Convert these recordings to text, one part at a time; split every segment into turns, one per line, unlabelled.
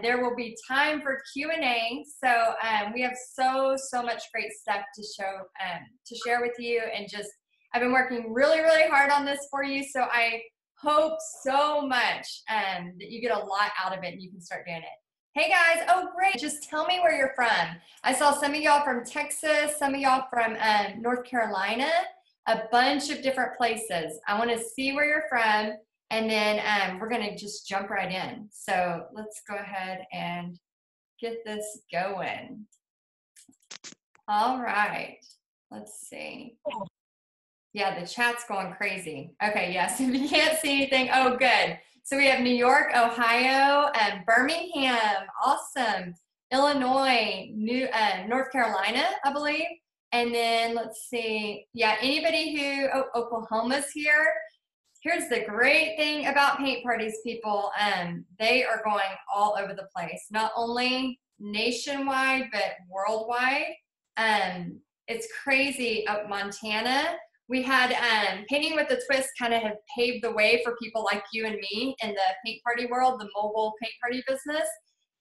there will be time for Q&A. So we have so much great stuff to share with you, and just I've been working really hard on this for you. So I hope so much that you get a lot out of it and you can start doing it. Hey guys, oh great, just tell me where you're from. I saw some of y'all from Texas, some of y'all from North Carolina, a bunch of different places. I want to see where you're from, and then we're going to just jump right in. So let's go ahead and get this going. All right, let's see. Yeah, the chat's going crazy. Okay, yes, if you can't see anything, oh good. So we have New York, Ohio, and Birmingham, awesome. Illinois, North Carolina, I believe. And then let's see, yeah, anybody who, Oklahoma's here. Here's the great thing about paint parties, people. They are going all over the place, not only nationwide, but worldwide. It's crazy. Montana. We had Painting with a Twist kind of have paved the way for people like you and me in the paint party world, the mobile paint party business.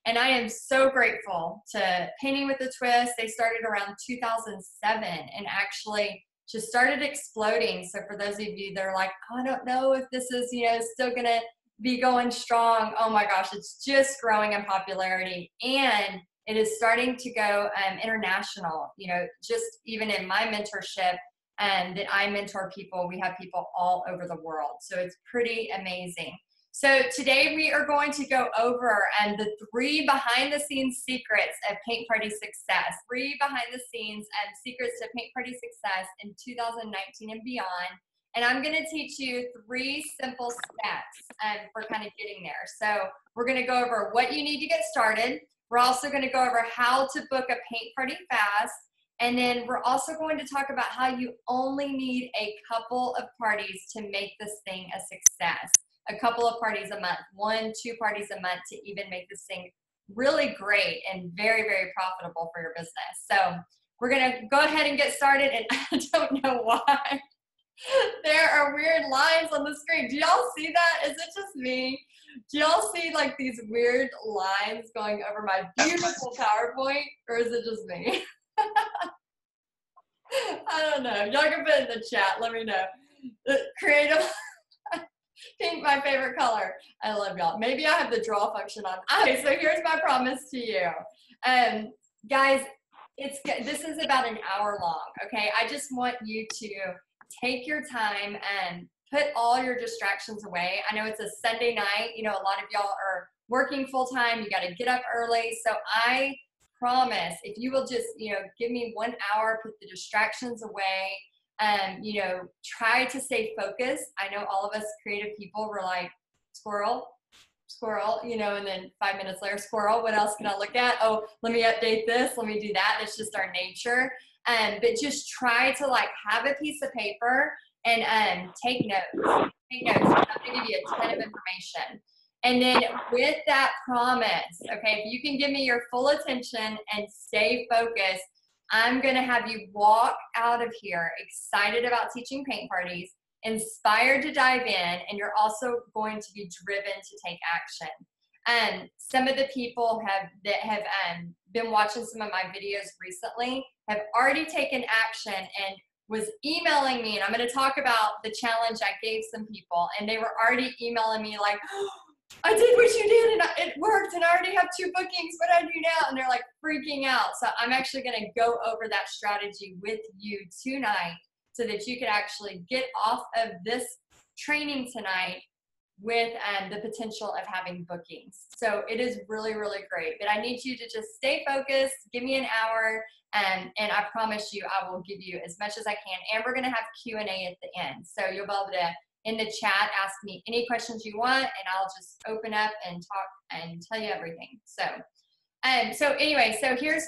And I am so grateful to Painting with a Twist. They started around 2007 and actually just started exploding. So for those of you that are like, oh, I don't know if this is, still gonna be going strong. Oh my gosh, it's just growing in popularity, and it is starting to go international. Just even in my mentorship, that I mentor people, we have people all over the world. So it's pretty amazing. So today we are going to go over the 3 behind-the-scenes secrets of paint party success. 3 behind-the-scenes secrets to paint party success in 2019 and beyond. And I'm going to teach you 3 simple steps for kind of getting there. So we're going to go over what you need to get started. We're also going to go over how to book a paint party fast. And then we're also going to talk about how you only need a couple of parties to make this thing a success. A couple of parties a month, 1, 2 parties a month to even make this thing really great and very profitable for your business. So we're going to go ahead and get started. And I don't know why there are weird lines on the screen. Do y'all see that? Is it just me? Do y'all see like these weird lines going over my beautiful PowerPoint, or is it just me? I don't know. Y'all can put it in the chat. Let me know. Creative. Pink, my favorite color. I love y'all. Maybe I have the draw function on. Okay, so here's my promise to you. Guys, this is about an hour long, okay? I just want you to take your time and put all your distractions away. I know it's a Sunday night. A lot of y'all are working full time. You got to get up early. So I promise, if you will just, give me 1 hour, put the distractions away, try to stay focused. I know all of us creative people were like, squirrel, and then 5 minutes later, squirrel, what else can I look at? Oh, let me update this, let me do that. It's just our nature. But just try to have a piece of paper and take notes. Take notes. I'm going to give you a ton of information. And then with that promise, okay, if you can give me your full attention and stay focused, I'm going to have you walk out of here excited about teaching paint parties, inspired to dive in, and you're also going to be driven to take action. And some of the people that have been watching some of my videos recently have already taken action and was emailing me, and I'm going to talk about the challenge I gave some people, and they were already emailing me like, oh, I did what you did and it worked and I already have 2 bookings. What do I do now? And they're like freaking out. So I'm actually going to go over that strategy with you tonight so that you can actually get off of this training tonight with the potential of having bookings. So it is really great. But I need you to just stay focused. Give me an hour and I promise you I will give you as much as I can. And we're going to have Q&A at the end. So you'll be able to, in the chat, ask me any questions you want, and I'll just open up and talk and tell you everything. So anyway, so here's,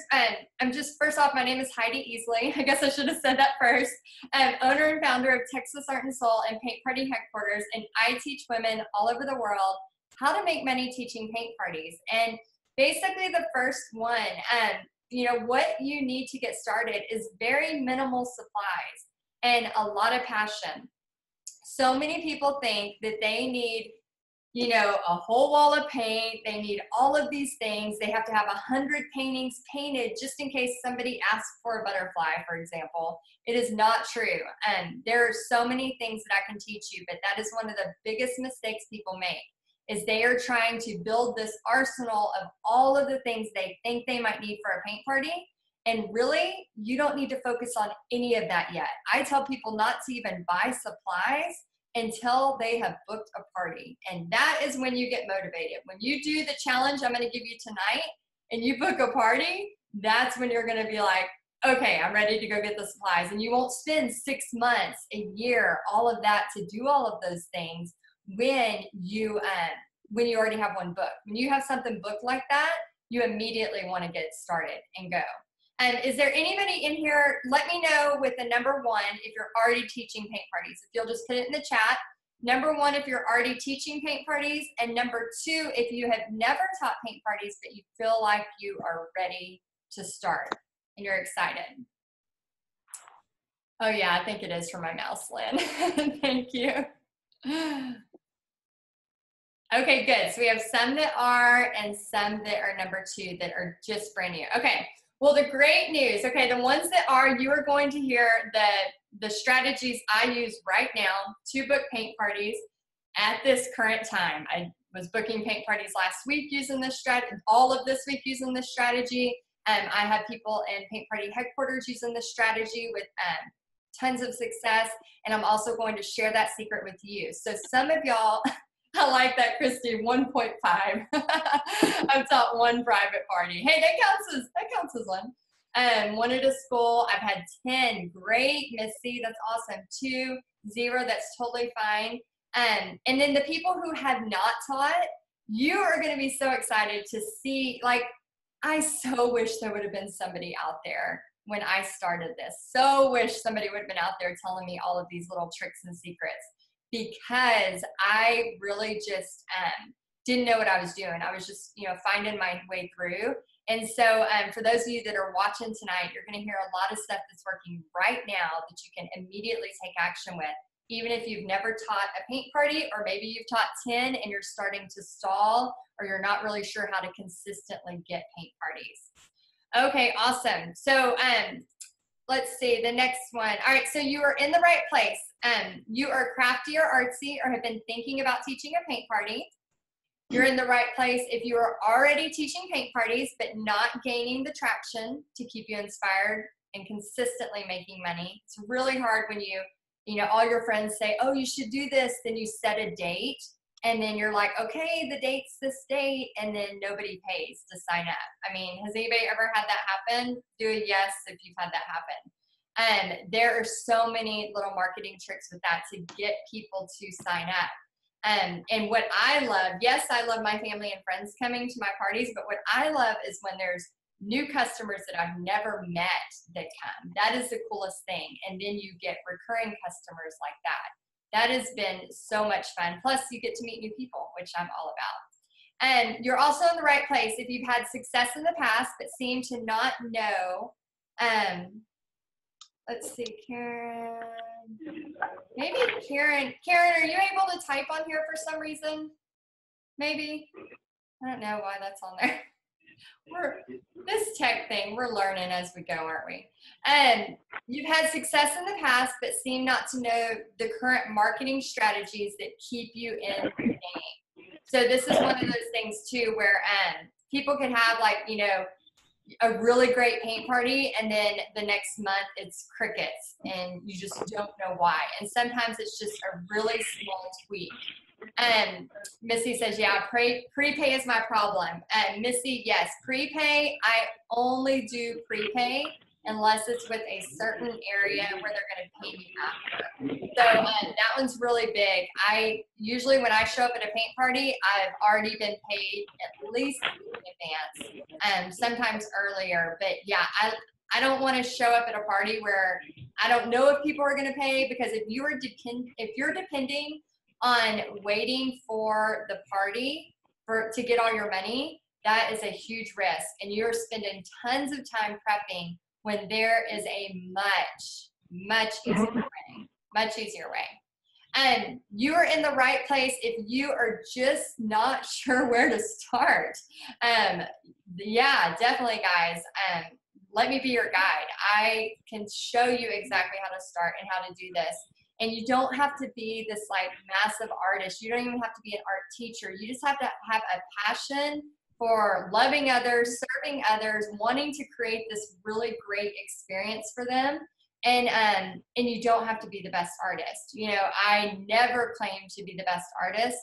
first off, my name is Heidi Easley. I guess I should have said that first. I'm owner and founder of Texas Art and Soul and Paint Party Headquarters, and I teach women all over the world how to make money teaching paint parties. And basically the first one, what you need to get started is very minimal supplies and a lot of passion. So many people think that they need you know, a whole wall of paint. They need all of these things. They have to have 100 paintings painted just in case somebody asks for a butterfly, for example. It is not true. And there are so many things that I can teach you, but that is one of the biggest mistakes people make, is they are trying to build this arsenal of all of the things they think they might need for a paint party. And really, you don't need to focus on any of that yet. I tell people not to even buy supplies until they have booked a party. And that is when you get motivated. When you do the challenge I'm going to give you tonight and you book a party, that's when you're going to be like, okay, I'm ready to go get the supplies. And you won't spend 6 months, a year, all of that to do all of those things when you already have one booked. When you have something booked like that, you immediately want to get started and go. Is there anybody in here? Let me know with the number 1 if you're already teaching paint parties. If you'll just put it in the chat. Number 1 if you're already teaching paint parties, and number 2 if you have never taught paint parties but you feel like you are ready to start and you're excited. Oh yeah, I think it is for my mouse, Lynn. Thank you. Okay, good. So we have some that are and some that are number 2 that are just brand new. Okay. Well, the great news, okay, the ones that are, you are going to hear the strategies I use right now to book paint parties at this current time. I was booking paint parties last week using this strategy, all of this week using this strategy. I have people in paint party headquarters using this strategy with tons of success. And I'm also going to share that secret with you. So some of y'all, I like that, Christy, 1.5. I've taught 1 private party. Hey, that counts as 1. 1 at a school. I've had 10. Great, Missy. That's awesome. 2, 0. That's totally fine. And then the people who have not taught, you are going to be so excited to see, like, I so wish there would have been somebody out there when I started this. So wish somebody would have been out there telling me all of these little tricks and secrets, because I really just didn't know what I was doing. I was just, you know, finding my way through. And so for those of you that are watching tonight, you're going to hear a lot of stuff that's working right now that you can immediately take action with, even if you've never taught a paint party, or maybe you've taught 10 and you're starting to stall, or you're not really sure how to consistently get paint parties. Okay, awesome. So let's see, the next one. All right, so you are in the right place. You are crafty or artsy or have been thinking about teaching a paint party. You're in the right place if you are already teaching paint parties but not gaining the traction to keep you inspired and consistently making money. It's really hard when you know, all your friends say, oh, you should do this, then you set a date, and then you're like, okay, the date's this date, and then nobody pays to sign up. I mean, has anybody ever had that happen? Do a yes if you've had that happen. There are so many little marketing tricks with that to get people to sign up. And what I love, yes, I love my family and friends coming to my parties, but what I love is when there's new customers that I've never met that come. That is the coolest thing. And then you get recurring customers like that. That has been so much fun. Plus, you get to meet new people, which I'm all about. And you're also in the right place if you've had success in the past but seem to not know. Let's see, Karen. Maybe Karen, are you able to type on here for some reason? Maybe. I don't know why that's on there. This tech thing, we're learning as we go, aren't we? You've had success in the past, but seem not to know the current marketing strategies that keep you in the game. So this is one of those things too, where people can have, like, you know, a really great paint party, and then the next month it's crickets, and you just don't know why. And sometimes it's just a really small tweak. Missy says, yeah, prepay is my problem. Missy, yes, prepay. I only do prepay unless it's with a certain area where they're going to pay me after. So that one's really big. I usually, when I show up at a paint party, I've already been paid at least in advance, sometimes earlier. But yeah, I don't want to show up at a party where I don't know if people are going to pay, because if you're depending on waiting for the party to get all your money, that is a huge risk. And you're spending tons of time prepping when there is a much easier way. You are in the right place if you are just not sure where to start. Yeah, definitely, guys. Let me be your guide. I can show you exactly how to start and how to do this. And you don't have to be this like massive artist. You don't even have to be an art teacher. You just have to have a passion for loving others, serving others, wanting to create this really great experience for them. And you don't have to be the best artist. You know, I never claim to be the best artist.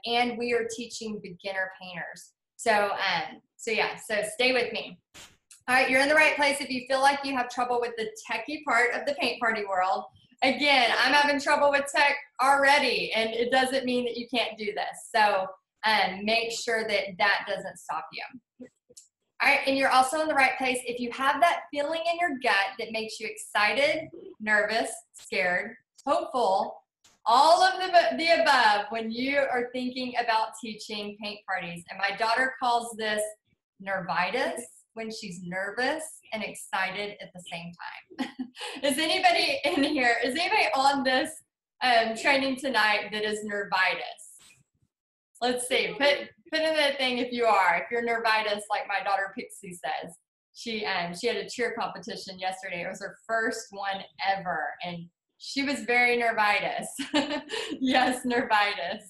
And we are teaching beginner painters. So yeah, so stay with me. All right, you're in the right place if you feel like you have trouble with the techie part of the paint party world. Again, I'm having trouble with tech already, and it doesn't mean that you can't do this. So make sure that that doesn't stop you. All right, and you're also in the right place if you have that feeling in your gut that makes you excited, nervous, scared, hopeful, all of the above when you are thinking about teaching paint parties. And my daughter calls this nervitis, when she's nervous and excited at the same time. Is anybody in here, is anybody on this training tonight that is nervitis? Let's see, put in the thing if you are. If you're nervitis, like my daughter Pixie says. She had a cheer competition yesterday. It was her first one ever, and she was very nervitis. Yes, nervitis.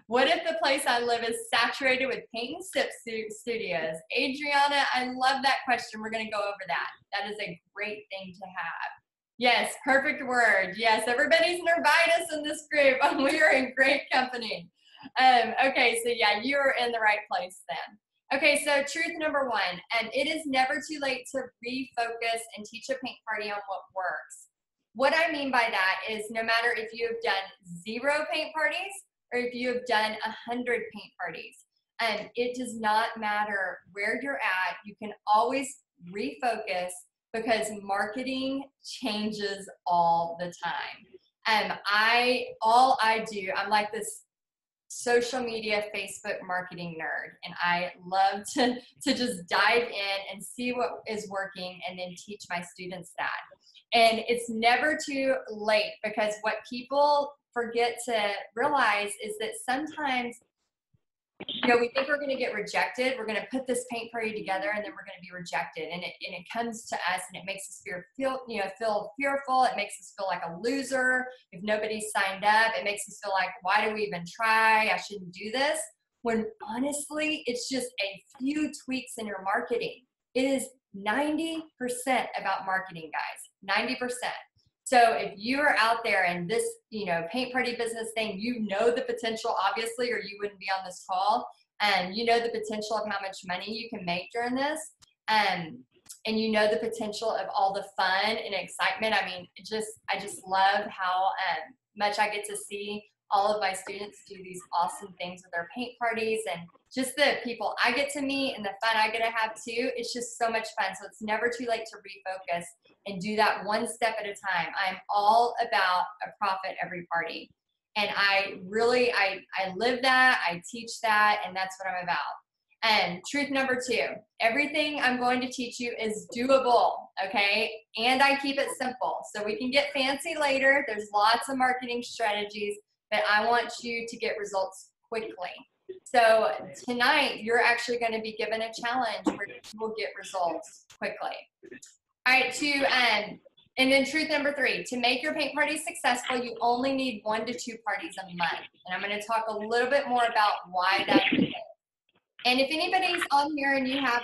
What if the place I live is saturated with paint and sip studios? Adriana, I love that question. We're going to go over that. That is a great thing to have. Yes, perfect word. Yes, everybody's nervitis in this group. We are in great company. Okay, so yeah, you're in the right place then. Okay, so truth number one, and it is never too late to refocus and teach a paint party on what works. What I mean by that is no matter if you have done 0 paint parties or if you have done 100 paint parties, it does not matter where you're at. You can always refocus because marketing changes all the time. All I do, I'm like this social media, Facebook marketing nerd, and I love to just dive in and see what is working and then teach my students that. And it's never too late, because what people forget to realize is that sometimes, you know, we think we're going to get rejected. We're going to put this paint party together and then we're going to be rejected. And it comes to us and it makes us feel fearful. It makes us feel like a loser. If nobody signed up, it makes us feel like, why do we even try? I shouldn't do this. When honestly, it's just a few tweaks in your marketing. It is 90% about marketing, guys, 90%. So if you are out there in this, paint party business thing, you know the potential, obviously, or you wouldn't be on this call. And you know the potential of how much money you can make during this. And you know the potential of all the fun and excitement. I mean, I just love how much I get to see all of my students do these awesome things with their paint parties, and just the people I get to meet and the fun I get to have too. It's just so much fun. So it's never too late to refocus and do that one step at a time. I'm all about a profit every party. And I live that, I teach that, and that's what I'm about. And truth number 2, everything I'm going to teach you is doable, okay? And I keep it simple. So we can get fancy later. There's lots of marketing strategies, but I want you to get results quickly. So tonight, you're actually going to be given a challenge where you will get results quickly. All right, and then truth number 3, to make your paint party successful, you only need 1 to 2 parties a month. And I'm going to talk a little bit more about why that is. And if anybody's on here and you have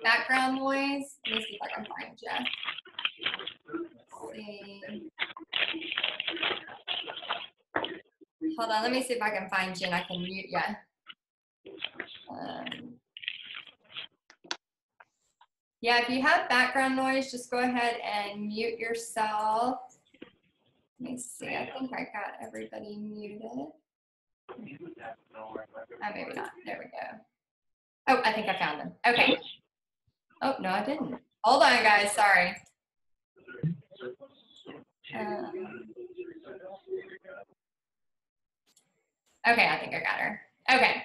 background noise, let me see if I can find you. Let's see. Hold on, let me see if I can find you and I can mute you. Yeah, if you have background noise, just go ahead and mute yourself. Let me see, I think I got everybody muted. Oh, maybe not. There we go. Oh, I think I found them. Okay. Oh, no, I didn't. Hold on, guys. Sorry. Okay, I think I got her. Okay.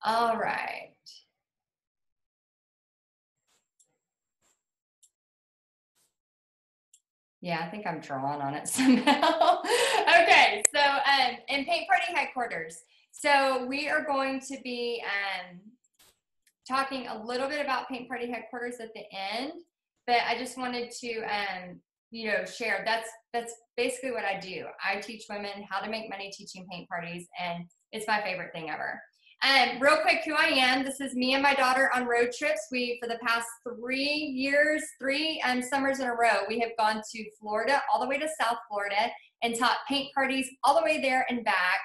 All right. Yeah, I think I'm drawing on it somehow. Okay, so in Paint Party headquarters. So we are going to be talking a little bit about Paint Party headquarters at the end, but I just wanted to share that's basically what I do. I teach women how to make money teaching paint parties, and it's my favorite thing ever. Real quick, who I am. This is me and my daughter on road trips. We, for the past 3 years, three summers in a row, we have gone to Florida, all the way to South Florida, and taught paint parties all the way there and back.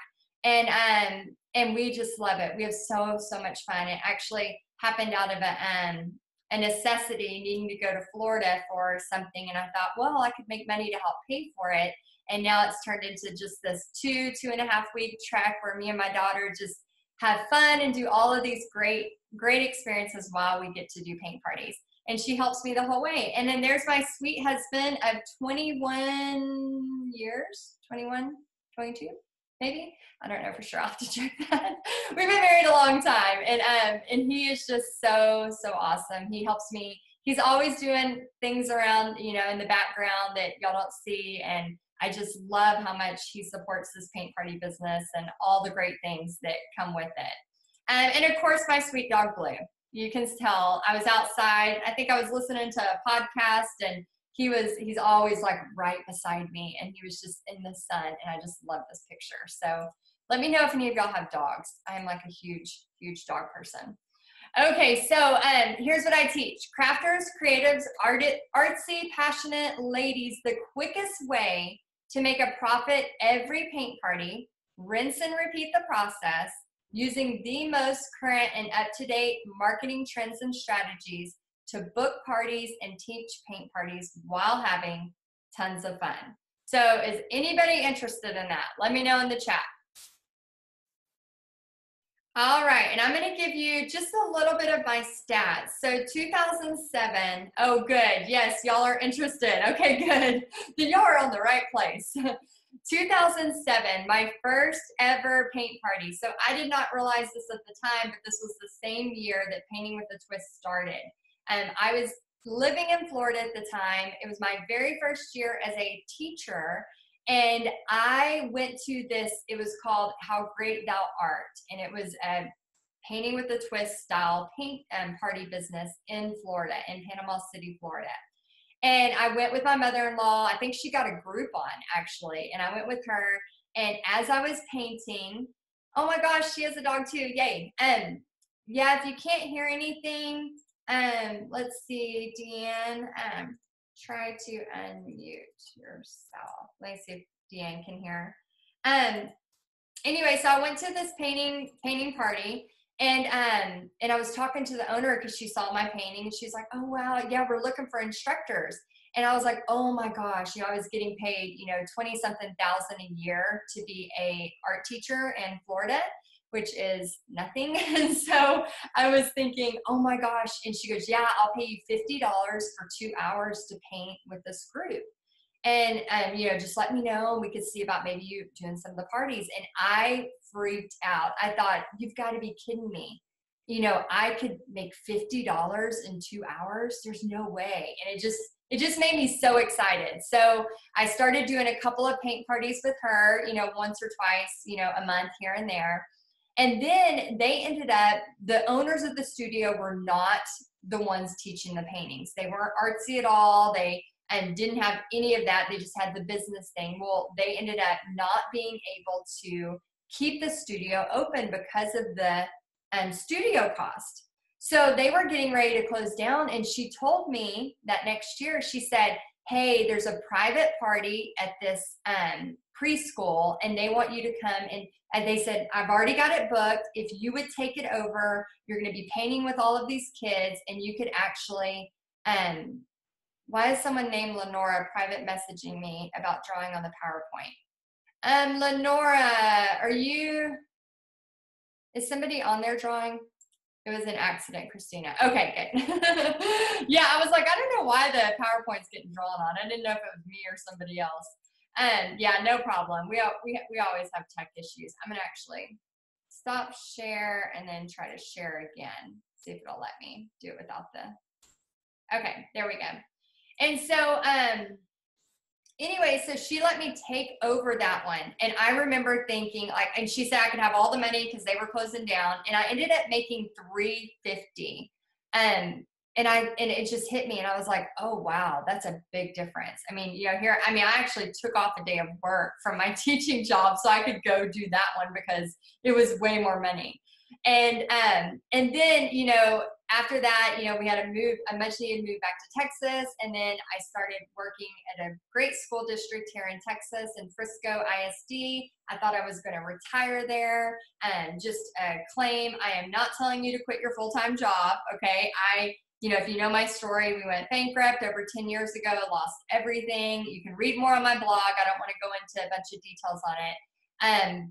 And we just love it. We have so much fun. It actually happened out of a necessity, needing to go to Florida for something. And I thought, well, I could make money to help pay for it. And now it's turned into just this 2.5 week trek where me and my daughter just have fun and do all of these great experiences while we get to do paint parties. And she helps me the whole way. And then there's my sweet husband of 21 years, 21, 22, maybe. I don't know for sure. I'll have to check that. We've been married a long time, and he is just so awesome. He helps me. He's always doing things around, in the background that y'all don't see, and I just love how much he supports this paint party business and all the great things that come with it. And of course, my sweet dog, Blue. You can tell I was outside. I think I was listening to a podcast, and he's always like right beside me, and he was just in the sun, and I just love this picture. So let me know if any of y'all have dogs. I am like a huge dog person. Okay, so here's what I teach. Crafters, creatives, artsy, passionate ladies, the quickest way to make a profit every paint party, rinse and repeat the process, using the most current and up-to-date marketing trends and strategies to book parties and teach paint parties while having tons of fun. So is anybody interested in that? Let me know in the chat. All right, and I'm going to give you just a little bit of my stats. So 2007, oh good, yes, y'all are interested. Okay, good. Then y'all are on the right place. 2007, my first ever paint party. So I did not realize this at the time, but this was the same year that Painting with a Twist started. I was living in Florida at the time. It was my very first year as a teacher. And I went to this, it was called How Great Thou Art. And it was a Painting with a Twist style paint party business in Florida, in Panama City, Florida. And I went with my mother-in-law. I think she got a Groupon actually. And I went with her. And as I was painting, oh my gosh, she has a dog too. Yay. Yeah, if you can't hear anything, let's see, Deanne, try to unmute yourself. Let me see if Deanne can hear. Anyway, so I went to this painting party, and I was talking to the owner because she saw my painting, and she's like, "Oh wow, yeah, we're looking for instructors." And I was like, "Oh my gosh, I was getting paid, 20-something thousand a year to be a art teacher in Florida, which is nothing." And so I was thinking, oh my gosh. And she goes, "Yeah, I'll pay you $50 for 2 hours to paint with this group. And, just let me know, and we could see about maybe you doing some of the parties." And I freaked out. I thought, you've got to be kidding me. I could make $50 in 2 hours. There's no way. And it just made me so excited. So I started doing a couple of paint parties with her, once or twice, a month here and there. And then they ended up, the owners of the studio were not the ones teaching the paintings. They weren't artsy at all. They didn't have any of that. They just had the business thing. Well, they ended up not being able to keep the studio open because of the studio cost. So they were getting ready to close down. And she told me that next year, she said, "Hey, there's a private party at this preschool, and they want you to come." And they said, "I've already got it booked. If you would take it over, you're going to be painting with all of these kids, and you could actually," why is someone named Lenora private messaging me about drawing on the PowerPoint? Lenora, is somebody on there drawing? It was an accident, Christina. Okay, good. Yeah, I was like, I don't know why the PowerPoint's getting drawn on. I didn't know if it was me or somebody else. Yeah, no problem. We always have tech issues. I'm gonna actually stop share and then try to share again. See if it'll let me do it without the. Okay, there we go. And so anyway, so she let me take over that one. And I remember thinking like, and she said I could have all the money because they were closing down. And I ended up making $350. And it just hit me and I was like, oh, wow, that's a big difference. I mean, I actually took off a day of work from my teaching job so I could go do that one because it was way more money. And then, after that, we had to move. I eventually had moved back to Texas, and then I started working at a great school district here in Texas, in Frisco ISD. I thought I was going to retire there, and just claim I am not telling you to quit your full-time job. Okay, if you know my story, we went bankrupt over 10 years ago, lost everything. You can read more on my blog. I don't want to go into a bunch of details on it.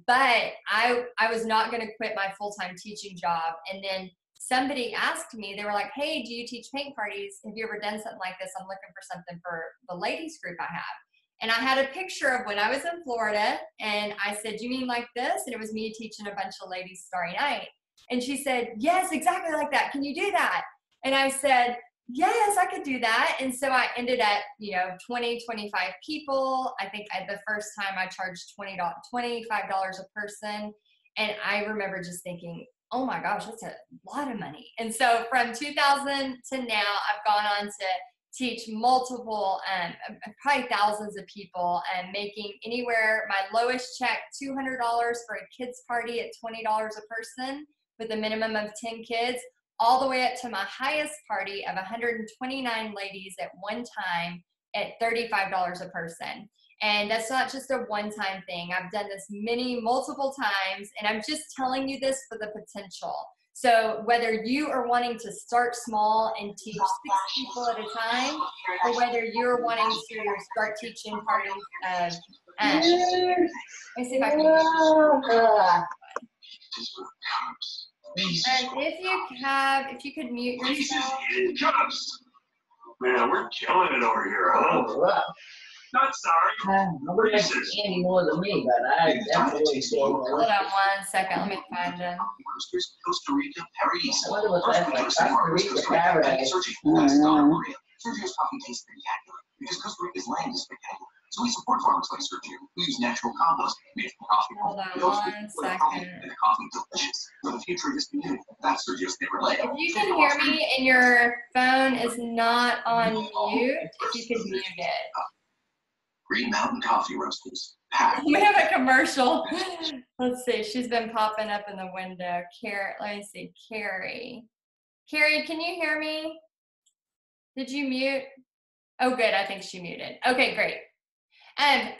But I was not going to quit my full-time teaching job. And then somebody asked me, they were like, hey, do you teach paint parties? Have you ever done something like this? I'm looking for something for the ladies group I have. And I had a picture of when I was in Florida, and I said, do you mean like this? And it was me teaching a bunch of ladies Starry Night. And she said, yes, exactly like that. Can you do that? And I said, yes, I could do that. And so I ended at, 20, 25 people. I think the first time I charged $25 a person. And I remember just thinking, oh my gosh, that's a lot of money. And so from 2000 to now, I've gone on to teach multiple, probably thousands of people, and making anywhere, my lowest check, $200 for a kids party at $20 a person with a minimum of 10 kids, all the way up to my highest party of 129 ladies at one time at $35 a person. And that's not just a one-time thing. I've done this multiple times, and I'm just telling you this for the potential. So whether you are wanting to start small and teach 6 people at a time, or whether you're wanting to start teaching parties of, let me see if I can. If you could mute yourself.
Man, we're killing it over here, huh?
Oh, wow.
Not sorry.
Nobody has any more than me, but I definitely say
Hold on 1 second. Let me find them.
Costa Rica, Paris.
I wonder what that's like. Costa Rica, Paradise.
Sergio's coffee tastes spectacular because Costa Rica's land is spectacular. So we support farmers like Sergio who use natural compost made from coffee.
Hold on 1 second.
And the coffee delicious. For the future of this community, that's Sergio's favorite land.
If you can hear me and your phone is not on mute, if you could mute it.
Green Mountain Coffee Roasters.
We have a commercial. Let's see. She's been popping up in the window. Let me see. Carrie. Carrie, can you hear me? Did you mute? Oh, good. I think she muted. Okay, great.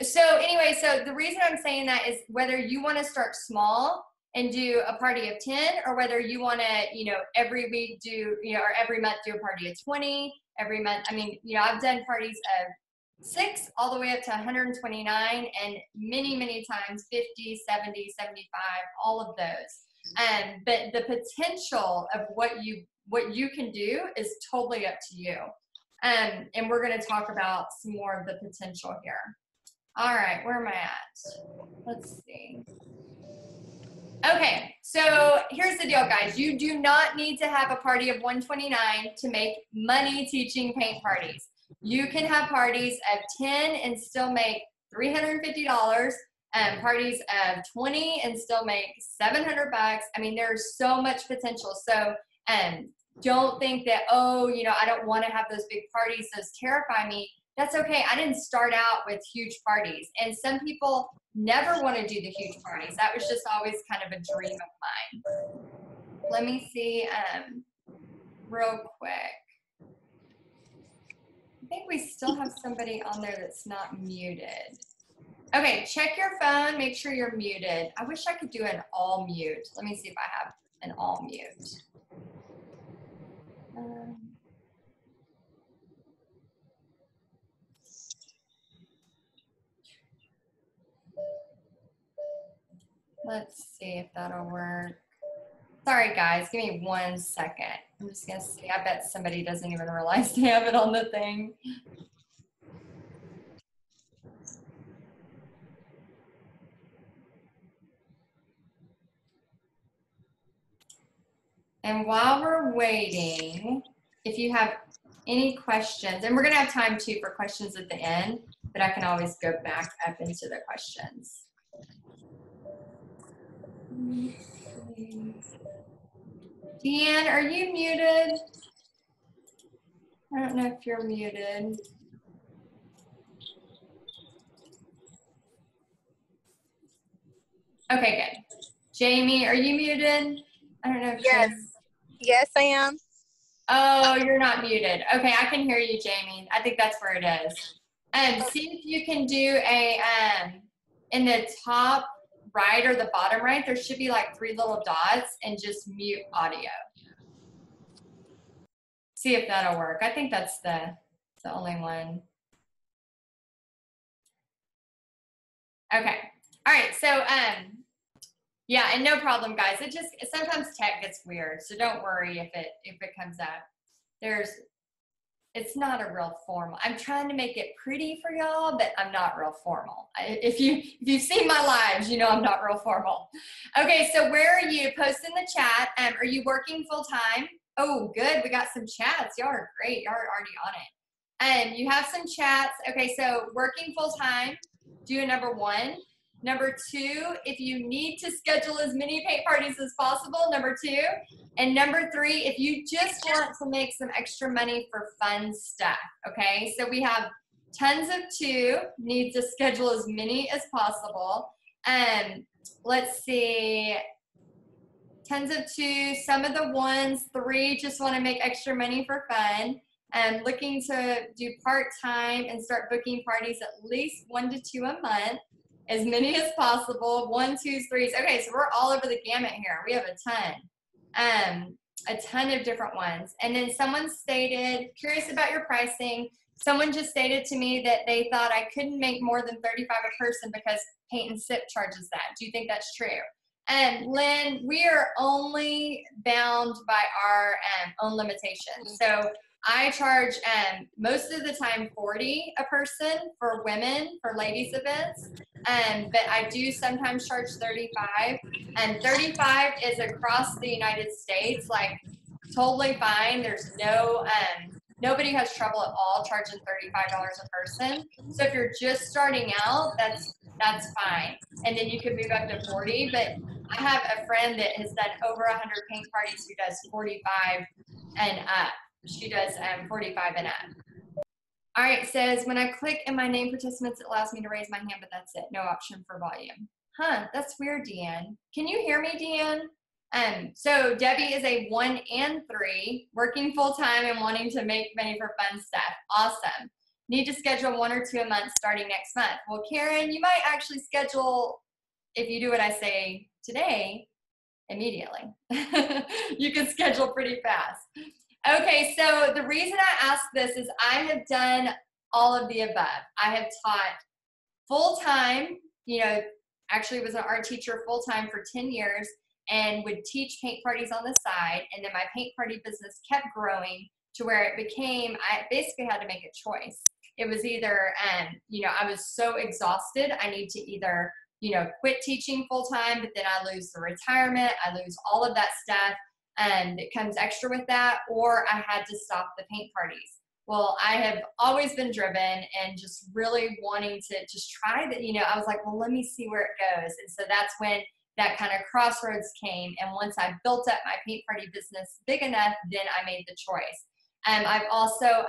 So anyway, so the reason I'm saying that is whether you want to start small and do a party of 10, or whether you want to, every week do, or every month do a party of 20, every month. I mean, I've done parties of 6 all the way up to 129, and many, many times 50, 70, 75, all of those. But the potential of what you can do is totally up to you. And we're going to talk about some more of the potential here. All right, where am I at? Let's see. Okay, so here's the deal, guys. You do not need to have a party of 129 to make money teaching paint parties. You can have parties of 10 and still make $350, and parties of 20 and still make $700. I mean, there's so much potential. So don't think that, I don't want to have those big parties. Those terrify me. That's okay. I didn't start out with huge parties. And some people never want to do the huge parties. That was just always kind of a dream of mine. Let me see real quick. I think we still have somebody on there that's not muted. Okay, check your phone. Make sure you're muted. I wish I could do an all mute. Let me see if I have an all mute. Let's see if that'll work. Sorry, guys. Give me 1 second. I'm just going to see. I bet somebody doesn't even realize they have it on the thing. And while we're waiting, if you have any questions, and we're going to have time too for questions at the end, but I can always go back up into the questions. Deanne, are you muted? I don't know if you're muted. Okay, good. Jamie, are you muted? I don't know if
Yes.
Jamie...
Yes, I am.
Oh, you're not muted. Okay, I can hear you, Jamie. I think that's where it is. See if you can do a, in the top right or the bottom right, there should be like 3 little dots, and just mute audio. See if that'll work. I think that's the only one. Okay. All right. So, yeah, and no problem, guys. Sometimes tech gets weird, so don't worry if it comes up. It's not a real formal. I'm trying to make it pretty for y'all, but I'm not real formal. If you've seen my lives, you know I'm not real formal. Okay, so where are you? Post in the chat. Are you working full time? Oh, good. We got some chats. Y'all are great. Y'all are already on it. You have some chats. Okay, so working full time. Do number 1. Number 2, if you need to schedule as many paint parties as possible, number 2. And number 3, if you just want to make some extra money for fun stuff, okay? So we have tons of 2, need to schedule as many as possible. Let's see, tons of 2, some of the 1s, 3 just want to make extra money for fun. Looking to do part-time and start booking parties at least 1 to 2 a month. As many as possible, 1, 2s, 3s. Okay, so we're all over the gamut here. We have a ton of different ones. And then someone stated, curious about your pricing. Someone just stated to me that they thought I couldn't make more than $35 a person because Paint and Sip charges that. Do you think that's true? Lynn, we are only bound by our own limitations. So I charge most of the time $40 a person for women, for ladies events, but I do sometimes charge $35, and $35 is across the United States, like totally fine. There's no, nobody has trouble at all charging $35 a person. So if you're just starting out, that's fine. And then you could move up to 40, but I have a friend that has done over 100 paint parties who does 45 and up. She does 45 and up. All right, says, when I click in my name participants, it allows me to raise my hand, but that's it. No option for volume. Huh, that's weird, Deanne. Can you hear me, Deanne? So Debbie is a 1 and 3, working full time and wanting to make money for fun stuff. Awesome. Need to schedule 1 or 2 a month starting next month. Well, Karen, you might actually schedule, if you do what I say today, immediately. You can schedule pretty fast. Okay, so the reason I asked this is I have done all of the above. I have taught full-time, actually was an art teacher full-time for 10 years and would teach paint parties on the side. And then my paint party business kept growing to where it became, I basically had to make a choice. It was either, I was so exhausted, I need to either, quit teaching full-time, but then I lose the retirement, I lose all of that stuff. And it comes extra with that, or I had to stop the paint parties. Well, I have always been driven and just really wanting to just try that, I was like, well, let me see where it goes. And so that's when that kind of crossroads came. And once I built up my paint party business big enough, then I made the choice. I've also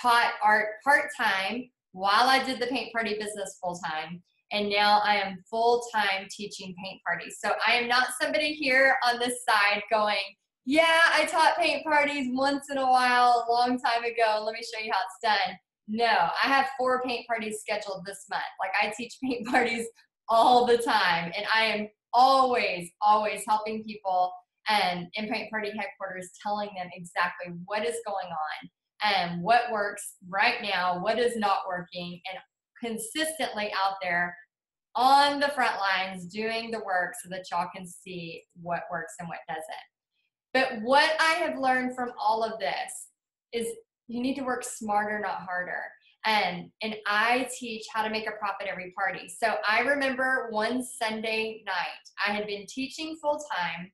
taught art part-time while I did the paint party business full-time. And now I am full-time teaching paint parties. So I am not somebody here on this side going, yeah, I taught paint parties once in a while, a long time ago. Let me show you how it's done. No, I have 4 paint parties scheduled this month. Like, I teach paint parties all the time. And I am always helping people in paint party headquarters, telling them exactly what is going on and what works right now, what is not working, and consistently out there on the front lines doing the work so that y'all can see what works and what doesn't. But what I have learned from all of this is you need to work smarter, not harder. And I teach how to make a profit every party. So I remember one Sunday night, I had been teaching full-time.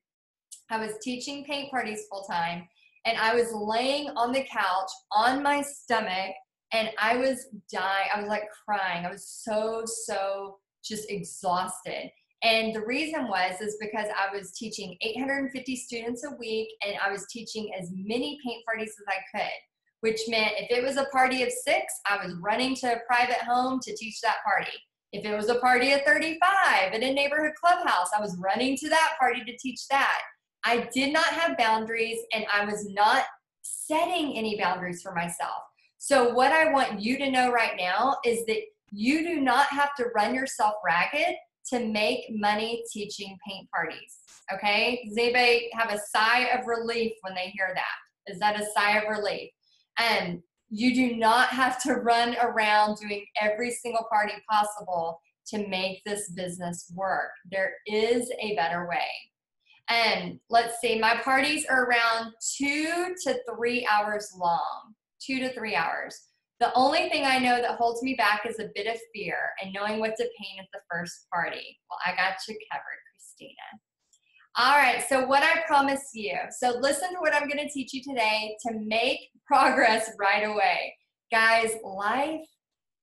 I was teaching paint parties full-time, and I was laying on the couch on my stomach And I was dying. I was like crying. I was so just exhausted. And the reason is because I was teaching 850 students a week, and I was teaching as many paint parties as I could, which meant if it was a party of 6, I was running to a private home to teach that party. If it was a party of 35 at a neighborhood clubhouse, I was running to that party to teach that. I did not have boundaries, and I was not setting any boundaries for myself. So what I want you to know right now is that you do not have to run yourself ragged to make money teaching paint parties, okay? Does anybody have a sigh of relief when they hear that? Is that a sigh of relief? And you do not have to run around doing every single party possible to make this business work. There is a better way. And let's see, my parties are around 2 to 3 hours long, 2 to 3 hours. The only thing I know that holds me back is a bit of fear and knowing what to paint at the first party. Well, I got you covered, Christina. All right, so what I promise you. So listen to what I'm going to teach you today to make progress right away. Guys, life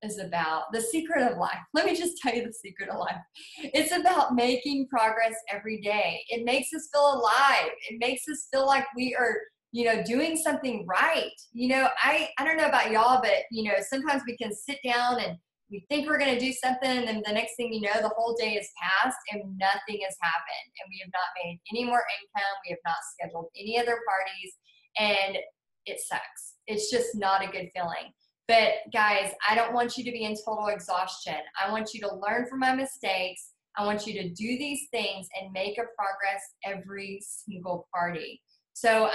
is about the secret of life. Let me just tell you the secret of life. It's about making progress every day. It makes us feel alive. It makes us feel like we are, doing something right. I don't know about y'all, but, sometimes we can sit down and we think we're going to do something, and then the next thing you know, the whole day is passed and nothing has happened. And we have not made any more income. We have not scheduled any other parties, and it sucks. It's just not a good feeling. But guys, I don't want you to be in total exhaustion. I want you to learn from my mistakes. I want you to do these things and make a progress every single party. So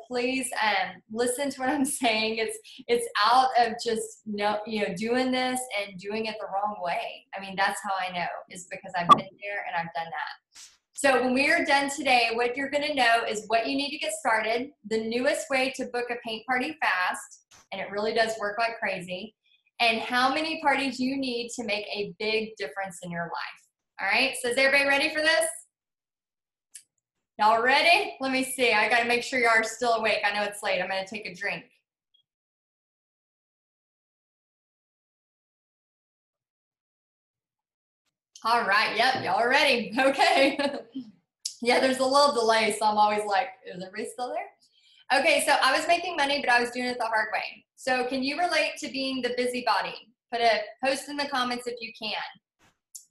please listen to what I'm saying. It's out of just doing this and doing it the wrong way. I mean, that's how I know, is because I've been there and I've done that. So when we are done today, what you're going to know is what you need to get started, the newest way to book a paint party fast, and it really does work like crazy, and how many parties you need to make a big difference in your life. All right, so is everybody ready for this? Y'all ready? Let me see. I got to make sure you are still awake. I know it's late. I'm going to take a drink. All right. Yep. Y'all are ready. Okay. Yeah, there's a little delay, so I'm always like, is everybody still there? Okay, so I was making money, but I was doing it the hard way. So can you relate to being the busybody? Put a post in the comments if you can.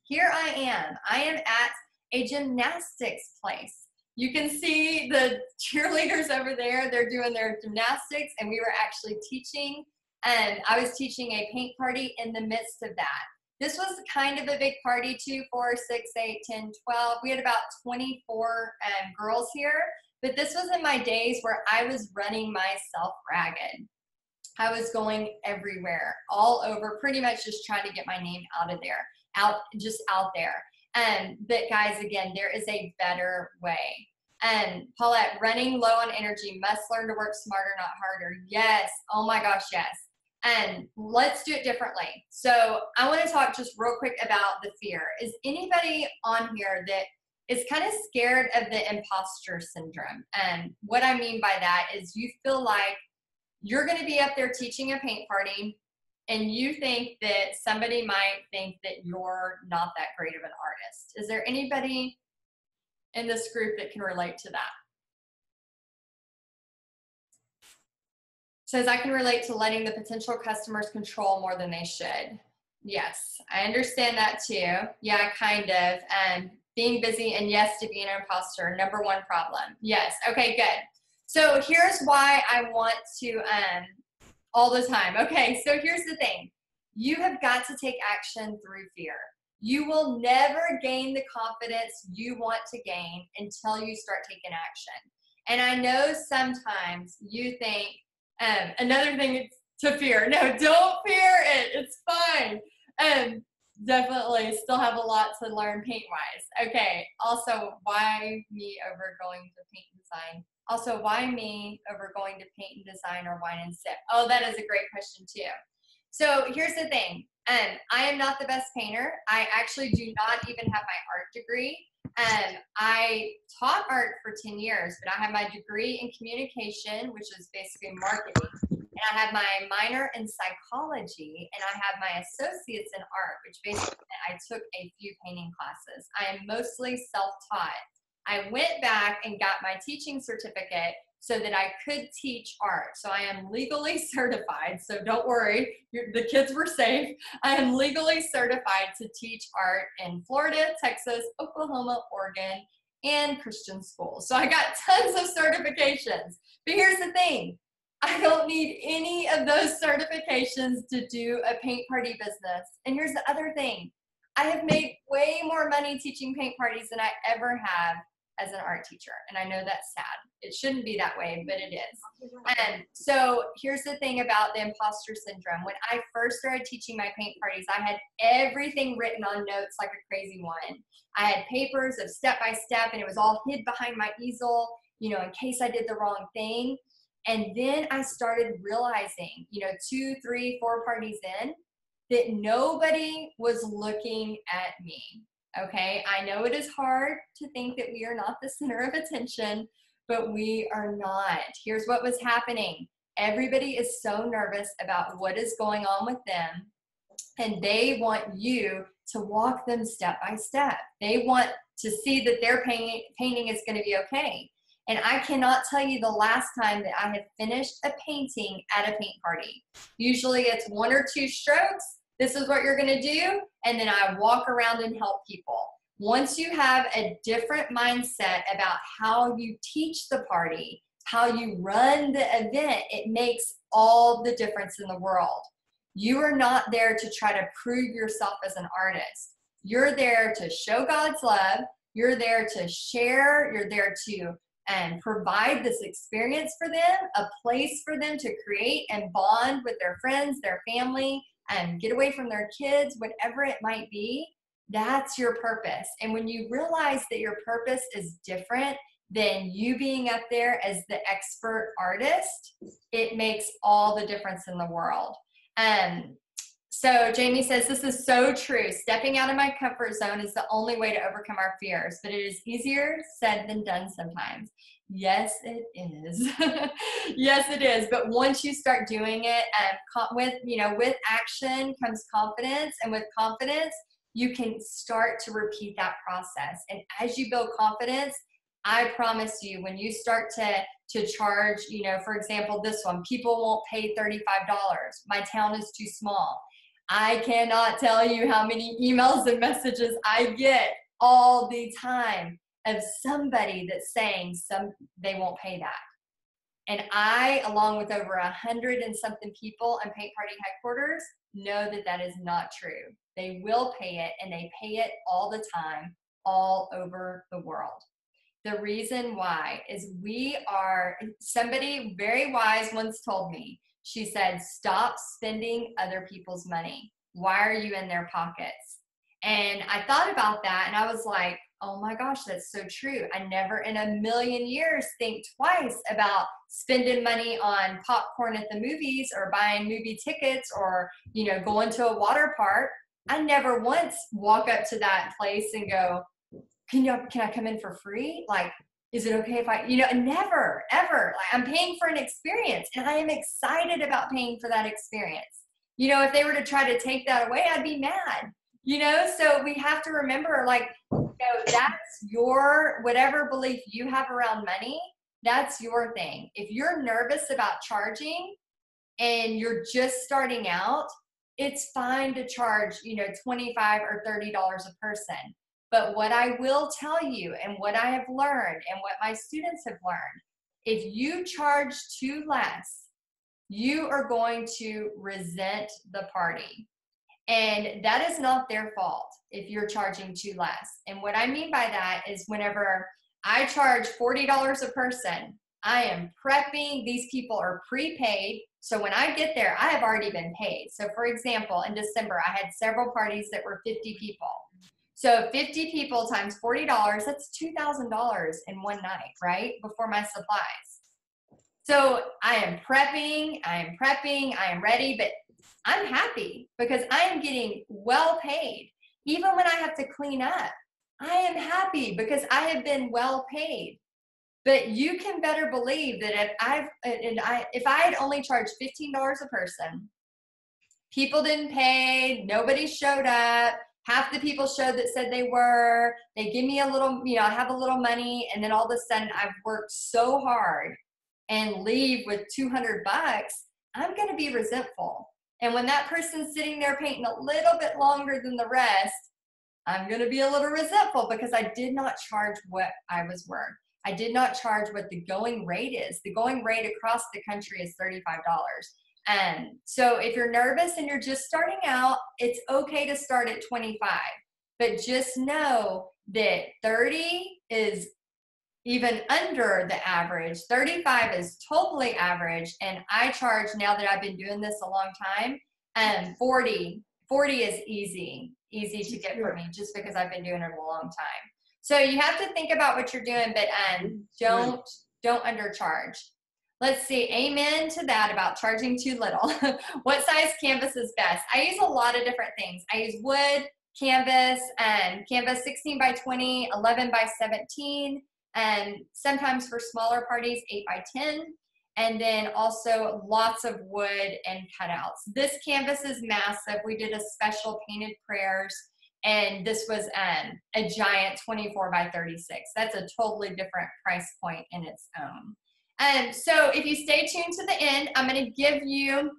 Here I am. I am at a gymnastics place. You can see the cheerleaders over there. They're doing their gymnastics, and we were actually teaching, and I was teaching a paint party in the midst of that. This was kind of a big party, 2, 4, 6, 8, 10, 12. We had about 24 girls here, but this was in my days where I was running myself ragged. I was going everywhere, all over, pretty much just trying to get my name out there. But guys, again, there is a better way. Paulette, running low on energy, must learn to work smarter, not harder. Yes. Oh my gosh, yes. And let's do it differently. So I want to talk just real quick about the fear. Is anybody on here that is kind of scared of the imposter syndrome? And what I mean by that is you feel like you're going to be up there teaching a paint party, and you think that somebody might think that you're not that great of an artist. Is there anybody in this group that can relate to that? Says, I can relate to letting the potential customers control more than they should. Yes, I understand that too. Yeah, kind of. Being busy, and yes, to be an imposter, #1 problem. Yes, okay, good. So here's why I want to, all the time. Okay, so here's the thing. You have got to take action through fear. You will never gain the confidence you want to gain until you start taking action. And I know sometimes you think, another thing to fear. No, don't fear it. It's fine. Definitely still have a lot to learn paint-wise. Okay, also, why me over going to paint and design? Also, why me over going to paint and design or wine and sip? Oh, that is a great question too. So here's the thing. I am not the best painter. I actually do not even have my art degree. I taught art for 10 years, but I have my degree in communication, which is basically marketing. and I have my minor in psychology, and I have my associates in art, which basically meant I took a few painting classes. I am mostly self-taught. I went back and got my teaching certificate so that I could teach art. So I am legally certified. So don't worry, the kids were safe. I am legally certified to teach art in Florida, Texas, Oklahoma, Oregon, and Christian schools. So I got tons of certifications. But here's the thing. I don't need any of those certifications to do a paint party business. And here's the other thing. I have made way more money teaching paint parties than I ever have as an art teacher. And I know that's sad. It shouldn't be that way, but it is. And so here's the thing about the imposter syndrome. When I first started teaching my paint parties, I had everything written on notes like a crazy one. I had papers of step by step, and it was all hid behind my easel, in case I did the wrong thing. And then I started realizing, 2, 3, 4 parties in, that nobody was looking at me. Okay, I know it is hard to think that we are not the center of attention, but we are not. Here's what was happening. Everybody is so nervous about what is going on with them, and they want you to walk them step by step. They want to see that their painting is going to be okay. And I cannot tell you the last time that I had finished a painting at a paint party. Usually it's 1 or 2 strokes. This is what you're going to do. And then I walk around and help people. Once you have a different mindset about how you teach the party, how you run the event, it makes all the difference in the world. You are not there to try to prove yourself as an artist. You're there to show God's love. You're there to share. You're there to provide this experience for them, a place for them to create and bond with their friends, their family, and get away from their kids, whatever it might be. That's your purpose. And when you realize that your purpose is different than you being up there as the expert artist, it makes all the difference in the world. So Jamie says, this is so true. Stepping out of my comfort zone is the only way to overcome our fears, but it is easier said than done sometimes. Yes, it is. Yes, it is. But once you start doing it, with action comes confidence, and with confidence, you can start to repeat that process. And as you build confidence, I promise you, when you start to charge, for example, this one, people won't pay $35. My town is too small. I cannot tell you how many emails and messages I get all the time of somebody that's saying they won't pay that. And I, along with over 100 and something people in Paint Party headquarters, know that that is not true. They will pay it, and they pay it all the time, all over the world. The reason why is somebody very wise once told me, she said, stop spending other people's money. Why are you in their pockets? And I thought about that, and I was like, oh my gosh, that's so true. I never in a million years think twice about spending money on popcorn at the movies or buying movie tickets or, going to a water park. I never once walk up to that place and go, can I come in for free? Like, is it okay if never, ever. Like, I'm paying for an experience, and I am excited about paying for that experience. If they were to try to take that away, I'd be mad. So we have to remember, that's your, whatever belief you have around money, that's your thing. If you're nervous about charging and you're just starting out, it's fine to charge, $25 or $30 a person. But what I will tell you, and what I have learned, and what my students have learned, if you charge too less, you are going to resent the party. And that is not their fault if you're charging too less. And what I mean by that is whenever I charge $40 a person, I am prepping. These people are prepaid. So when I get there, I have already been paid. So for example, in December, I had several parties that were 50 people. So 50 people times $40, that's $2,000 in one night, right? Before my supplies. So I am prepping, I am ready, but I'm happy because I am getting well paid. Even when I have to clean up, I am happy because I have been well paid. But you can better believe that if I had only charged $15 a person, people didn't pay, nobody showed up, half the people showed that said they were, they give me a little, I have a little money, and then all of a sudden I've worked so hard and leave with 200 bucks, I'm going to be resentful. And when that person's sitting there painting a little bit longer than the rest, I'm going to be a little resentful because I did not charge what I was worth. I did not charge what the going rate is. The going rate across the country is $35. And so if you're nervous and you're just starting out, it's okay to start at 25. But just know that 30 is even under the average. 35 is totally average. And I charge, now that I've been doing this a long time, and 40 is easy to get for me just because I've been doing it a long time. So you have to think about what you're doing, but don't undercharge. Let's see, amen to that about charging too little. What size canvas is best? I use a lot of different things. I use wood, canvas, and canvas 16 by 20, 11 by 17, and sometimes for smaller parties, 8 by 10. And then also lots of wood and cutouts. This canvas is massive. We did a special painted prayers, and this was a giant 24 by 36. That's a totally different price point in its own. And so if you stay tuned to the end, I'm going to give you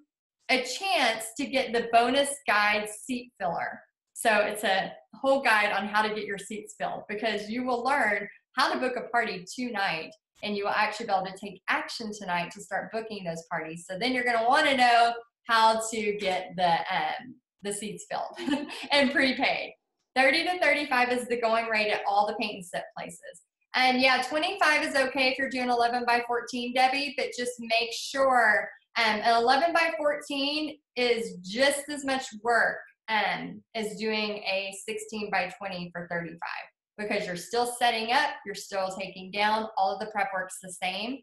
a chance to get the bonus guide seat filler. So it's a whole guide on how to get your seats filled, because you will learn how to book a party tonight, and you will actually be able to take action tonight to start booking those parties. So then you're going to want to know how to get the seats filled and prepaid. 30 to 35 is the going rate at all the paint and sip places. And yeah, 25 is okay if you're doing 11 by 14, Debbie, but just make sure an 11 by 14 is just as much work as doing a 16 by 20 for 35, because you're still setting up, you're still taking down, all of the prep work's the same.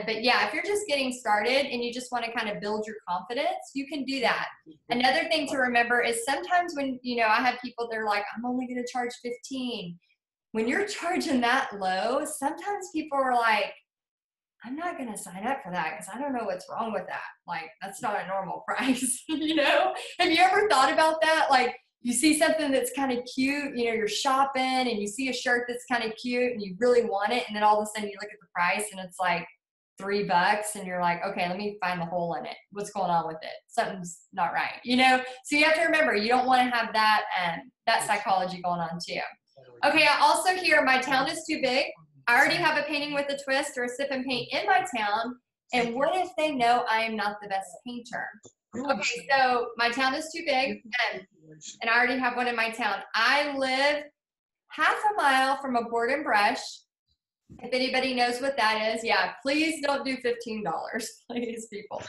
But yeah, if you're just getting started and you just want to kind of build your confidence, you can do that. Another thing to remember is sometimes when, I have people, they're like, I'm only going to charge 15. When you're charging that low, sometimes people are like, I'm not going to sign up for that because I don't know what's wrong with that. Like, that's not a normal price, Have you ever thought about that? Like, you see something that's kind of cute, you're shopping and you see a shirt that's kind of cute and you really want it. And then all of a sudden you look at the price and it's like $3 and you're like, okay, let me find the hole in it. What's going on with it? Something's not right, So you have to remember, you don't want to have that, that psychology going on too. Okay, I also hear my town is too big. I already have a painting with a twist or a sip and paint in my town. And what if they know I am not the best painter? Okay, so my town is too big, and I already have one in my town. I live half a mile from a board and brush. If anybody knows what that is, yeah, please don't do $15, please, people.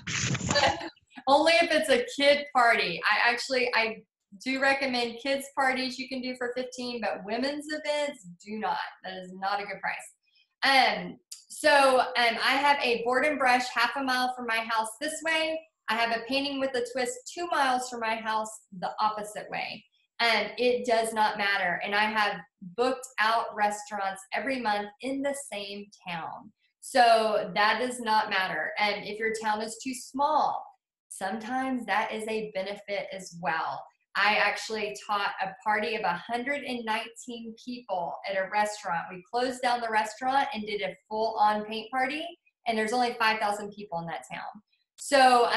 Only if it's a kid party. I do recommend kids parties you can do for 15, but women's events do not. That is not a good price. So I have a board and brush half a mile from my house this way. I have a painting with a twist 2 miles from my house the opposite way. And it does not matter. And I have booked out restaurants every month in the same town. So that does not matter. And if your town is too small, sometimes that is a benefit as well. I actually taught a party of 119 people at a restaurant. We closed down the restaurant and did a full-on paint party, and there's only 5,000 people in that town. So,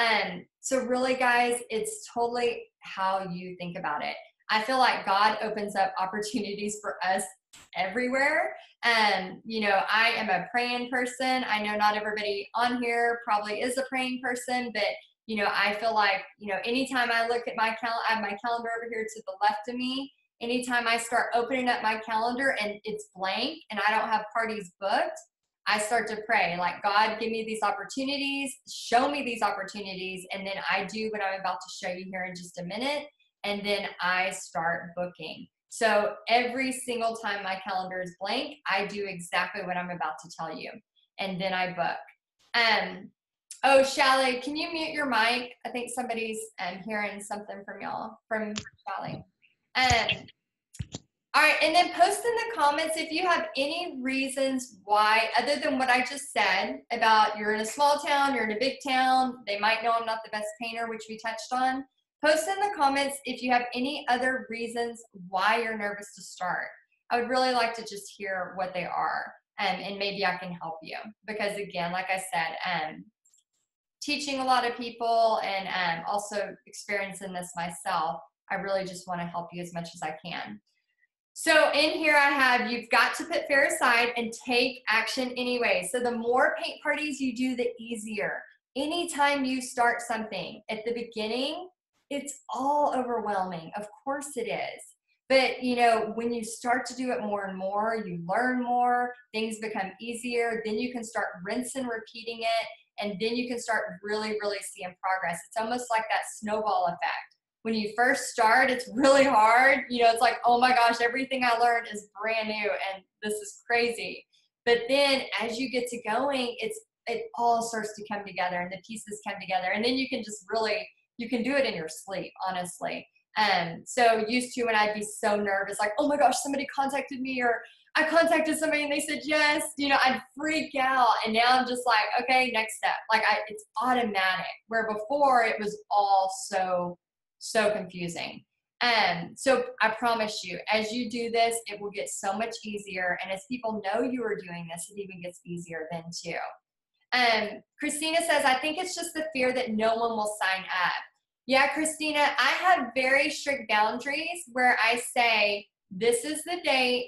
so really, guys, it's totally how you think about it. I feel like God opens up opportunities for us everywhere. I am a praying person. I know not everybody on here probably is a praying person, but I feel like, anytime I look at my calendar, I have my calendar over here to the left of me. Anytime I start opening up my calendar and it's blank and I don't have parties booked, I start to pray, like, God, give me these opportunities, show me these opportunities. And then I do what I'm about to show you here in just a minute. And then I start booking. So every single time my calendar is blank, I do exactly what I'm about to tell you. And then I book. Oh, Shelly, can you mute your mic? I think somebody's hearing something from y'all, from Shelly. All right, and then post in the comments if you have any reasons why, other than what I just said about you're in a small town, you're in a big town, they might know I'm not the best painter, which we touched on. Post in the comments if you have any other reasons why you're nervous to start. I would really like to just hear what they are, and maybe I can help you. Because again, like I said, teaching a lot of people and also experiencing this myself, I really just want to help you as much as I can. So in here I have, you've got to put fear aside and take action anyway. So the more paint parties you do, the easier. Anytime you start something at the beginning, it's all overwhelming. Of course it is. But you know, when you start to do it more and more, you learn more, things become easier, then you can start rinsing, repeating it, and then you can start really, really seeing progress. It's almost like that snowball effect. When you first start, it's really hard. You know, it's like, oh my gosh, everything I learned is brand new and this is crazy. But then as you get to going, it all starts to come together and the pieces come together. And then you can just really, you can do it in your sleep, honestly. So used to when I'd be so nervous, like, oh my gosh, somebody contacted me, or I contacted somebody and they said yes, you know, I'd freak out. And now I'm just like, okay, next step. Like it's automatic, where before it was all so confusing. So I promise you, as you do this, it will get so much easier. And as people know you are doing this, it even gets easier then too. Christina says, I think it's just the fear that no one will sign up. Yeah, Christina, I have very strict boundaries where I say, this is the date.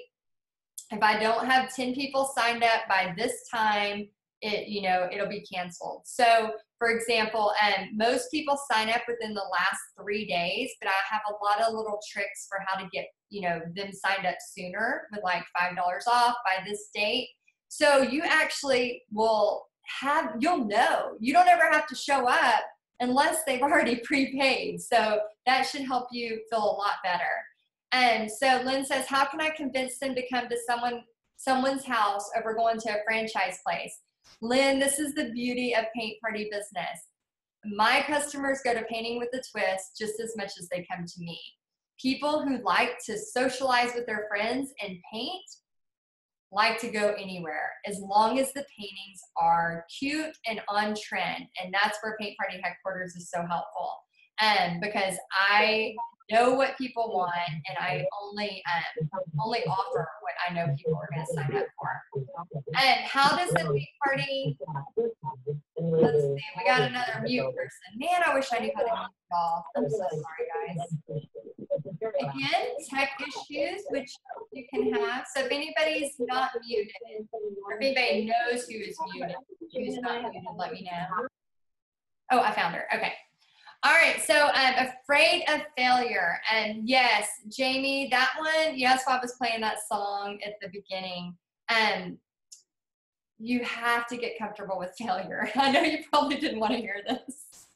If I don't have 10 people signed up by this time, it'll be canceled. So for example, most people sign up within the last 3 days, but I have a lot of little tricks for how to get, them signed up sooner with like $5 off by this date. So you actually you'll know. You don't ever have to show up unless they've already prepaid. So that should help you feel a lot better. And so Lynn says, how can I convince them to come to someone's house over going to a franchise place? Lynn, this is the beauty of paint party business. My customers go to Painting with a Twist just as much as they come to me. People who like to socialize with their friends and paint like to go anywhere, as long as the paintings are cute and on trend. And that's where Paint Party Headquarters is so helpful. Because I know what people want, and I only offer what I know people are going to sign up for. And how does the paint party? Let's see, we got another mute person. Man, I wish I knew how to mute it off. I'm so sorry, guys. Again, tech issues, which you can have. So if anybody's not muted, or if anybody knows who is muted, who's not muted, let me know. Oh, I found her. Okay. All right, so I'm afraid of failure. And yes, Jamie, that one, that's why I was playing that song at the beginning. You have to get comfortable with failure. I know you probably didn't want to hear this,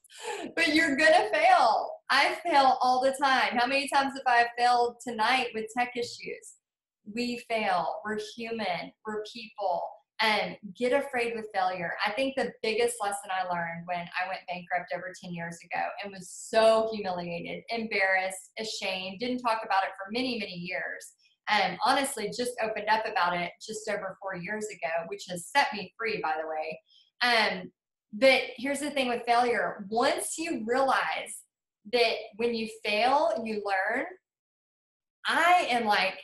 but you're gonna fail. I fail all the time. How many times have I failed tonight with tech issues? We fail. We're human. We're people. And get afraid with failure. I think the biggest lesson I learned when I went bankrupt over 10 years ago and was so humiliated, embarrassed, ashamed, didn't talk about it for many, many years. And honestly, just opened up about it just over 4 years ago, which has set me free, by the way. But here's the thing with failure. Once you realize that when you fail, you learn, I am like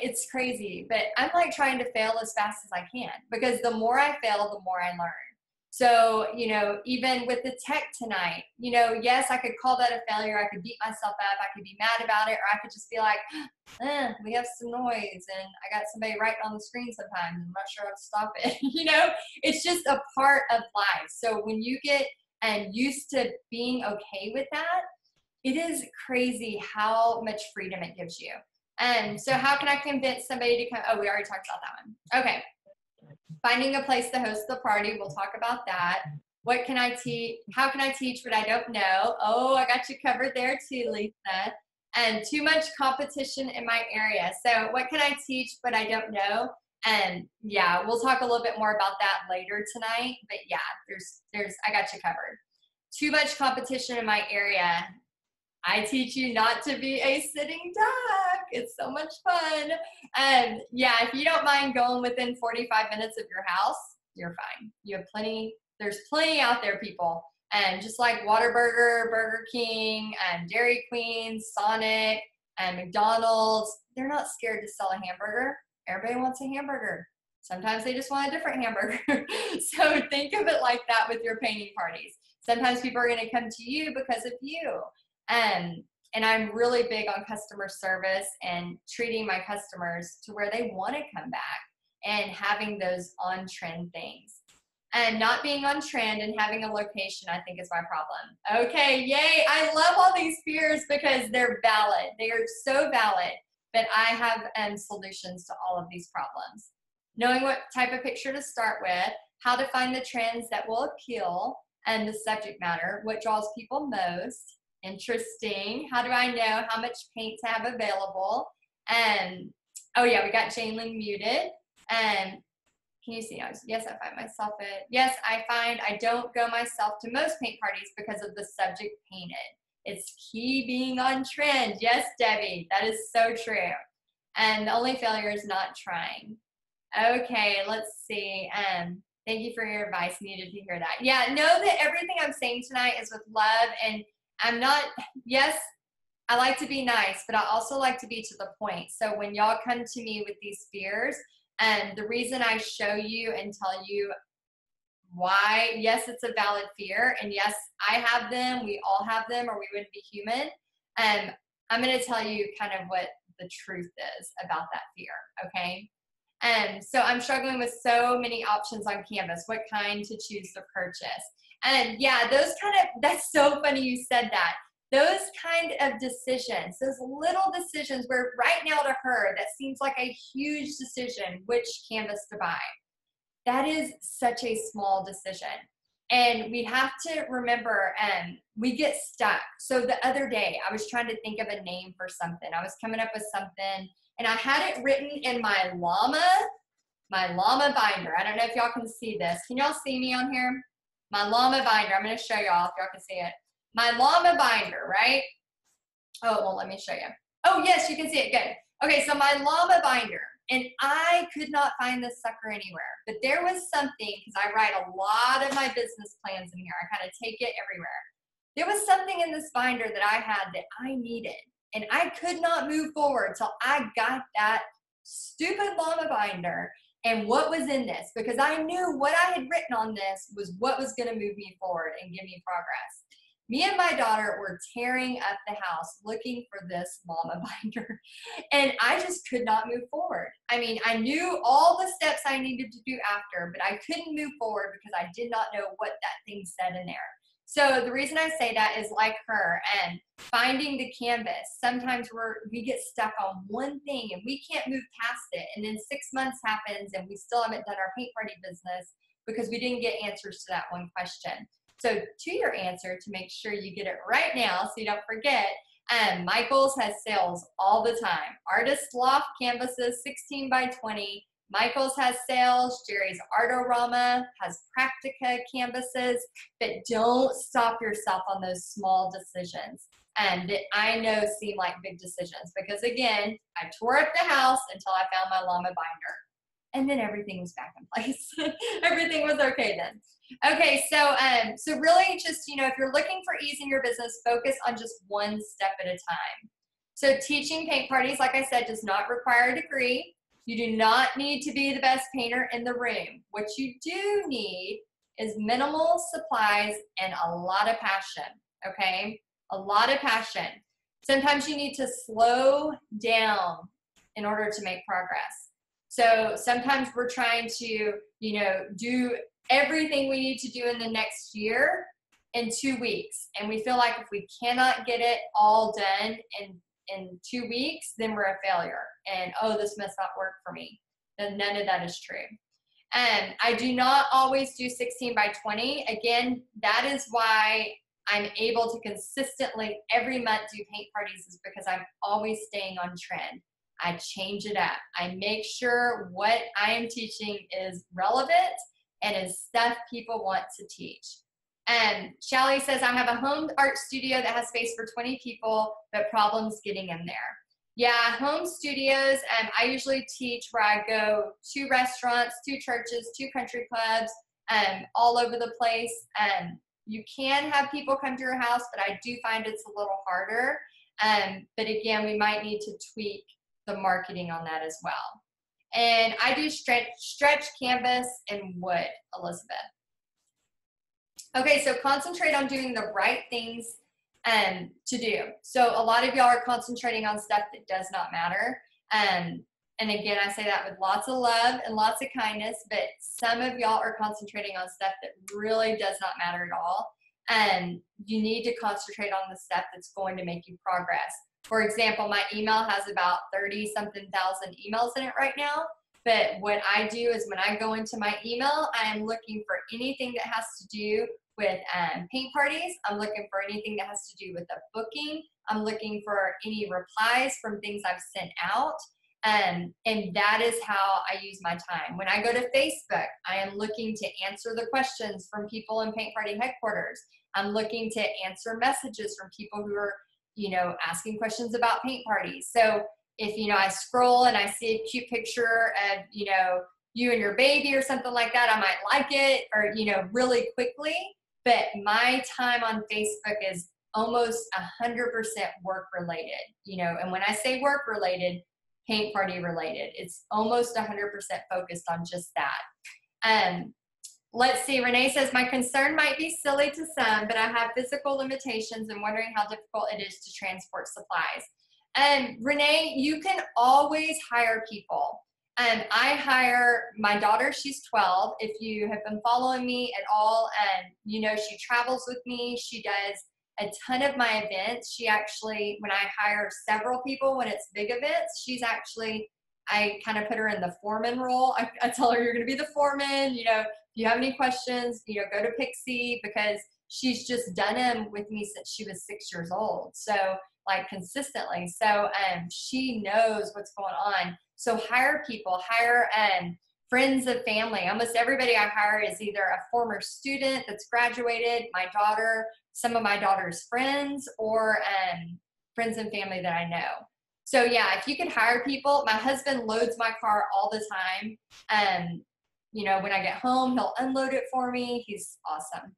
it's crazy, but I'm like trying to fail as fast as I can, because the more I fail, the more I learn. So, even with the tech tonight, yes, I could call that a failure. I could beat myself up. I could be mad about it, or I could just be like, we have some noise and I got somebody writing on the screen sometimes. I'm not sure how to stop it. It's just a part of life. So when you get used to being okay with that, it is crazy how much freedom it gives you. And so how can I convince somebody to come? Oh, we already talked about that one. Okay. Finding a place to host the party. We'll talk about that. What can I teach? How can I teach what I don't know? Oh, I got you covered there too, Lisa. And too much competition in my area. So what can I teach what I don't know? And yeah, we'll talk a little bit more about that later tonight. But yeah, I got you covered. Too much competition in my area. I teach you not to be a sitting duck. It's so much fun. Yeah, if you don't mind going within 45 minutes of your house, you're fine. You have plenty. There's plenty out there, people. And just like Whataburger, Burger King, Dairy Queen, Sonic, and McDonald's, they're not scared to sell a hamburger. Everybody wants a hamburger. Sometimes they just want a different hamburger. So think of it like that with your painting parties. Sometimes people are going to come to you because of you. And I'm really big on customer service and treating my customers to where they want to come back and having those on-trend things. And not being on trend and having a location, I think, is my problem. Okay, yay. I love all these fears because they're valid. They are so valid. But I have solutions to all of these problems. Knowing what type of picture to start with, how to find the trends that will appeal, and the subject matter, what draws people most. Interesting. How do I know how much paint to have available? Oh yeah, we got Jane Ling muted. Can you see? Yes, I find myself at. Yes, I don't go myself to most paint parties because of the subject painted. It's key being on trend. Yes, Debbie, that is so true. And the only failure is not trying. Okay, let's see. Thank you for your advice. Needed to hear that. Yeah, know that everything I'm saying tonight is with love, and I'm not, yes, I like to be nice, but I also like to be to the point. So when y'all come to me with these fears, the reason I show you and tell you why, yes, it's a valid fear, and yes, I have them, we all have them, or we wouldn't be human. I'm going to tell you kind of what the truth is about that fear, okay? So I'm struggling with so many options on Canvas, what kind to choose to purchase. And yeah, that's so funny you said that. Those kind of decisions, those little decisions where right now to her, that seems like a huge decision, which canvas to buy. That is such a small decision. And we have to remember, we get stuck. So the other day, I was trying to think of a name for something. I was coming up with something, and I had it written in my llama binder. I don't know if y'all can see this. Can y'all see me on here? My llama binder. I'm going to show y'all if y'all can see it. My llama binder, right? Oh, well, let me show you. Oh, yes, you can see it. Good. Okay, so my llama binder. And I could not find this sucker anywhere. But there was something, because I write a lot of my business plans in here. I kind of take it everywhere. There was something in this binder that I had that I needed. And I could not move forward till I got that stupid llama binder and what was in this, because I knew what I had written on this was what was going to move me forward and give me progress. Me and my daughter were tearing up the house looking for this llama binder, and I just could not move forward. I mean, I knew all the steps I needed to do after, but I couldn't move forward because I did not know what that thing said in there. So the reason I say that is like her and finding the canvas. Sometimes we get stuck on one thing and we can't move past it. And then 6 months happens and we still haven't done our paint party business because we didn't get answers to that one question. So to your answer, to make sure you get it right now so you don't forget, Michaels has sales all the time. Artist Loft canvases 16 by 20. Michaels has sales. Jerry's Artorama has Practica canvases. But don't stop yourself on those small decisions that I know seem like big decisions. Because again, I tore up the house until I found my llama binder. And then everything was back in place. Everything was okay then. Okay, so really just, if you're looking for ease in your business, focus on just one step at a time. So teaching paint parties, like I said, does not require a degree. You do not need to be the best painter in the room. What you do need is minimal supplies and a lot of passion, okay? A lot of passion. Sometimes you need to slow down in order to make progress. So sometimes we're trying to, do everything we need to do in the next year in 2 weeks. And we feel like if we cannot get it all done in 2 weeks, then we're a failure. And, oh, this must not work for me. Then none of that is true. And I do not always do 16 by 20. Again, that is why I'm able to consistently every month do paint parties, is because I'm always staying on trend. I change it up. I make sure what I am teaching is relevant and is stuff people want to teach. Shelly says, I have a home art studio that has space for 20 people, but problems getting in there. Yeah, home studios, I usually teach where I go 2 restaurants, 2 churches, 2 country clubs, all over the place. You can have people come to your house, but I do find it's a little harder. But again, we might need to tweak the marketing on that as well. And I do stretch canvas and wood, Elizabeth. Okay, so concentrate on doing the right things to do. So a lot of y'all are concentrating on stuff that does not matter. And again, I say that with lots of love and lots of kindness, but some of y'all are concentrating on stuff that really does not matter at all. And you need to concentrate on the stuff that's going to make you progress. For example, my email has about 30-something thousand emails in it right now. But what I do is when I go into my email, I am looking for anything that has to do with paint parties. I'm looking for anything that has to do with the booking. I'm looking for any replies from things I've sent out. And that is how I use my time. When I go to Facebook, I am looking to answer the questions from people in Paint Party headquarters. I'm looking to answer messages from people who are, asking questions about paint parties. So if, I scroll and I see a cute picture of, you and your baby or something like that, I might like it or, really quickly. But my time on Facebook is almost 100% work related, and when I say work related, paint party related, it's almost 100% focused on just that. Let's see, Renee says, my concern might be silly to some, but I have physical limitations and wondering how difficult it is to transport supplies. Renee, you can always hire people. I hire my daughter, she's 12. If you have been following me at all, she travels with me. She does a ton of my events. She actually, when I hire several people, when it's big events, I kind of put her in the foreman role. I tell her, you're going to be the foreman. If you have any questions, go to Pixie, because she's just done them with me since she was 6 years old. So consistently. So she knows what's going on. So hire people, hire friends of family. Almost everybody I hire is either a former student that's graduated, my daughter, some of my daughter's friends, or friends and family that I know. So yeah, if you can hire people, my husband loads my car all the time. When I get home, he'll unload it for me. He's awesome.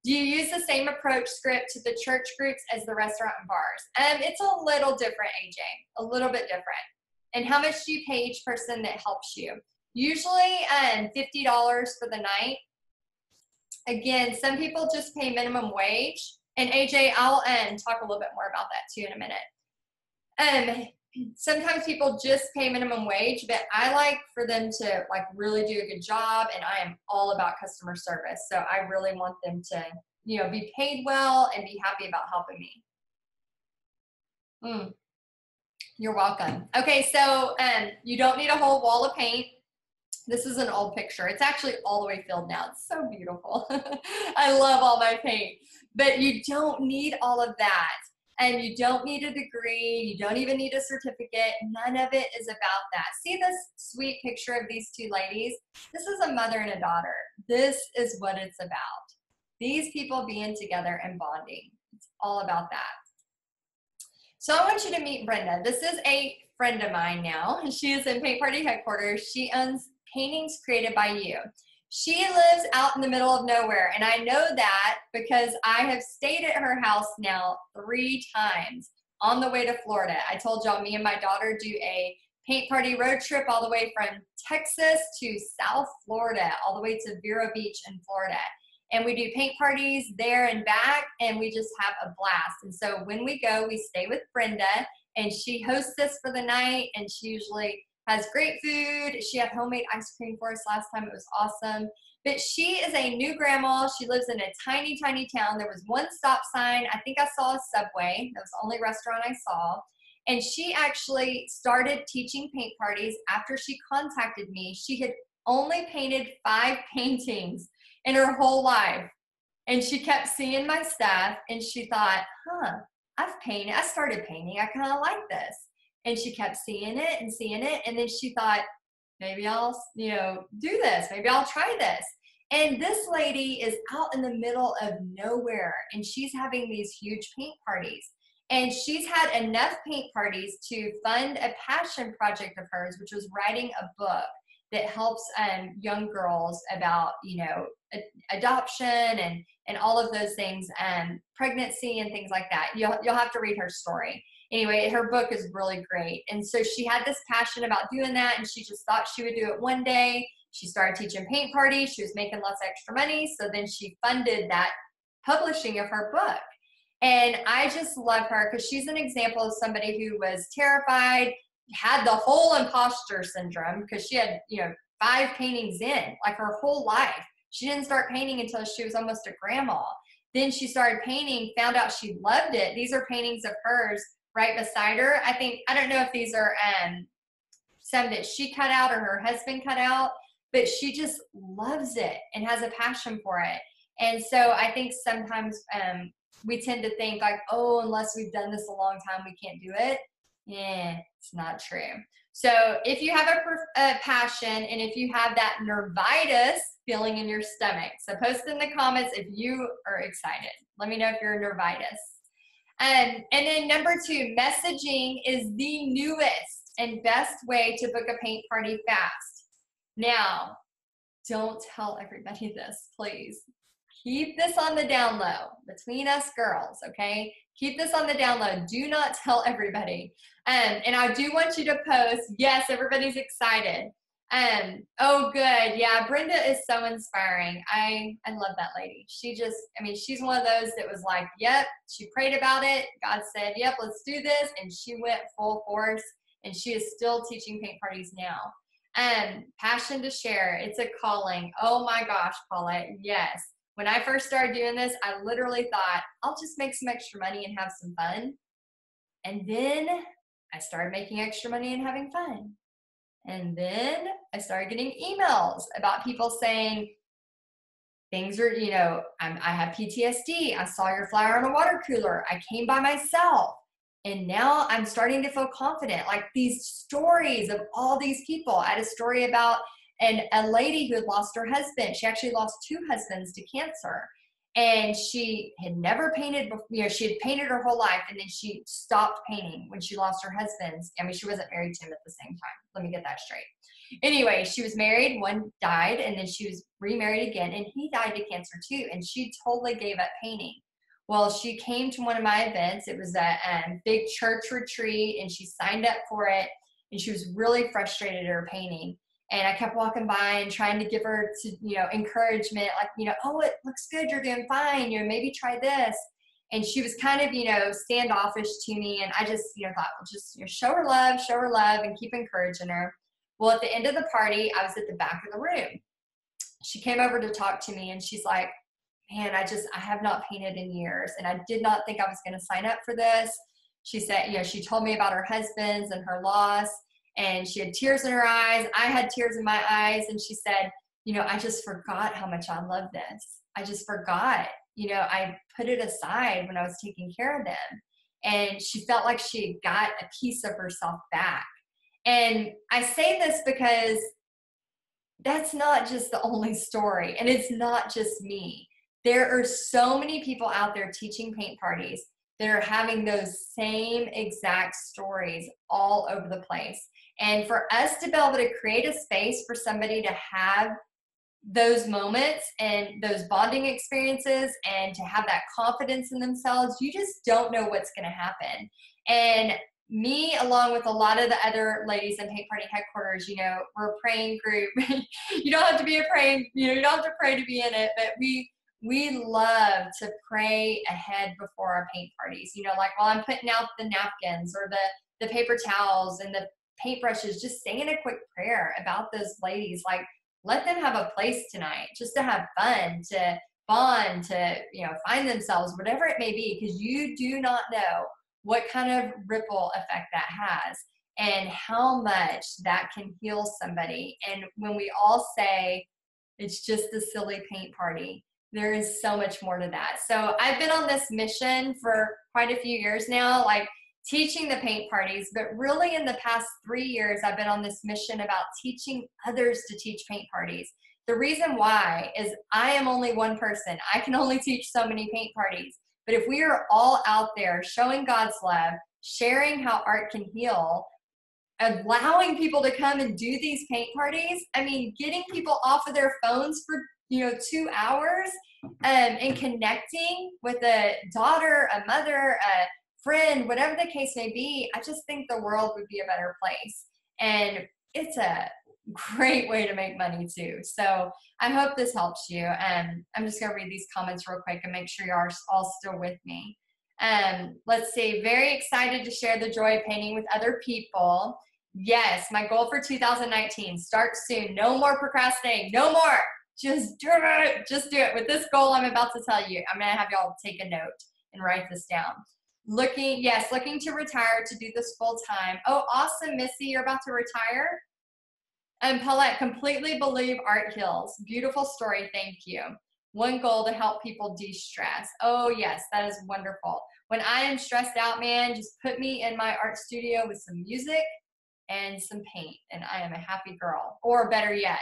Do you use the same approach script to the church groups as the restaurant and bars? It's a little different, AJ, a little bit different. And how much do you pay each person that helps you? Usually $50 for the night. Again, some people just pay minimum wage. And AJ, I'll talk a little bit more about that too in a minute. Sometimes people just pay minimum wage, but I like for them to really do a good job, and I am all about customer service. So I really want them to, be paid well and be happy about helping me. You're welcome. Okay, so you don't need a whole wall of paint. This is an old picture. It's actually all the way filled now. It's so beautiful. I love all my paint, but you don't need all of that. And you don't need a degree. You don't even need a certificate. None of it is about that. See this sweet picture of these 2 ladies? This is a mother and a daughter. This is what it's about. These people being together and bonding. It's all about that. So I want you to meet Brenda. This is a friend of mine now. She is in Paint Party headquarters. She owns Paintings Created by You. She lives out in the middle of nowhere, and I know that because I have stayed at her house now 3 times on the way to Florida. I told y'all me and my daughter do a paint party road trip all the way from Texas to South Florida, all the way to Vero Beach in Florida. And we do paint parties there and back, and we just have a blast. And so when we go, we stay with Brenda, and she hosts us for the night, and she usually has great food. She had homemade ice cream for us last time. It was awesome. But she is a new grandma. She lives in a tiny, tiny town. There was 1 stop sign. I think I saw a Subway. That was the only restaurant I saw. And she actually started teaching paint parties after she contacted me. She had only painted 5 paintings in her whole life. And she kept seeing my stuff, and she thought, I've painted. I started painting. I kind of like this. And she kept seeing it. And then she thought, maybe I'll, do this. Maybe I'll try this. And this lady is out in the middle of nowhere, and she's having these huge paint parties. And she's had enough paint parties to fund a passion project of hers, which was writing a book that helps young girls about, adoption and all of those things, pregnancy and things like that. You'll have to read her story. Anyway, her book is really great. And so she had this passion about doing that, and she just thought she would do it one day. She started teaching paint parties. She was making lots of extra money. So then she funded that publishing of her book. And I just love her because she's an example of somebody who was terrified, had the whole imposter syndrome because she had, 5 paintings in, like her whole life. She didn't start painting until she was almost a grandma. Then she started painting, found out she loved it. These are paintings of hers right beside her. I don't know if these are some that she cut out or her husband cut out, but she just loves it and has a passion for it. And so I think sometimes we tend to think like, oh, unless we've done this a long time, we can't do it. Yeah, it's not true. So if you have a passion and if you have that nervitis feeling in your stomach, so post in the comments if you are excited. Let me know if you're nervitis. And then number 2, messaging is the newest and best way to book a paint party fast. Now, don't tell everybody this, please. Keep this on the down low between us girls, okay? Keep this on the down low. Do not tell everybody. And I do want you to post, yes, everybody's excited. Oh, good. Yeah, Brenda is so inspiring. I love that lady. She's one of those that was like, yep, she prayed about it. God said, yep, let's do this. And she went full force, and she is still teaching paint parties now. Passion to share. It's a calling. Oh my gosh, Paulette. Yes. When I first started doing this, I literally thought, I'll just make some extra money and have some fun. And then I started making extra money and having fun. And then I started getting emails about people saying, things are, I have PTSD. I saw your flyer on a water cooler. I came by myself. And now I'm starting to feel confident. Like these stories of all these people. I had a story about a lady who had lost her husband. She actually lost 2 husbands to cancer. And she had never painted before. She had painted her whole life, and then she stopped painting when she lost her husband. She wasn't married to him at the same time. Let me get that straight. Anyway, she was married, one died, and then she was remarried again, and he died to cancer too. And she totally gave up painting. Well, she came to one of my events. It was a big church retreat, and she signed up for it, and she was really frustrated at her painting. And I kept walking by and trying to give her encouragement, like, oh, it looks good. You're doing fine. Maybe try this. And she was kind of, standoffish to me. And I just, thought, well, just show her love and keep encouraging her. Well, at the end of the party, I was at the back of the room. She came over to talk to me, and she's like, man, I have not painted in years. And I did not think I was going to sign up for this. She said, she told me about her husbands and her loss. And she had tears in her eyes. I had tears in my eyes. And she said, I just forgot how much I love this. I just forgot. I put it aside when I was taking care of them. And she felt like she had got a piece of herself back. And I say this because that's not just the only story. And it's not just me. There are so many people out there teaching paint parties that are having those same exact stories all over the place. And for us to be able to create a space for somebody to have those moments and those bonding experiences and to have that confidence in themselves, you just don't know what's going to happen. And me, along with a lot of the other ladies in Paint Party Headquarters, we're a praying group. You don't have to be you don't have to pray to be in it, but we love to pray ahead before our paint parties. Like while I'm putting out the napkins or the paper towels and the paintbrushes, just saying a quick prayer about those ladies. Like, let them have a place tonight just to have fun, to bond, to, find themselves, whatever it may be, because you do not know what kind of ripple effect that has and how much that can heal somebody. And when we all say it's just a silly paint party, there is so much more to that. So I've been on this mission for quite a few years now, like teaching the paint parties, but really in the past 3 years, I've been on this mission about teaching others to teach paint parties, The reason why is I am only one person. I can only teach so many paint parties. But if we are all out there showing God's love, sharing how art can heal, allowing people to come and do these paint parties, I mean, getting people off of their phones for 2 hours, and connecting with a daughter, a mother, a friend, whatever the case may be, I just think the world would be a better place. And it's a great way to make money too. So I hope this helps you. I'm just going to read these comments real quick and make sure you are all still with me. Let's see. Very excited to share the joy of painting with other people. Yes, my goal for 2019, start soon. No more procrastinating. No more. Just do it. Just do it. With this goal I'm about to tell you, I'm going to have y'all take a note and write this down. Looking to retire to do this full time. Oh, awesome, Missy. You're about to retire? And Paulette, completely believe art heals. Beautiful story. Thank you. One goal to help people de-stress. Oh, yes, that is wonderful. When I am stressed out, man, just put me in my art studio with some music and some paint, and I am a happy girl. Or better yet,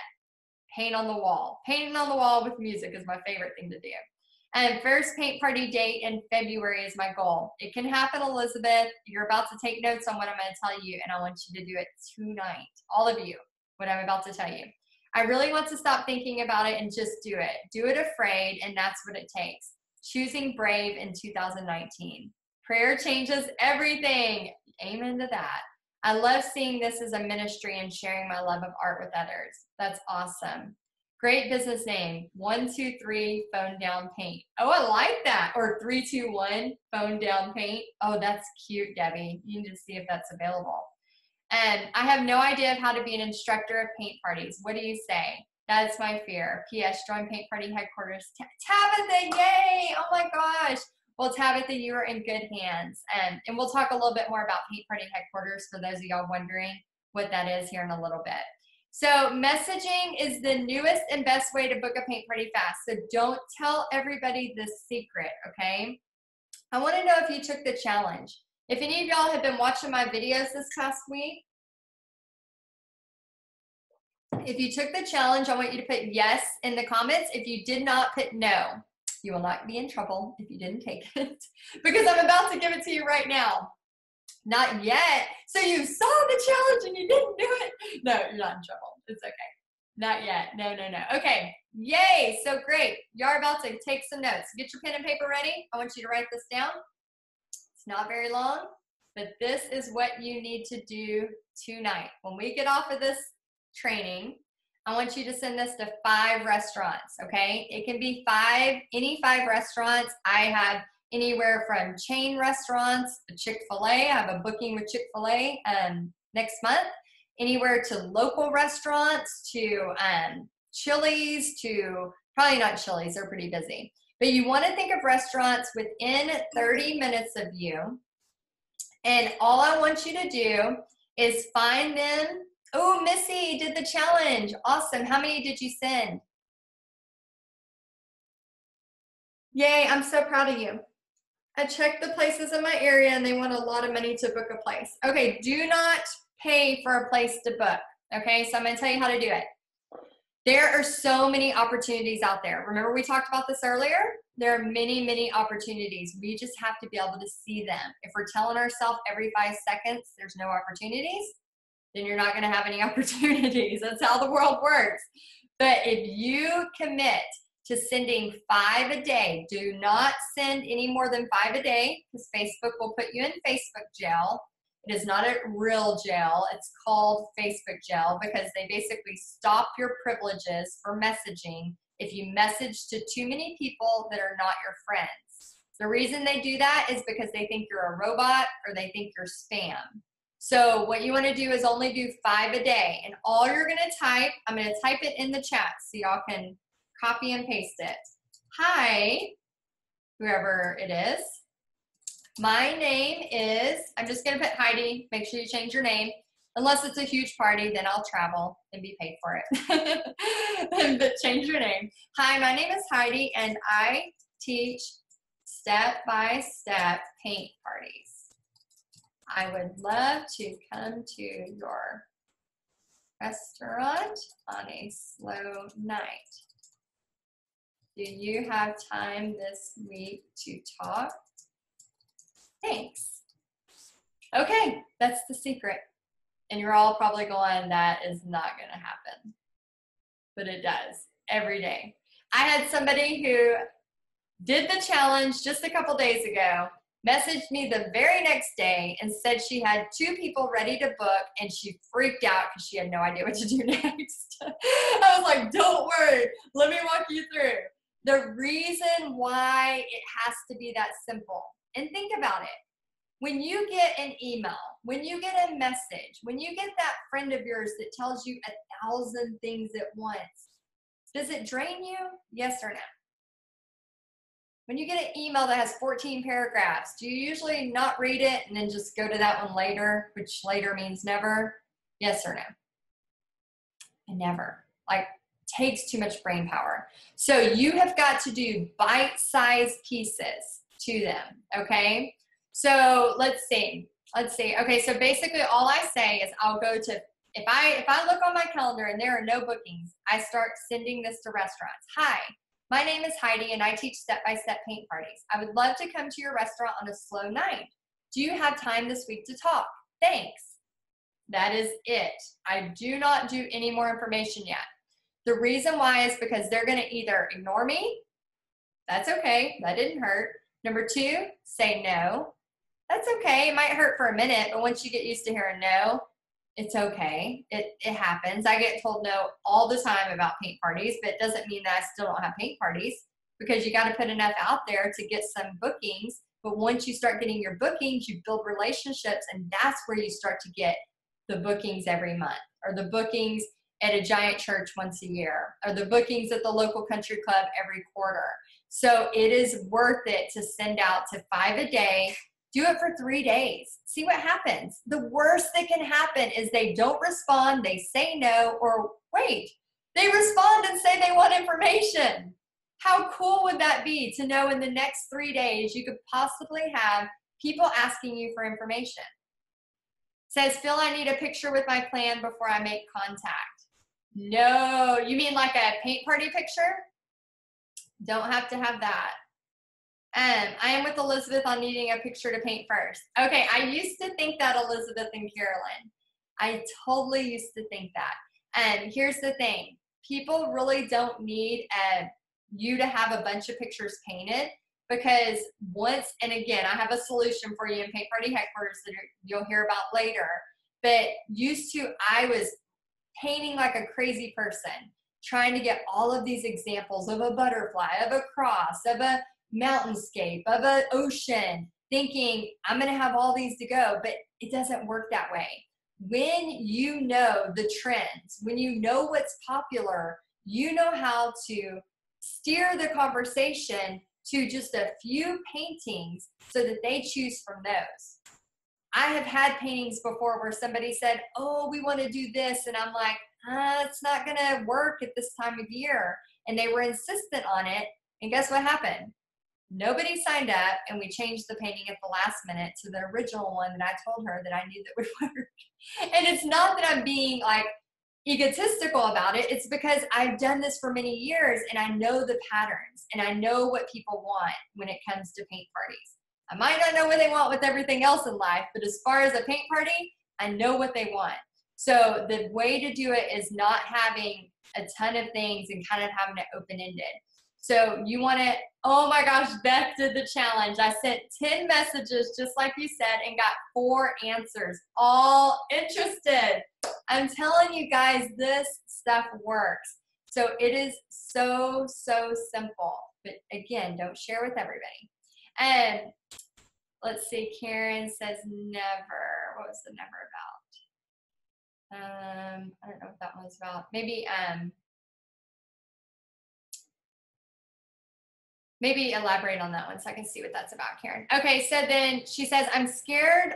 paint on the wall. Painting on the wall with music is my favorite thing to do. And first paint party date in February is my goal. It can happen, Elizabeth. You're about to take notes on what I'm going to tell you, and I want you to do it tonight. All of you, what I'm about to tell you. I really want to stop thinking about it and just do it. Do it afraid, and that's what it takes. Choosing brave in 2019. Prayer changes everything. Amen to that. I love seeing this as a ministry and sharing my love of art with others. That's awesome. Great business name. 123 Phone Down Paint. Oh, I like that. Or 321 Phone Down Paint. Oh, that's cute, Debbie. You need to see if that's available. And I have no idea of how to be an instructor of paint parties. What do you say? That's my fear. P.S. Join Paint Party Headquarters. Tabitha, yay! Oh my gosh. Well, Tabitha, you are in good hands. And we'll talk a little bit more about Paint Party Headquarters for those of y'all wondering what that is here in a little bit. So messaging is the newest and best way to book a paint party fast. So don't tell everybody this secret, okay? I want to know if you took the challenge. If any of y'all have been watching my videos this past week, if you took the challenge, I want you to put yes in the comments. If you did not, put no. You will not be in trouble if you didn't take it because I'm about to give it to you right now. Not yet. So you saw the challenge and you didn't do it. No, you're not in trouble. It's okay. Not yet. No. Okay. Yay. So great. You're about to take some notes. Get your pen and paper ready. I want you to write this down. It's not very long, but this is what you need to do tonight. When we get off of this training, I want you to send this to 5 restaurants, okay? It can be any 5 restaurants. I have anywhere from chain restaurants, Chick-fil-A. I have a booking with Chick-fil-A next month. Anywhere to local restaurants, to Chili's, to probably not Chili's. They're pretty busy. But you want to think of restaurants within 30 minutes of you. And all I want you to do is find them. Oh, Missy did the challenge. Awesome. How many did you send? Yay, I'm so proud of you. I checked the places in my area and they want a lot of money to book a place. Okay, do not pay for a place to book. Okay, so I'm going to tell you how to do it. There are so many opportunities out there. Remember we talked about this earlier? There are many, many opportunities. We just have to be able to see them. If we're telling ourselves every 5 seconds there's no opportunities, then you're not going to have any opportunities. That's how the world works. But if you commit to sending 5 a day, do not send any more than 5 a day because Facebook will put you in Facebook jail. It is not a real jail. It's called Facebook jail because they basically stop your privileges for messaging if you message to too many people that are not your friends. The reason they do that is because they think you're a robot or they think you're spam. So what you want to do is only do 5 a day. And all you're going to type, I'm going to type it in the chat so y'all can copy and paste it. Hi, whoever it is. My name is, I'm just going to put Heidi. Make sure you change your name. Unless it's a huge party, then I'll travel and be paid for it. But change your name. Hi, my name is Heidi, and I teach step-by-step paint parties. I would love to come to your restaurant on a slow night. Do you have time this week to talk? Thanks. Okay, that's the secret. And you're all probably going, that is not going to happen. But it does every day. I had somebody who did the challenge just a couple days ago, messaged me the very next day and said she had 2 people ready to book, and she freaked out because she had no idea what to do next. I was like, don't worry, let me walk you through. The reason why it has to be that simple, and think about it. When you get an email, when you get a message, when you get that friend of yours that tells you 1,000 things at once, does it drain you? Yes or no? When you get an email that has 14 paragraphs, do you usually not read it and then just go to that one later, which later means never? Yes or no? Never. Like, takes too much brain power. So you have got to do bite-sized pieces to them, okay? So let's see. Okay, so basically all I say is I'll go to, if I look on my calendar and there are no bookings, I start sending this to restaurants. Hi, my name is Heidi and I teach step-by-step paint parties. I would love to come to your restaurant on a slow night. Do you have time this week to talk? Thanks. That is it. I do not do any more information yet. The reason why is because they're going to either ignore me. That's okay. That didn't hurt. Number 2, say no. That's okay. It might hurt for a minute, but once you get used to hearing no, it's okay. It happens. I get told no all the time about paint parties, but it doesn't mean that I still don't have paint parties, because you got to put enough out there to get some bookings. But once you start getting your bookings, you build relationships, and that's where you start to get the bookings every month, or the bookings at a giant church once a year, or the bookings at the local country club every quarter. So it is worth it to send out to 5 a day. Do it for 3 days. See what happens. The worst that can happen is they don't respond, they say no, or wait, they respond and say they want information. How cool would that be to know in the next 3 days you could possibly have people asking you for information? Says, Phil, I need a picture with my plan before I make contact. No, you mean like a paint party picture? Don't have to have that. I am with Elizabeth on needing a picture to paint first. Okay, I used to think that, Elizabeth and Carolyn. I totally used to think that. And here's the thing. People really don't need you to have a bunch of pictures painted, because once, and again, I have a solution for you in Paint Party Headquarters that you'll hear about later, but I was painting like a crazy person, trying to get all of these examples of a butterfly, of a cross, of a mountainscape, of an ocean, thinking I'm going to have all these to go, but it doesn't work that way. When you know the trends, when you know what's popular, you know how to steer the conversation to just a few paintings so that they choose from those. I have had paintings before where somebody said, oh, we want to do this, and I'm like, it's not going to work at this time of year, and they were insistent on it, and guess what happened? Nobody signed up, and we changed the painting at the last minute to the original one that I told her that I knew that would work. And it's not that I'm being like egotistical about it. It's because I've done this for many years, and I know the patterns, and I know what people want when it comes to paint parties. I might not know what they want with everything else in life, but as far as a paint party, I know what they want. So the way to do it is not having a ton of things and kind of having it open-ended. So you want to, oh my gosh, Beth did the challenge. I sent 10 messages, just like you said, and got 4 answers, all interested. I'm telling you guys, this stuff works. So it is so, so simple. But again, don't share with everybody. And let's see, Karen says never. What was the never about? I don't know what that one was about. Maybe elaborate on that one so I can see what that's about, Karen. Okay, so then she says, I'm scared.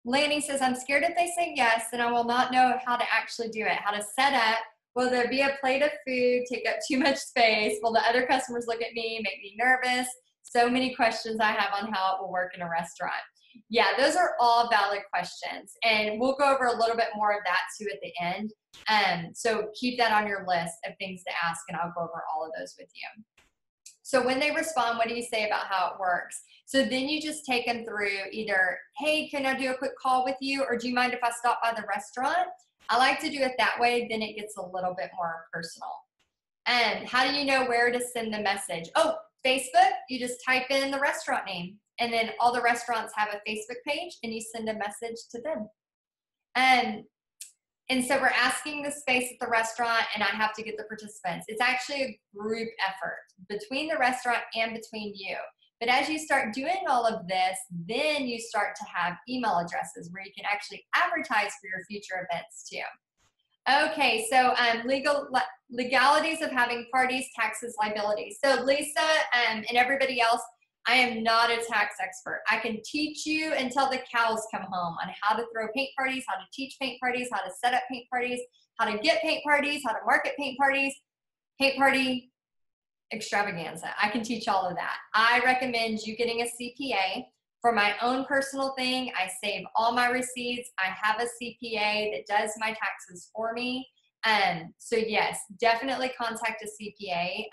Lanny says, I'm scared if they say yes, then I will not know how to actually do it, how to set up. Will there be a plate of food, take up too much space? Will the other customers look at me, make me nervous? So many questions I have on how it will work in a restaurant. Yeah, those are all valid questions. And we'll go over a little bit more of that too at the end. So keep that on your list of things to ask, and I'll go over all of those with you. So when they respond, what do you say about how it works? So then you just take them through either, hey, can I do a quick call with you? Or do you mind if I stop by the restaurant? I like to do it that way. Then it gets a little bit more personal. And how do you know where to send the message? Oh, Facebook, you just type in the restaurant name. And then all the restaurants have a Facebook page, and you send a message to them. And so we're asking the space at the restaurant, and I have to get the participants. It's actually a group effort between the restaurant and between you. But as you start doing all of this, then you start to have email addresses where you can actually advertise for your future events too. Okay, so legalities of having parties, taxes, liabilities. So Lisa and everybody else, I am not a tax expert. I can teach you until the cows come home on how to throw paint parties, how to teach paint parties, how to set up paint parties, how to get paint parties, how to market paint parties, paint party extravaganza. I can teach all of that. I recommend you getting a CPA. For my own personal thing, I save all my receipts. I have a CPA that does my taxes for me. So yes, definitely contact a CPA.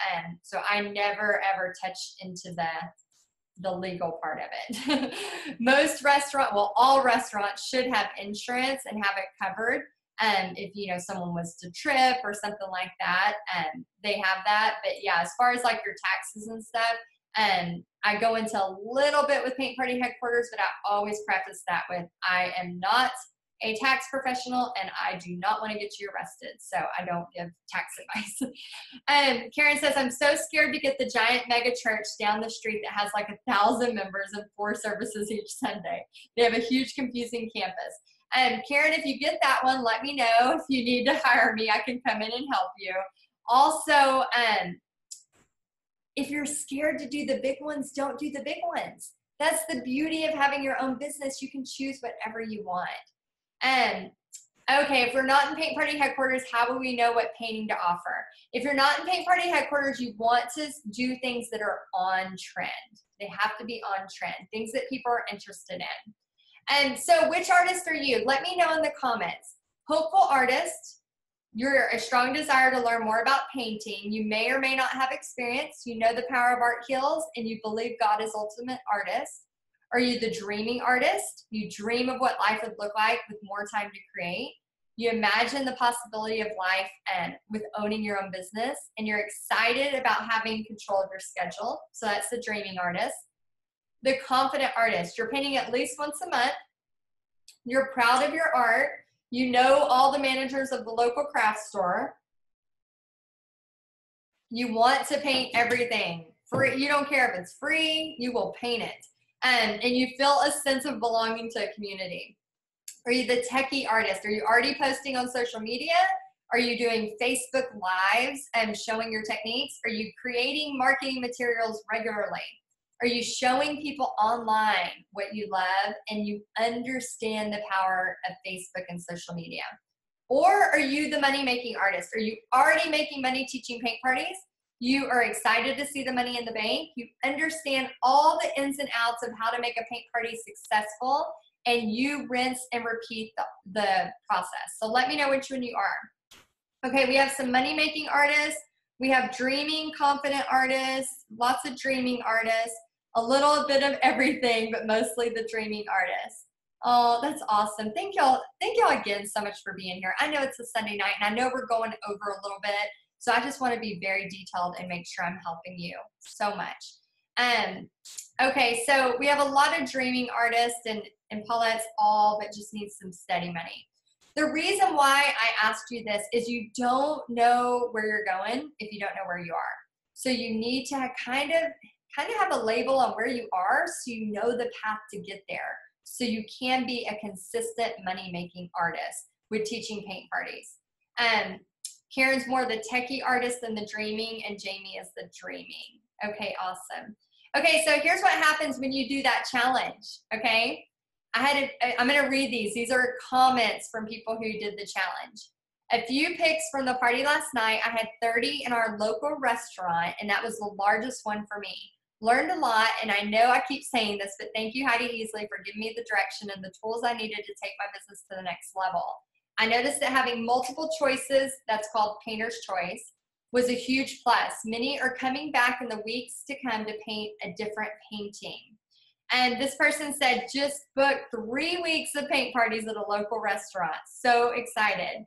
So I never ever touch into the legal part of it. All restaurants should have insurance and have it covered. If someone was to trip or something like that, they have that. But yeah, as far as like your taxes and stuff, I go into a little bit with Paint Party Headquarters, but I always preface that with, I am not a tax professional and I do not want to get you arrested. So I don't give tax advice. Karen says, I'm so scared to get the giant mega church down the street that has like 1,000 members and 4 services each Sunday. They have a huge confusing campus. Karen, if you get that one, let me know. If you need to hire me, I can come in and help you. Also, if you're scared to do the big ones, don't do the big ones. That's the beauty of having your own business. You can choose whatever you want. Okay, if we're not in Paint Party Headquarters, how will we know what painting to offer? If you're not in Paint Party Headquarters, you want to do things that are on trend. They have to be on trend, things that people are interested in. And so which artist are you? Let me know in the comments. Hopeful artist, you're a strong desire to learn more about painting. You may or may not have experience. You know the power of art heals, and you believe God is ultimate artist. Are you the dreaming artist? You dream of what life would look like with more time to create. You imagine the possibility of life and with owning your own business, and you're excited about having control of your schedule. So that's the dreaming artist. The confident artist, you're painting at least once a month. You're proud of your art. You know all the managers of the local craft store. You want to paint everything. Free. You don't care if it's free, you will paint it. And you feel a sense of belonging to a community. Are you the techie artist? Are you already posting on social media? Are you doing Facebook Lives and showing your techniques? Are you creating marketing materials regularly? Are you showing people online what you love and you understand the power of Facebook and social media? Or are you the money-making artist? Are you already making money teaching paint parties? You are excited to see the money in the bank. You understand all the ins and outs of how to make a paint party successful, and you rinse and repeat the process. So let me know which one you are. Okay, we have some money-making artists. We have dreaming, confident artists, lots of dreaming artists, a little bit of everything, but mostly the dreaming artists. Oh, that's awesome. Thank y'all again so much for being here. I know it's a Sunday night, and I know we're going over a little bit, so I just want to be very detailed and make sure I'm helping you so much. Okay, so we have a lot of dreaming artists, and Paulette's all but just needs some steady money. The reason why I asked you this is you don't know where you're going if you don't know where you are. So you need to kind of have a label on where you are so you know the path to get there. So you can be a consistent money-making artist with teaching paint parties. Karen's more the techie artist than the dreaming, and Jamie is the dreaming. Okay, awesome. Okay, so here's what happens when you do that challenge, okay? I'm gonna read these. These are comments from people who did the challenge. A few pics from the party last night. I had 30 in our local restaurant, and that was the largest one for me. Learned a lot, and I know I keep saying this, but thank you, Heidi Easley, for giving me the direction and the tools I needed to take my business to the next level. I noticed that having multiple choices, that's called painter's choice, was a huge plus. Many are coming back in the weeks to come to paint a different painting. And this person said, just booked 3 weeks of paint parties at a local restaurant. So excited.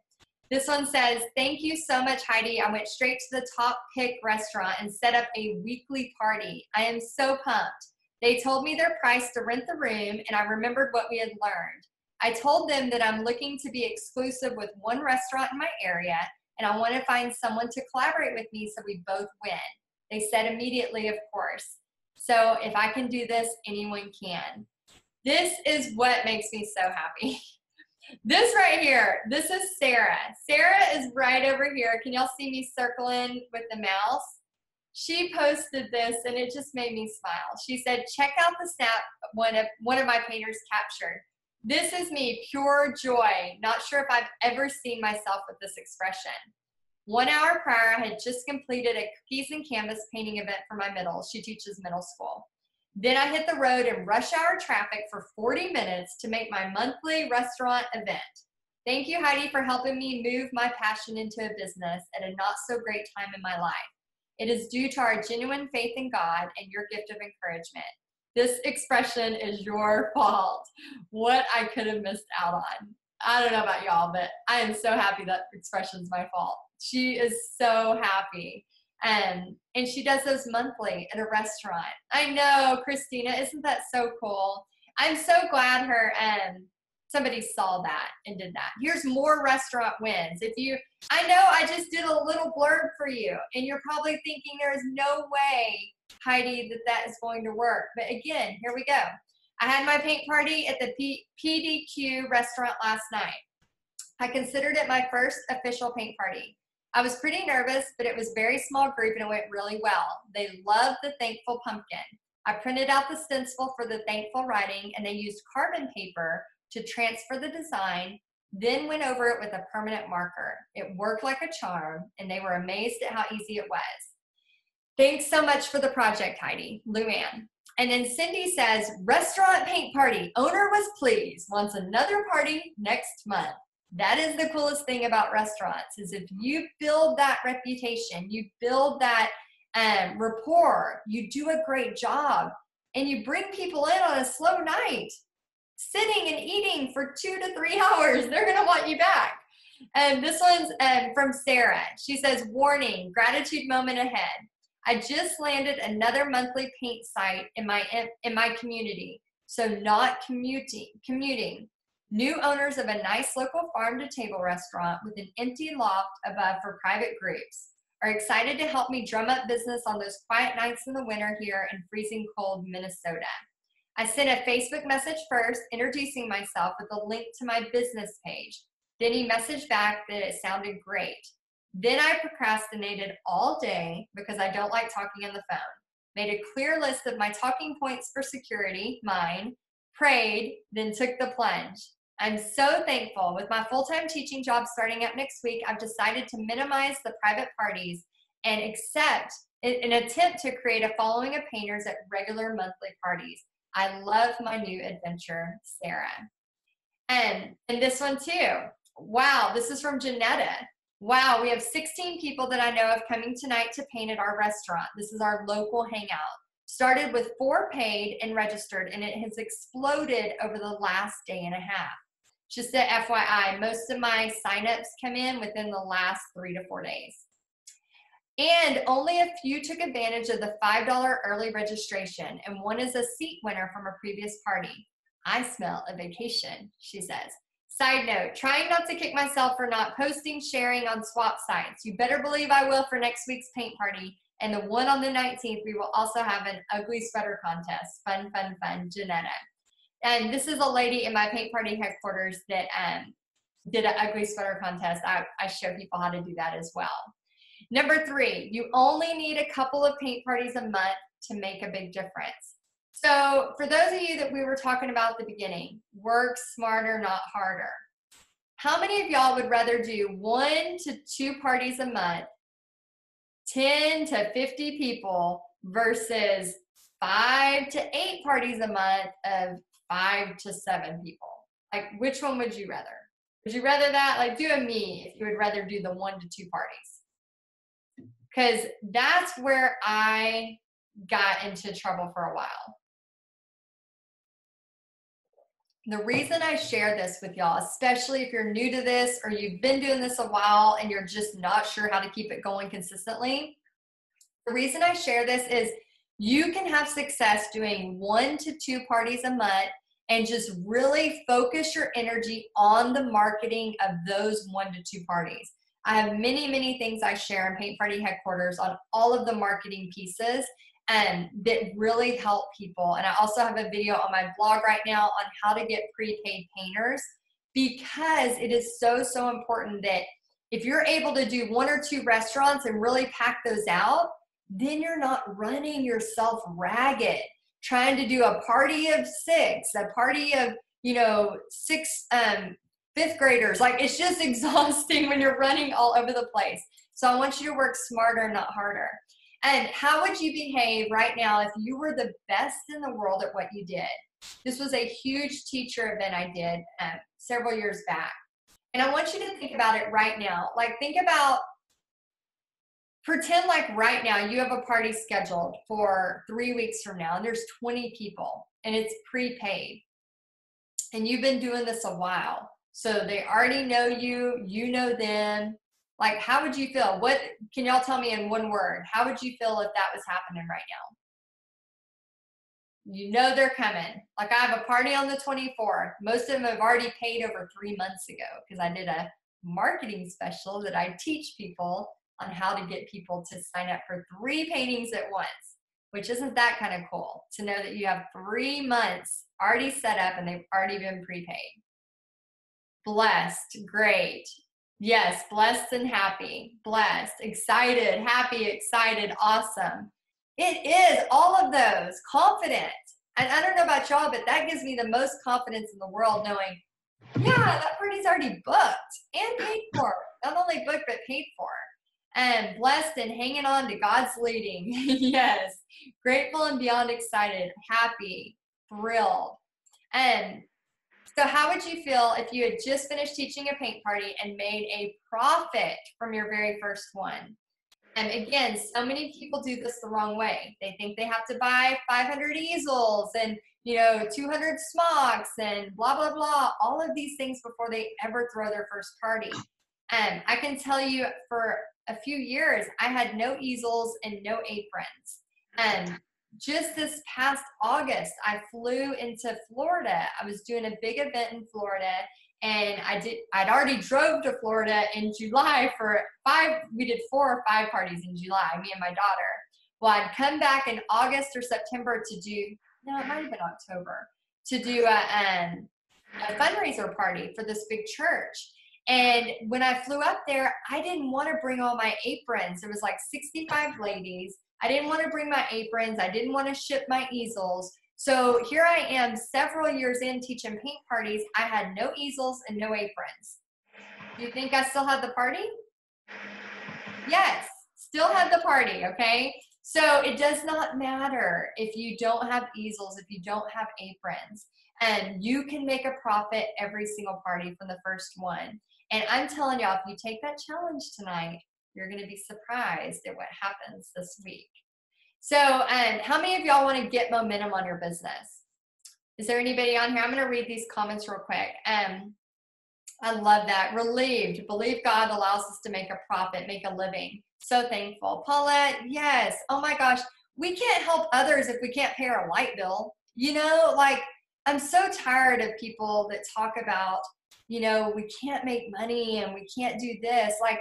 This one says, thank you so much, Heidi. I went straight to the top pick restaurant and set up a weekly party. I am so pumped. They told me their price to rent the room, and I remembered what we had learned. I told them that I'm looking to be exclusive with one restaurant in my area, and I want to find someone to collaborate with me so we both win. They said immediately, of course. So if I can do this, anyone can. This is what makes me so happy. This right here, this is Sarah. Sarah is right over here. Can y'all see me circling with the mouse? She posted this and it just made me smile. She said, check out the snap one of my painters captured. This is me, pure joy. Not sure if I've ever seen myself with this expression. 1 hour prior, I had just completed a cookies and canvas painting event for my middle. She teaches middle school. Then I hit the road in rush hour traffic for 40 minutes to make my monthly restaurant event. Thank you, Heidi, for helping me move my passion into a business at a not so great time in my life. It is due to our genuine faith in God and your gift of encouragement. This expression is your fault. What I could have missed out on. I don't know about y'all, but I am so happy that expression is my fault. She is so happy. And she does those monthly at a restaurant. I know, Christina, isn't that so cool? I'm so glad somebody saw that and did that. Here's more restaurant wins. I know I just did a little blurb for you, and you're probably thinking there is no way, Heidi, that is going to work. But again, here we go. I had my paint party at the PDQ restaurant last night. I considered it my first official paint party. I was pretty nervous, but it was a very small group and it went really well. They loved the thankful pumpkin. I printed out the stencil for the thankful writing, and they used carbon paper to transfer the design, then went over it with a permanent marker. It worked like a charm, and they were amazed at how easy it was. Thanks so much for the project, Heidi. Luann. And then Cindy says, restaurant paint party. Owner was pleased. Wants another party next month. That is the coolest thing about restaurants, is if you build that reputation, you build that rapport, you do a great job, and you bring people in on a slow night, sitting and eating for 2 to 3 hours, they're going to want you back. And this one's from Sarah. She says, warning, gratitude moment ahead. I just landed another monthly paint site in my community, so not commuting. New owners of a nice local farm-to-table restaurant with an empty loft above for private groups are excited to help me drum up business on those quiet nights in the winter here in freezing cold Minnesota. I sent a Facebook message first, introducing myself with a link to my business page. Then he messaged back that it sounded great. Then I procrastinated all day because I don't like talking on the phone. Made a clear list of my talking points for security, mine, prayed, then took the plunge. I'm so thankful. With my full-time teaching job starting up next week, I've decided to minimize the private parties and accept an attempt to create a following of painters at regular monthly parties. I love my new adventure, Sarah. And this one too. Wow, this is from Janetta. Wow, we have 16 people that I know of coming tonight to paint at our restaurant. This is our local hangout. Started with 4 paid and registered, and it has exploded over the last day and a half. Just a FYI, most of my signups come in within the last 3 to 4 days. And only a few took advantage of the $5 early registration, and one is a seat winner from a previous party. I smell a vacation, she says. Side note, trying not to kick myself for not posting, sharing on swap sites. You better believe I will for next week's paint party. And the one on the 19th, we will also have an ugly sweater contest. Fun, fun, fun, Janetta. And this is a lady in my paint party headquarters that did an ugly sweater contest. I show people how to do that as well. Number 3, you only need a couple of paint parties a month to make a big difference. So for those of you that we were talking about at the beginning, work smarter, not harder. How many of y'all would rather do 1 to 2 parties a month, 10 to 50 people, versus 5 to 8 parties a month of 5 to 7 people. Like, which one would you rather? Would you rather that? Like, do a me if you would rather do the 1 to 2 parties. Because that's where I got into trouble for a while. The reason I share this with y'all, especially if you're new to this or you've been doing this a while and you're just not sure how to keep it going consistently, the reason I share this is you can have success doing 1 to 2 parties a month and just really focus your energy on the marketing of those 1 to 2 parties. I have many, many things I share in Paint Party Headquarters on all of the marketing pieces that really help people. And I also have a video on my blog right now on how to get prepaid painters, because it is so, so important that if you're able to do 1 or 2 restaurants and really pack those out, then you're not running yourself ragged trying to do a party of 6, a party of 6 5th graders. Like, it's just exhausting when you're running all over the place. So I want you to work smarter, not harder. And how would you behave right now if you were the best in the world at what you did? This was a huge teacher event I did several years back. And I want you to think about it right now. Like, pretend like right now you have a party scheduled for 3 weeks from now, and there's 20 people, and it's prepaid. And you've been doing this a while. So they already know you, you know them. Like, how would you feel? What can y'all tell me in one word? How would you feel if that was happening right now? You know they're coming. Like, I have a party on the 24th. Most of them have already paid over 3 months ago because I did a marketing special that I teach people on how to get people to sign up for 3 paintings at once, which isn't that kind of cool to know that you have 3 months already set up and they've already been prepaid. Blessed, great. Yes, blessed and happy, blessed, excited, happy, excited, awesome. It is all of those, confident. And I don't know about y'all, but that gives me the most confidence in the world, knowing, yeah, that party's already booked and paid for. Not only booked, but paid for. And blessed and hanging on to God's leading. Yes, grateful and beyond excited, happy, thrilled. And so how would you feel if you had just finished teaching a paint party and made a profit from your very first one? And again, so many people do this the wrong way. They think they have to buy 500 easels and 200 smocks and blah, blah, blah, all of these things before they ever throw their first party. And I can tell you for a few years, I had no easels and no aprons. And just this past August, I flew into Florida. I was doing a big event in Florida, and I'd already drove to Florida in July we did 4 or 5 parties in July, me and my daughter. Well, I'd come back in August or September it might have been October, to do a fundraiser party for this big church. And when I flew up there, I didn't want to bring all my aprons. There was like 65 ladies. I didn't want to bring my aprons. I didn't want to ship my easels. So here I am several years in teaching paint parties. I had no easels and no aprons. Do you think I still had the party? Yes, still had the party, okay? So it does not matter if you don't have easels, if you don't have aprons. And you can make a profit every single party from the first one. And I'm telling y'all, if you take that challenge tonight, you're going to be surprised at what happens this week. So how many of y'all want to get momentum on your business? Is there anybody on here? I'm going to read these comments real quick. I love that. Relieved. Believe God allows us to make a profit, make a living. So thankful. Paulette, yes. Oh my gosh. We can't help others if we can't pay our light bill. I'm so tired of people that talk about, we can't make money and we can't do this. Like,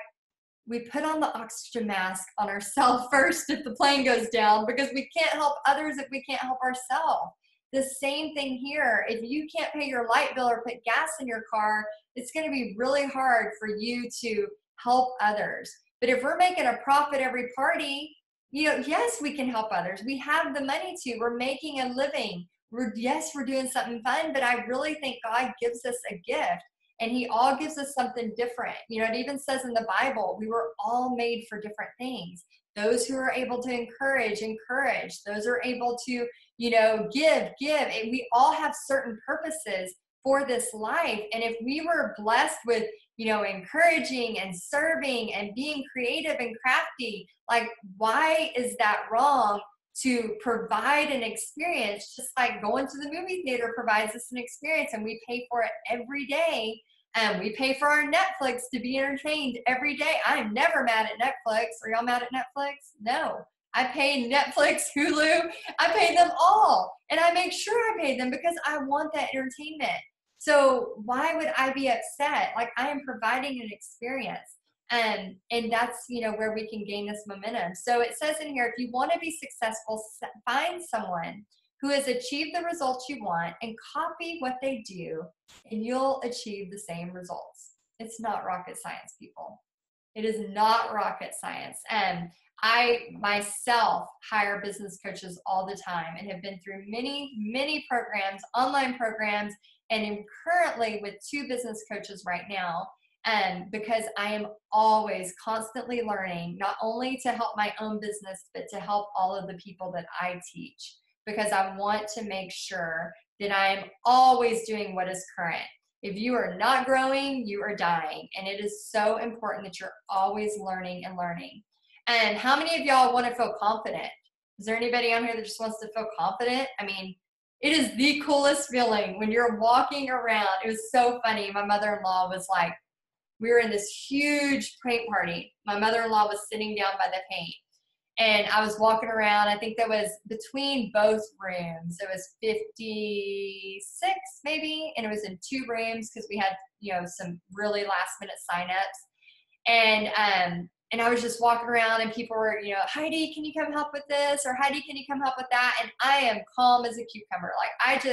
we put on the oxygen mask on ourselves first if the plane goes down, because we can't help others if we can't help ourselves. The same thing here. If you can't pay your light bill or put gas in your car, it's going to be really hard for you to help others. But if we're making a profit every party, yes, we can help others. We have the money to. We're making a living. We're doing something fun, but I really think God gives us a gift. And he all gives us something different. It even says in the Bible, we were all made for different things. Those who are able to encourage, encourage. Those who are able to, you know, give. And we all have certain purposes for this life. And if we were blessed with, you know, encouraging and serving and being creative and crafty, like, why is that wrong to provide an experience? Just like going to the movie theater provides us an experience, and we pay for it every day. And we pay for our Netflix to be entertained every day. I'm never mad at Netflix. Are y'all mad at Netflix? No. I pay Netflix, Hulu. I pay them all. And I make sure I pay them because I want that entertainment. So why would I be upset? Like, I am providing an experience. And that's, you know, where we can gain this momentum. So it says in here, if you want to be successful, find someone who has achieved the results you want and copy what they do, and you'll achieve the same results. It's not rocket science, people. It is not rocket science. And I myself hire business coaches all the time and have been through many programs, online programs, and am currently with 2 business coaches right now. Because I am always constantly learning, not only to help my own business, but to help all of the people that I teach, because I want to make sure that I am always doing what is current. If you are not growing, you are dying. And it is so important that you're always learning and learning. And how many of y'all want to feel confident? Is there anybody on here that just wants to feel confident? I mean, it is the coolest feeling when you're walking around. It was so funny. My mother-in-law was like, we were in this huge paint party. My mother-in-law was sitting down by the paint. And I was walking around. I think that was between both rooms. It was 56 maybe, and it was in 2 rooms because we had, you know, some really last-minute signups. And I was just walking around, and people were, you know, Heidi, can you come help with this? Or Heidi, can you come help with that? And I am calm as a cucumber. Like,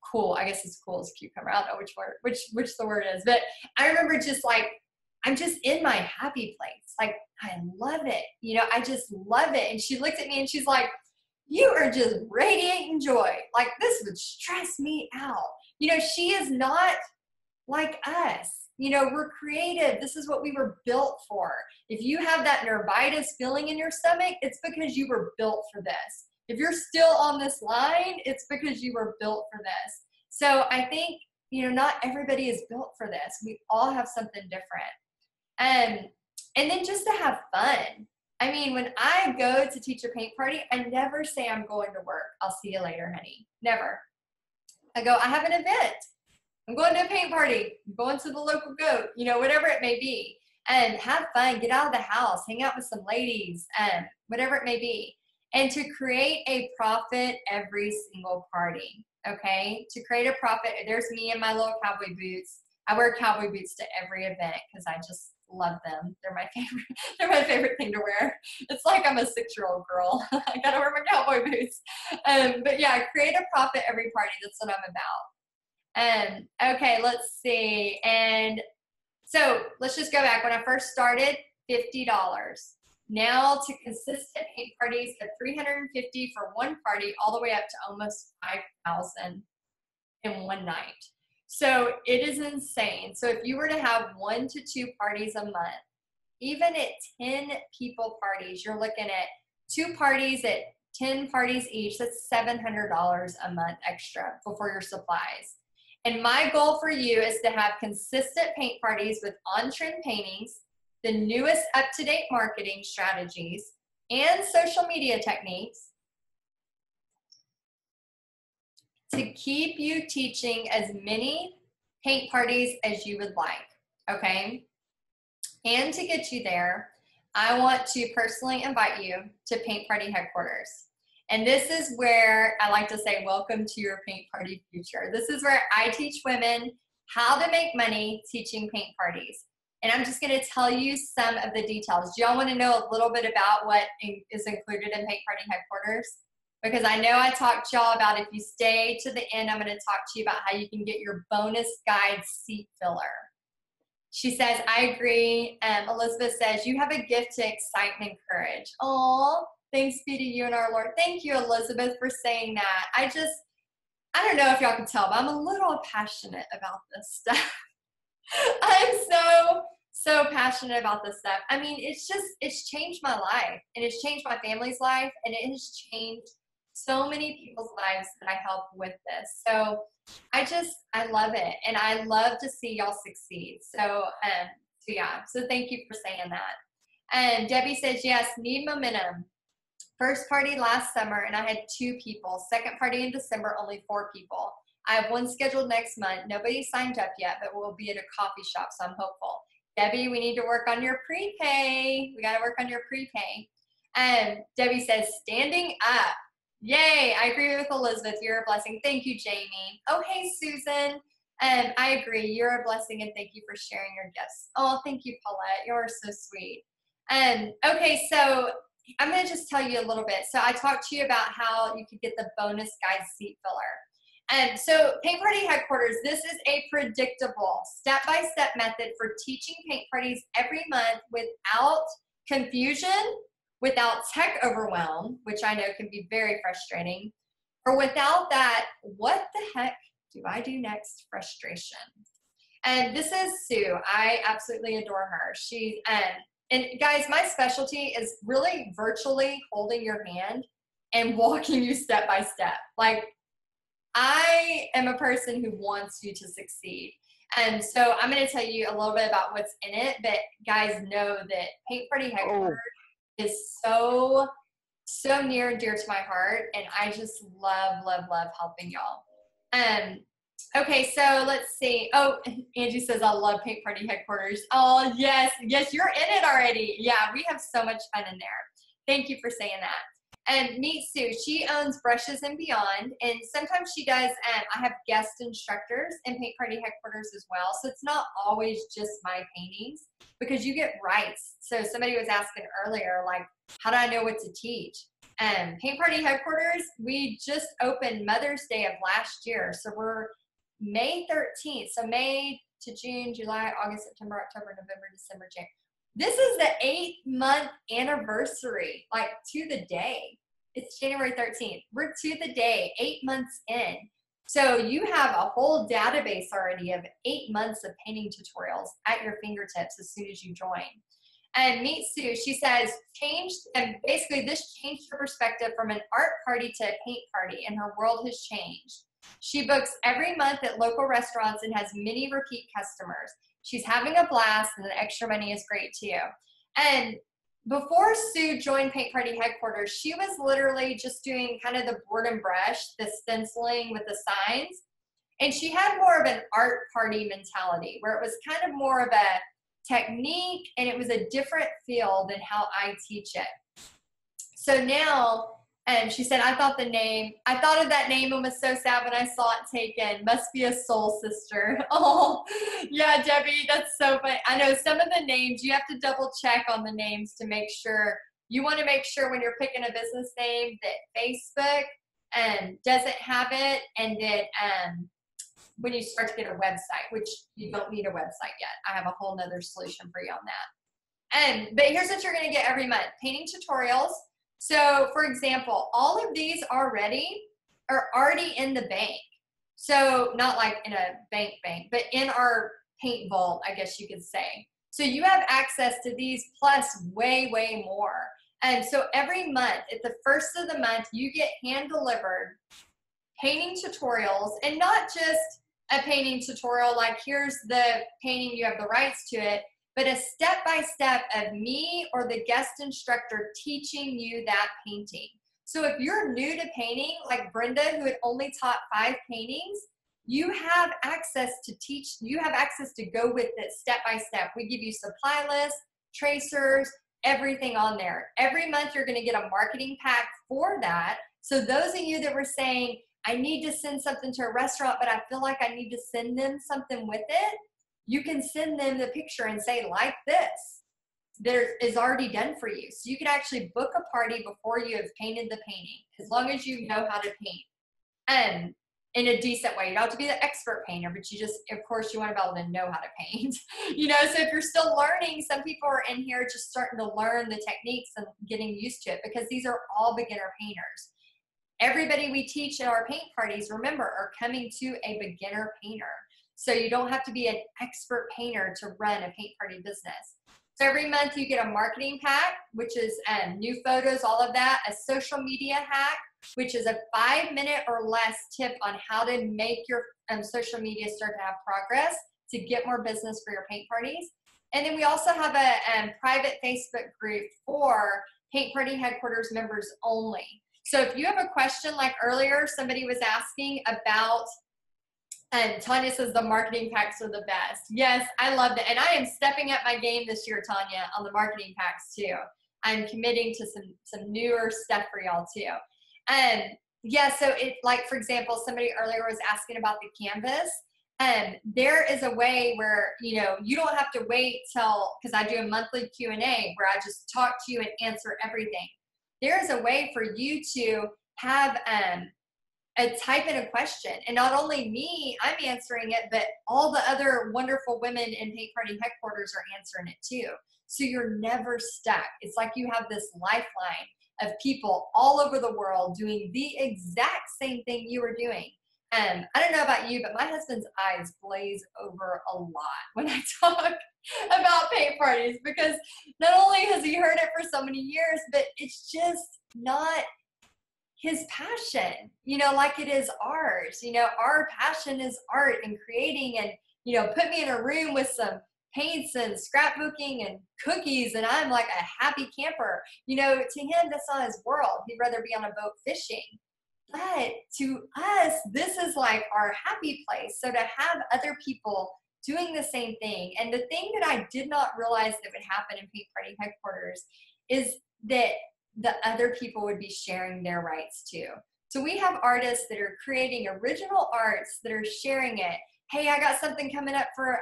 cool. I guess it's cool as a cucumber. I don't know which the word is, but I remember just like, I'm just in my happy place. Like, I love it. You know, I just love it. And she looked at me and she's like, you are just radiating joy. Like, this would stress me out. You know, she is not like us. You know, we're creative. This is what we were built for. If you have that nervitis feeling in your stomach, it's because you were built for this. If you're still on this line, it's because you were built for this. So I think, you know, not everybody is built for this. We all have something different. And then just to have fun. I mean, when I go to teach a paint party, I never say I'm going to work. I'll see you later, honey. Never. I go, I have an event. I'm going to a paint party. I'm going to the local goat, you know, whatever it may be. And have fun, get out of the house, hang out with some ladies, whatever it may be. And to create a profit every single party, okay? To create a profit, there's me in my little cowboy boots. I wear cowboy boots to every event because I just love them. They're my favorite. They're my favorite thing to wear. It's like I'm a 6-year-old girl. I gotta wear my cowboy boots. But yeah, create a profit every party. That's what I'm about. Okay, let's see. And so let's just go back. When I first started, $50. Now to consistent paint parties at $350 for one party, all the way up to almost $5,000 in one night. So it is insane. So if you were to have 1 to 2 parties a month, even at 10 people parties, you're looking at 2 parties at 10 parties each. That's $700 a month extra before your supplies. And my goal for you is to have consistent paint parties with on-trend paintings, the newest up-to-date marketing strategies, and social media techniques to keep you teaching as many paint parties as you would like, okay? And to get you there, I want to personally invite you to Paint Party Headquarters. And this is where I like to say, welcome to your paint party future. This is where I teach women how to make money teaching paint parties. And I'm just going to tell you some of the details. Do y'all want to know a little bit about what is included in Paint Party Headquarters? Because I know I talked to y'all about, if you stay to the end, I'm going to talk to you about how you can get your bonus guide seat filler. She says, I agree. Elizabeth says, you have a gift to excite and encourage. Oh, thanks be to you and our Lord. Thank you, Elizabeth, for saying that. I don't know if y'all can tell, but I'm a little passionate about this stuff. I'm so so passionate about this stuff. I mean, it's changed my life, and it's changed my family's life, and it has changed so many people's lives that I help with this. So I love it, and I love to see y'all succeed. So yeah, so thank you for saying that. And Debbie says, yes, need momentum. First party last summer, and I had 2 people. Second party in December, only 4 people. I have 1 scheduled next month. Nobody signed up yet, but we'll be at a coffee shop, so I'm hopeful. Debbie, we need to work on your prepay. We got to work on your prepay. And Debbie says, standing up. Yay, I agree with Elizabeth. You're a blessing. Thank you, Jamie. Oh, hey, Susan. I agree. You're a blessing, and thank you for sharing your gifts. Oh, thank you, Paulette. You're so sweet. Okay, so I'm going to just tell you a little bit. So I talked to you about how you could get the bonus guide seat filler. And so Paint Party Headquarters, this is a predictable step-by-step method for teaching paint parties every month without confusion, without tech overwhelm, which I know can be very frustrating, or without that, what the heck do I do next frustration. And this is Sue. I absolutely adore her. And guys, my specialty is really virtually holding your hand and walking you step by step. Like, I am a person who wants you to succeed. And so I'm going to tell you a little bit about what's in it, but guys know that Paint Party Headquarters is so near and dear to my heart, and I just love helping y'all. Okay, so let's see. Oh, Angie says, I love Paint Party Headquarters. Oh, yes, you're in it already. Yeah, we have so much fun in there. Thank you for saying that. And meet Sue. She owns Brushes and Beyond, and sometimes she does, I have guest instructors in Paint Party Headquarters as well, so it's not always just my paintings, because you get rights. So somebody was asking earlier, like, how do I know what to teach? Paint Party Headquarters, we just opened Mother's Day of last year, so we're May 13th, so May to June, July, August, September, October, November, December, January. This is the 8-month anniversary, like to the day. It's January 13th. We're to the day, 8 months in. So you have a whole database already of 8 months of painting tutorials at your fingertips as soon as you join. And meet Sue. She says, basically this changed her perspective from an art party to a paint party, and her world has changed. She books every month at local restaurants and has many repeat customers. She's having a blast, and the extra money is great too. And before Sue joined Paint Party Headquarters, she was literally just doing kind of the board and brush, the stenciling with the signs. And she had more of an art party mentality, where it was kind of more of a technique, and it was a different feel than how I teach it. So now, she said, I thought of that name and was so sad when I saw it taken. Must be a soul sister. Oh, yeah, Debbie, that's so funny. I know some of the names, you have to double check on the names to make sure. You want to make sure when you're picking a business name that Facebook doesn't have it, and that when you start to get a website, which you don't need a website yet. I have a whole nother solution for you on that. But here's what you're going to get every month. Painting tutorials. So, for example, all of these are already in the bank. So, not like in a bank, but in our paint vault, I guess you could say. So, you have access to these plus way more. And so, every month, at the first of the month, you get hand-delivered painting tutorials, and not just a painting tutorial like here's the painting, you have the rights to it, but a step-by-step of me or the guest instructor teaching you that painting. So if you're new to painting, like Brenda, who had only taught 5 paintings, you have access to teach, you have access to go with it step-by-step. We give you supply lists, tracers, everything on there. Every month you're gonna get a marketing pack for that. So those of you that were saying, I need to send something to a restaurant, but I feel like I need to send them something with it, you can send them the picture and say, like this, there is already done for you. So you can actually book a party before you have painted the painting, as long as you know how to paint. In a decent way. You don't have to be the expert painter, but you just, of course, you want to be able to know how to paint. So if you're still learning, some people are in here just starting to learn the techniques and getting used to it, because these are all beginner painters. Everybody we teach at our paint parties, remember, are coming to a beginner painter. So you don't have to be an expert painter to run a paint party business. So every month you get a marketing pack, which is new photos, all of that, a social media hack, which is a 5-minute or less tip on how to make your social media start to have progress to get more business for your paint parties. And then we also have a private Facebook group for Paint Party Headquarters members only. So if you have a question, like earlier, somebody was asking about, and Tanya says the marketing packs are the best. Yes, I love it. And I am stepping up my game this year, Tanya, on the marketing packs too. I'm committing to some newer stuff for y'all too. Yeah, so it, like, for example, somebody earlier was asking about the canvas. There is a way where, you know, you don't have to wait till, because I do a monthly Q&A where I just talk to you and answer everything. There is a way for you to have type in a question, and not only me, I'm answering it, but all the other wonderful women in Paint Party Headquarters are answering it too. So you're never stuck. It's like you have this lifeline of people all over the world doing the exact same thing you are doing. I don't know about you, but my husband's eyes glaze over a lot when I talk about paint parties, because not only has he heard it for so many years, but it's just not his passion, you know, like it is ours. You know, our passion is art and creating, and, you know, put me in a room with some paints and scrapbooking and cookies, and I'm like a happy camper. You know, to him, that's not his world. He'd rather be on a boat fishing. But to us, this is like our happy place. So to have other people doing the same thing, and the thing that I did not realize that would happen in Paint Party Headquarters is that the other people would be sharing their rights too. So we have artists that are creating original arts that are sharing it. Hey, I got something coming up for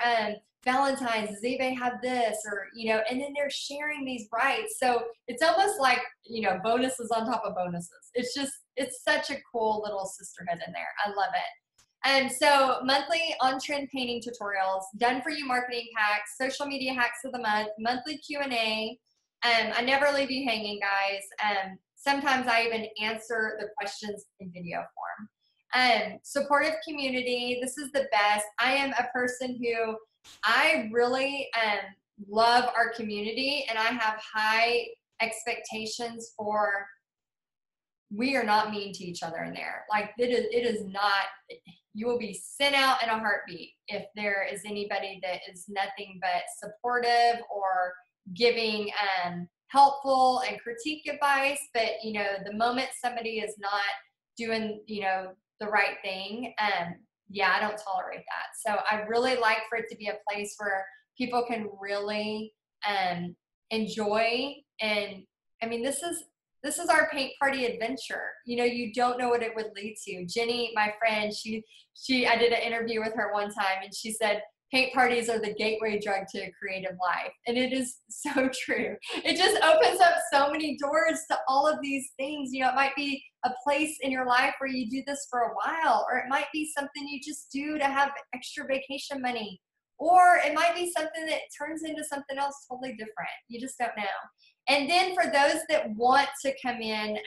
Valentine's. Does anybody have this? Or, you know, and then they're sharing these rights. So it's almost like, you know, bonuses on top of bonuses. It's just, it's such a cool little sisterhood in there. I love it. And so monthly on-trend painting tutorials, done for you marketing packs, social media hacks of the month, monthly Q&A. I never leave you hanging, guys. Sometimes I even answer the questions in video form. Supportive community. This is the best. I am a person who I really love our community, and I have high expectations for. We are not mean to each other in there. Like it is not. You will be sent out in a heartbeat if there is anybody that is nothing but supportive or giving helpful and critique advice. But, you know, the moment somebody is not doing, you know, the right thing, yeah, I don't tolerate that. So I really like for it to be a place where people can really enjoy. And I mean, this is our paint party adventure. You know, you don't know what it would lead to. Jenny, my friend, I did an interview with her one time, and she said, paint parties are the gateway drug to a creative life. And it is so true. It just opens up so many doors to all of these things. You know, it might be a place in your life where you do this for a while, or it might be something you just do to have extra vacation money, or it might be something that turns into something else totally different. You just don't know. And then for those that want to come in,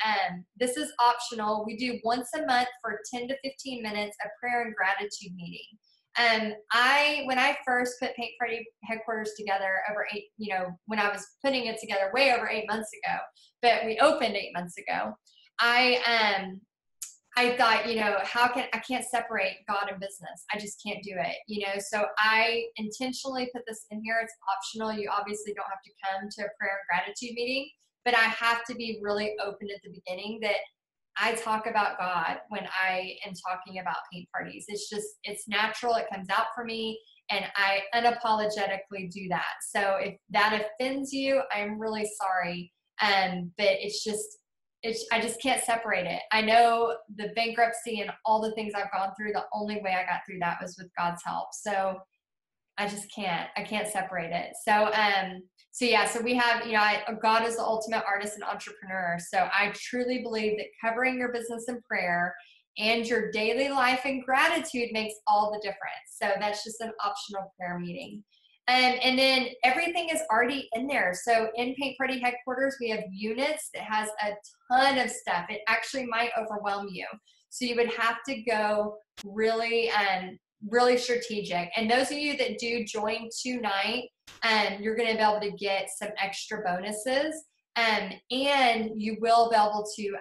this is optional. We do once a month for 10 to 15 minutes, a prayer and gratitude meeting. When I first put Paint Party Headquarters together when I was putting it together way over 8 months ago, but we opened 8 months ago, I thought, you know, I can't separate God and business. I just can't do it, you know. So I intentionally put this in here. It's optional. You obviously don't have to come to a prayer and gratitude meeting, but I have to be really open at the beginning that I talk about God when I am talking about paint parties. It's natural. It comes out for me, and I unapologetically do that. So if that offends you, I'm really sorry. But I just can't separate it. I know the bankruptcy and all the things I've gone through, the only way I got through that was with God's help. So I can't separate it. So we have, you know, God is the ultimate artist and entrepreneur. So I truly believe that covering your business in prayer and your daily life in gratitude makes all the difference. So that's just an optional prayer meeting. And then everything is already in there. So in Paint Party Headquarters, we have units that has a ton of stuff. It actually might overwhelm you. So you would have to go really really strategic. And those of you that do join tonight, you're going to be able to get some extra bonuses, and you will be able to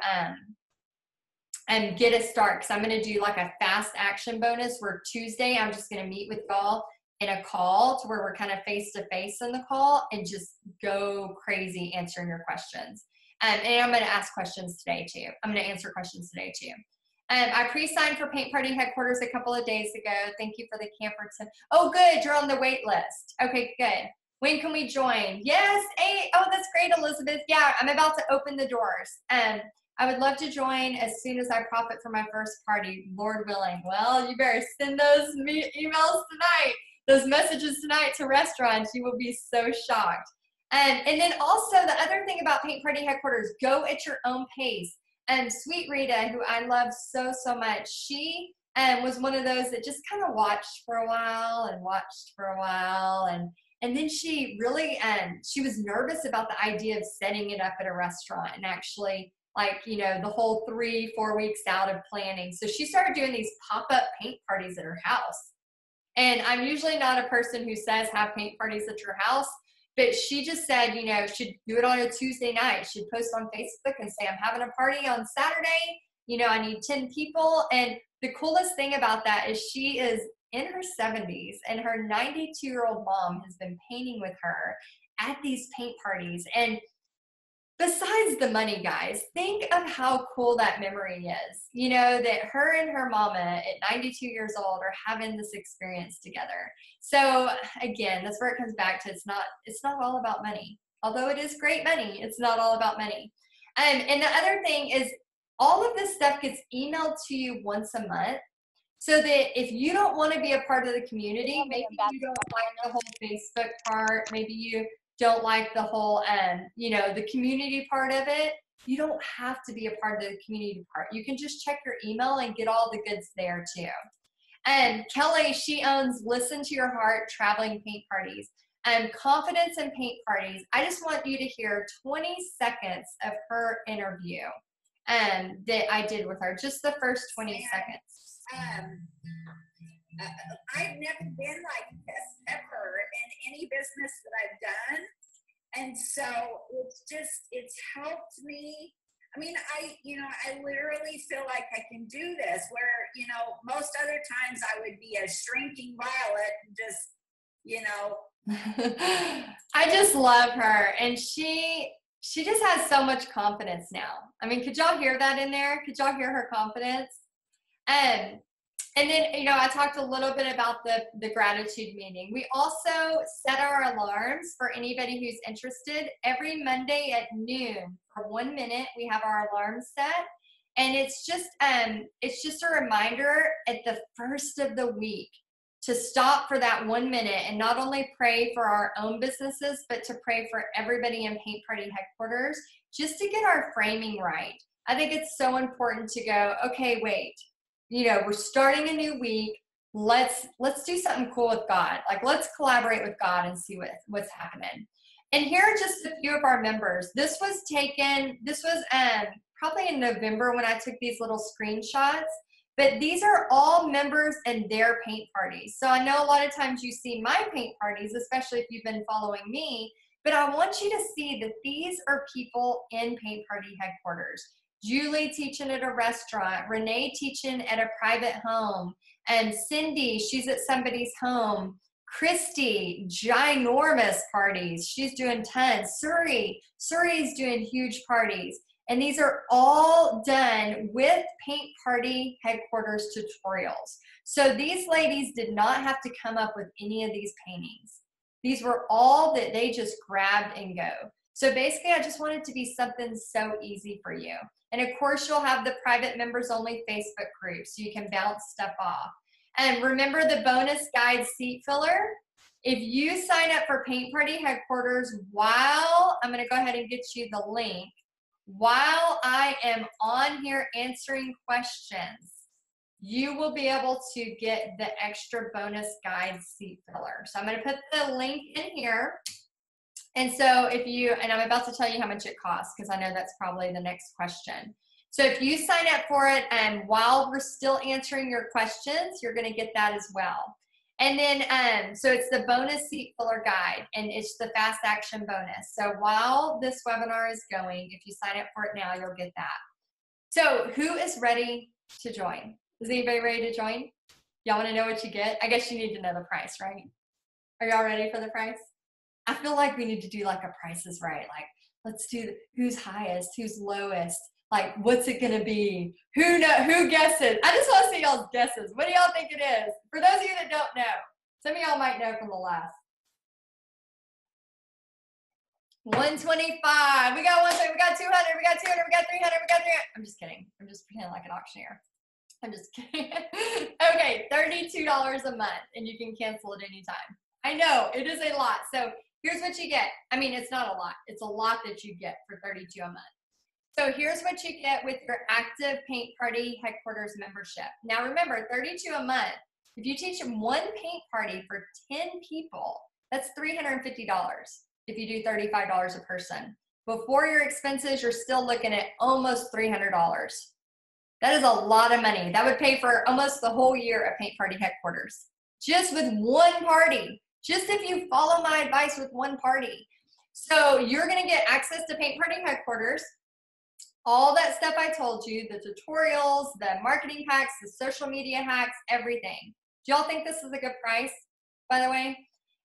get a start, because I'm going to do like a fast action bonus where Tuesday I'm just going to meet with y'all in a call to where we're kind of face to face in the call and just go crazy answering your questions. And I'm going to ask questions today too. I'm going to answer questions today too. I pre-signed for Paint Party Headquarters a couple of days ago. Thank you for the Camperton. Oh, good. You're on the wait list. Okay, good. When can we join? Yes. Hey, oh, that's great, Elizabeth. Yeah, I'm about to open the doors. I would love to join as soon as I profit from my first party, Lord willing. Well, you better send those emails tonight, those messages tonight to restaurants. You will be so shocked. And then also the other thing about Paint Party Headquarters, go at your own pace. And Sweet Rita, who I love so, so much, she was one of those that just kind of watched for a while and watched for a while. And then she really, she was nervous about the idea of setting it up at a restaurant and actually, like, you know, the whole 3-4 weeks out of planning. So she started doing these pop-up paint parties at her house. And I'm usually not a person who says have paint parties at your house, but she just said, you know, should do it on a Tuesday night. She'd post on Facebook and say, I'm having a party on Saturday. You know, I need 10 people. And the coolest thing about that is she is in her 70s and her 92-year-old mom has been painting with her at these paint parties. And besides the money, guys, think of how cool that memory is. You know, that her and her mama at 92 years old are having this experience together. So again, that's where it comes back to, it's not all about money. Although it is great money, it's not all about money. And the other thing is all of this stuff gets emailed to you once a month. So that if you don't want to be a part of the community, maybe you don't like the whole Facebook part, maybe you don't like the whole, you know, the community part of it, you don't have to be a part of the community part. You can just check your email and get all the goods there too. And Kelly, she owns Listen to Your Heart Traveling Paint Parties and Confidence in Paint Parties. I just want you to hear 20 seconds of her interview that I did with her, just the first 20 seconds.
I've never been like this ever in any business that I've done. And so it's helped me. I mean, I literally feel like I can do this where, you know, most other times I would be a shrinking violet and just, you know.
I just love her. And she just has so much confidence now. I mean, could y'all hear that in there? Could y'all hear her confidence? And then, you know, I talked a little bit about the gratitude meeting. We also set our alarms for anybody who's interested. Every Monday at noon for 1 minute, we have our alarm set. And it's just a reminder at the first of the week to stop for that 1 minute and not only pray for our own businesses, but to pray for everybody in Paint Party Headquarters, just to get our framing right. I think it's so important to go, okay, wait. You know, we're starting a new week. Let's do something cool with God. Like, let's collaborate with God and see what's happening. And here are just a few of our members. This was probably in November when I took these little screenshots. But these are all members and their paint parties. So I know a lot of times you see my paint parties, especially if you've been following me. But I want you to see that these are people in Paint Party Headquarters. Julie teaching at a restaurant, Renee teaching at a private home, and Cindy, she's at somebody's home. Christy, ginormous parties. She's doing tons. Suri's doing huge parties. And these are all done with Paint Party Headquarters tutorials. So these ladies did not have to come up with any of these paintings. These were all that they just grabbed and go. So basically, I just want it to be something so easy for you. And of course, you'll have the private members only Facebook group so you can bounce stuff off. And remember the bonus guide seat filler? If you sign up for Paint Party Headquarters while, I'm going to go ahead and get you the link, while I am on here answering questions, you will be able to get the extra bonus guide seat filler. So I'm going to put the link in here. And so and I'm about to tell you how much it costs because I know that's probably the next question. So if you sign up for it, and while we're still answering your questions, you're going to get that as well. And then, so it's the bonus seat filler guide, and it's the fast action bonus. So while this webinar is going, if you sign up for it now, you'll get that. So who is ready to join? Is anybody ready to join? Y'all want to know what you get? I guess you need to know the price, right? Are y'all ready for the price? I feel like we need to do like a Price is Right. Like, let's do who's highest, who's lowest. Like, what's it gonna be? Who guesses? I just want to see y'all's guesses. What do y'all think it is? For those of you that don't know, some of y'all might know from the last. 125. We got 120. We got 200. We got 200. We got 300. We got 300. I'm just kidding. I'm just pretending like an auctioneer. I'm just kidding. Okay, $32 a month, and you can cancel at any time. I know it is a lot. So here's what you get. I mean, it's not a lot. It's a lot that you get for $32 a month. So here's what you get with your active Paint Party Headquarters membership. Now remember, $32 a month. If you teach one paint party for 10 people, that's $350 if you do $35 a person. Before your expenses, you're still looking at almost $300. That is a lot of money. That would pay for almost the whole year of Paint Party Headquarters. Just with one party. Just if you follow my advice with one party. So you're going to get access to Paint Party Headquarters. All that stuff I told you, the tutorials, the marketing hacks, the social media hacks, everything. Do y'all think this is a good price, by the way?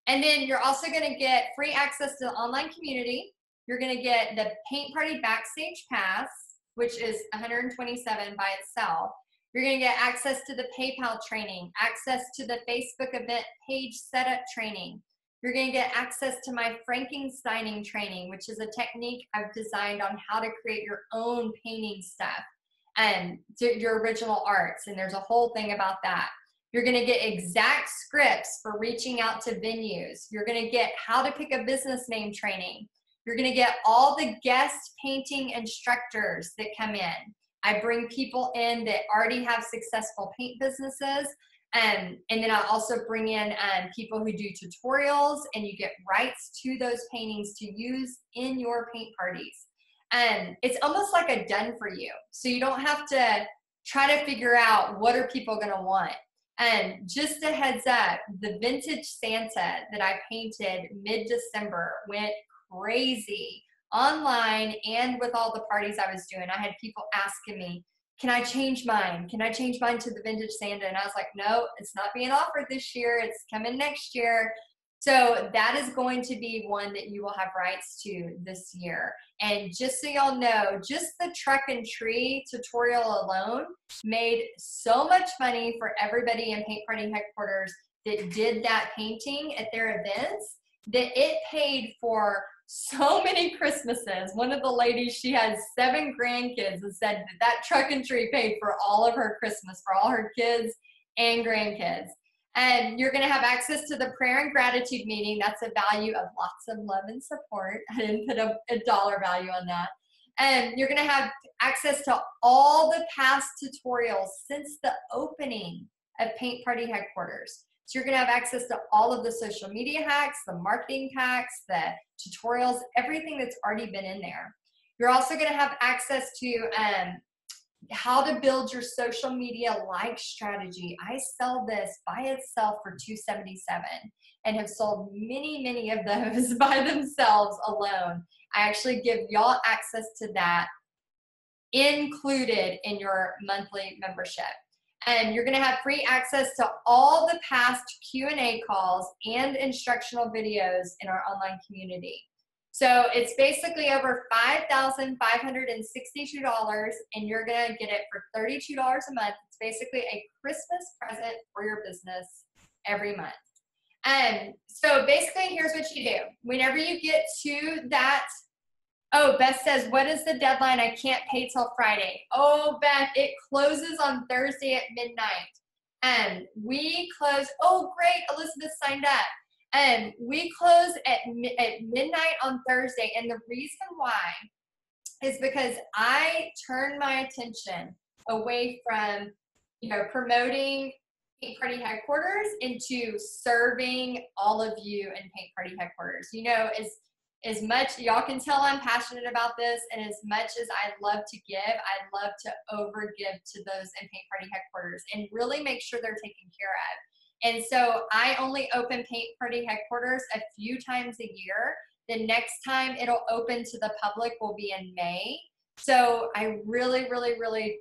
And then you're also going to get free access to the online community. You're going to get the Paint Party Backstage Pass, which is $127 by itself. You're going to get access to the PayPal training, access to the Facebook event page setup training. You're going to get access to my Frankensteining training, which is a technique I've designed on how to create your own painting stuff and your original arts. And there's a whole thing about that. You're going to get exact scripts for reaching out to venues. You're going to get how to pick a business name training. You're going to get all the guest painting instructors that come in. I bring people in that already have successful paint businesses. And then I also bring in people who do tutorials, and you get rights to those paintings to use in your paint parties. And it's almost like a done for you. So you don't have to try to figure out what are people going to want. And just a heads up, the vintage Santa that I painted mid-December went crazy online and with all the parties I was doing. I had people asking me, can I change mine? Can I change mine to the vintage Santa? And I was like, no, it's not being offered this year. It's coming next year. So that is going to be one that you will have rights to this year. And just so y'all know, just the truck and tree tutorial alone made so much money for everybody in Paint Party Headquarters that did that painting at their events that it paid for so many Christmases. One of the ladies, she had 7 grandkids, and said that truck and tree paid for all of her Christmas, for all her kids and grandkids. And you're going to have access to the prayer and gratitude meeting. That's a value of lots of love and support. I didn't put a dollar value on that. And you're going to have access to all the past tutorials since the opening of Paint Party Headquarters. So you're going to have access to all of the social media hacks, the marketing hacks, the tutorials, everything that's already been in there. You're also going to have access to how to build your social media like strategy. I sell this by itself for $277 and have sold many of those by themselves alone. I actually give y'all access to that included in your monthly membership. And you're going to have free access to all the past Q&A calls and instructional videos in our online community. So it's basically over $5,562, and you're going to get it for $32 a month. It's basically a Christmas present for your business every month. And so basically, here's what you do. Whenever you get to that, oh, Beth says, what is the deadline? I can't pay till Friday. Oh, Beth, it closes on Thursday at midnight. And we close, oh, great, Elizabeth signed up. And we close at midnight on Thursday. And the reason why is because I turn my attention away from, promoting Paint Party Headquarters into serving all of you in Paint Party Headquarters. as much, y'all can tell I'm passionate about this, and as much as I love to give, I love to over give to those in Paint Party headquarters and really make sure they're taken care of. And so I only open Paint Party headquarters a few times a year. The next time it'll open to the public will be in May. So I really, really, really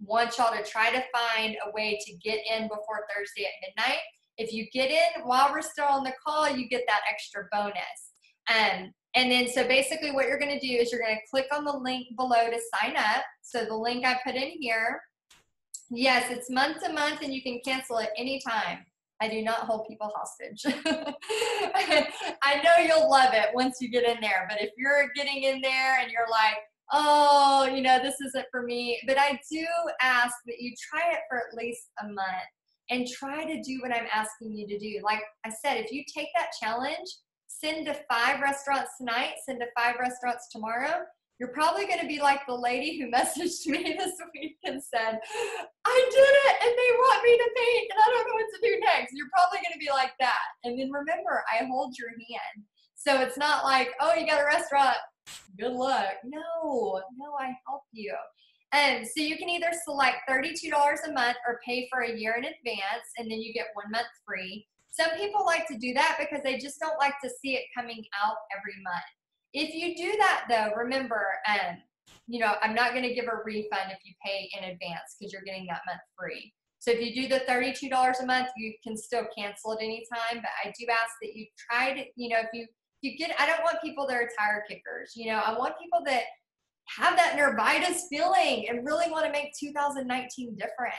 want y'all to try to find a way to get in before Thursday at midnight. If you get in while we're still on the call, you get that extra bonus. And then so basically what you're going to do is you're going to click on the link below to sign up. So the link I put in here, yes, it's month to month and you can cancel at any time. I do not hold people hostage. I know you'll love it once you get in there, but if you're getting in there and you're like, oh, you know, this isn't for me, but I do ask that you try it for at least a month and try to do what I'm asking you to do. Like I said, if you take that challenge, send to 5 restaurants tonight, send to 5 restaurants tomorrow, you're probably going to be like the lady who messaged me this week and said, I did it and they want me to paint and I don't know what to do next. You're probably going to be like that. And then remember, I hold your hand. So it's not like, oh, you got a restaurant, good luck. No, I help you. And so you can either select $32 a month or pay for a year in advance and then you get 1 month free. Some people like to do that because they just don't like to see it coming out every month. If you do that though, remember, you know, I'm not going to give a refund if you pay in advance because you're getting that month free. So if you do the $32 a month, you can still cancel at any time. But I do ask that you try to, you know, if you get, I don't want people that are tire kickers. You know, I want people that have that nervitis feeling and really want to make 2019 different.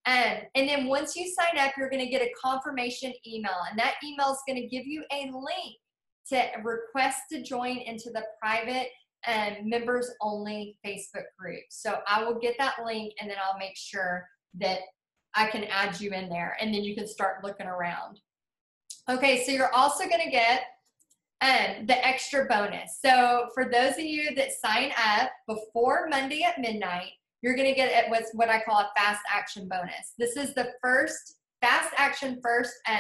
And then once you sign up, you're going to get a confirmation email, and that email is going to give you a link to request to join into the private members only Facebook group. So I will get that link and then I'll make sure that I can add you in there and then you can start looking around. Okay, so you're also going to get the extra bonus. So for those of you that sign up before Monday at midnight, you're going to get what I call a fast action bonus. This is the first fast action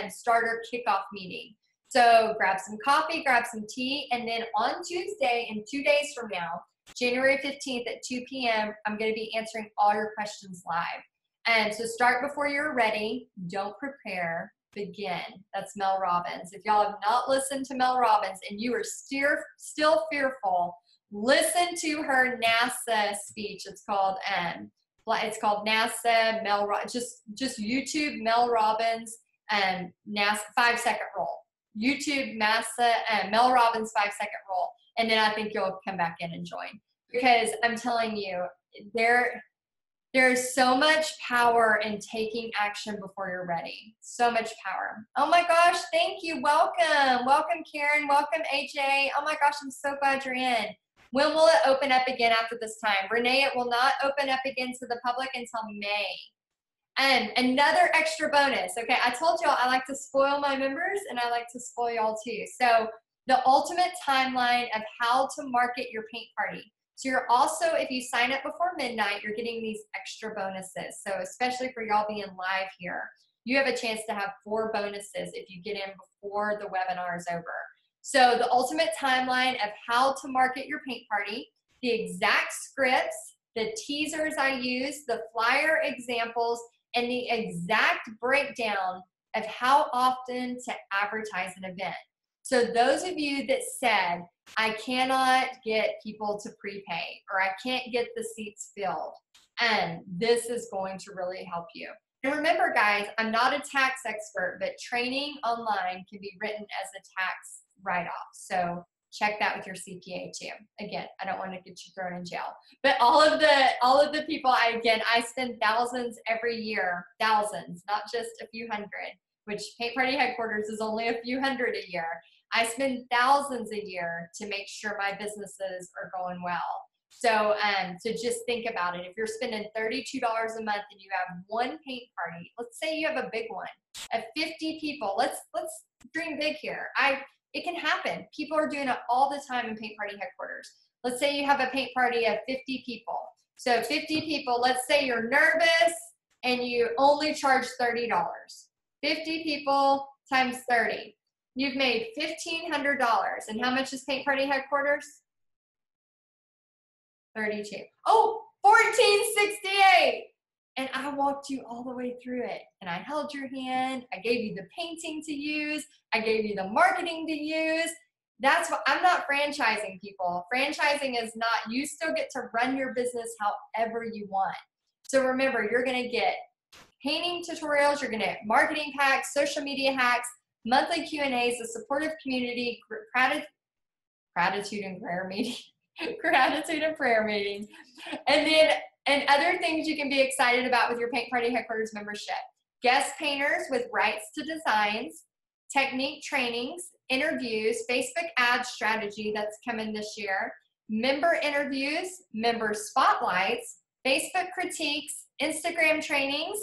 starter kickoff meeting. So grab some coffee, grab some tea, and then on Tuesday, in 2 days from now, January 15th at 2 p.m., I'm going to be answering all your questions live. And so start before you're ready. Don't prepare. Begin. That's Mel Robbins. If y'all have not listened to Mel Robbins and you are still fearful, listen to her NASA speech. It's called NASA Mel. Just YouTube Mel Robbins and NASA 5-second rule. YouTube NASA and Mel Robbins 5-second rule, and then I think you'll come back in and join, because I'm telling you, there's so much power in taking action before you're ready. So much power. Oh my gosh, thank you. Welcome Karen. Welcome AJ. Oh my gosh, I'm so glad you're in. When will it open up again after this time? Renee, it will not open up again to the public until May. And another extra bonus. Okay, I told y'all I like to spoil my members and I like to spoil y'all too. So the ultimate timeline of how to market your paint party. So you're also, if you sign up before midnight, you're getting these extra bonuses. So especially for y'all being live here, you have a chance to have 4 bonuses if you get in before the webinar is over. So the ultimate timeline of how to market your paint party, the exact scripts, the teasers I use, the flyer examples, and the exact breakdown of how often to advertise an event. So those of you that said, I cannot get people to prepay or I can't get the seats filled, and this is going to really help you. And remember guys, I'm not a tax expert, but training online can be written as a tax write-off. So check that with your CPA too. Again, I don't want to get you thrown in jail, but all of the people, I spend thousands every year, thousands, not just a few hundred, which Paint Party headquarters is only a few hundred a year. I spend thousands a year to make sure my businesses are going well. So just think about it. If you're spending $32 a month and you have one paint party, let's say you have a big one of 50 people. Let's dream big here. It can happen. People are doing it all the time in Paint Party headquarters. Let's say you have a paint party of 50 people. So 50 people, let's say you're nervous and you only charge $30. 50 people times 30. You've made $1,500. And how much is Paint Party Headquarters? 32. Oh, 1468. And I walked you all the way through it. And I held your hand. I gave you the painting to use. I gave you the marketing to use. That's what I'm not franchising people. Franchising is not, you still get to run your business however you want. So remember, you're going to get painting tutorials, you're going to get marketing packs, social media hacks, monthly Q&As, a supportive community, gratitude and prayer meeting, gratitude and prayer meeting, and other things you can be excited about with your Paint Party Headquarters membership. Guest painters with rights to designs, technique trainings, interviews, Facebook ad strategy that's coming this year, member interviews, member spotlights, Facebook critiques, Instagram trainings,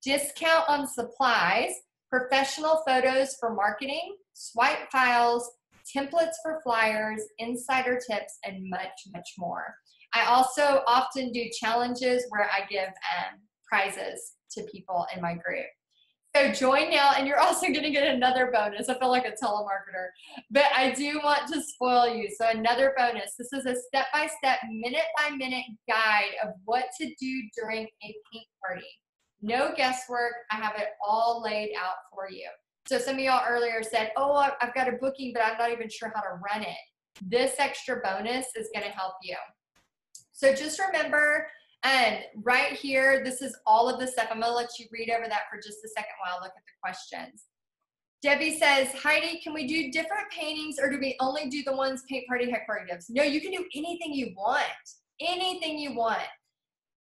discount on supplies, professional photos for marketing, swipe files, templates for flyers, insider tips, and much, much more. I also often do challenges where I give prizes to people in my group. So join now, and you're also going to get another bonus. I feel like a telemarketer, but I do want to spoil you. So another bonus. This is a step-by-step, minute-by-minute guide of what to do during a paint party. No guesswork. I have it all laid out for you. So some of y'all earlier said, oh, I've got a booking, but I'm not even sure how to run it. This extra bonus is going to help you. So just remember, right here, this is all of the stuff. I'm going to let you read over that for just a second while I look at the questions. Debbie says, Heidi, can we do different paintings, or do we only do the ones Paint Party Headquarters gives? No, you can do anything you want. Anything you want.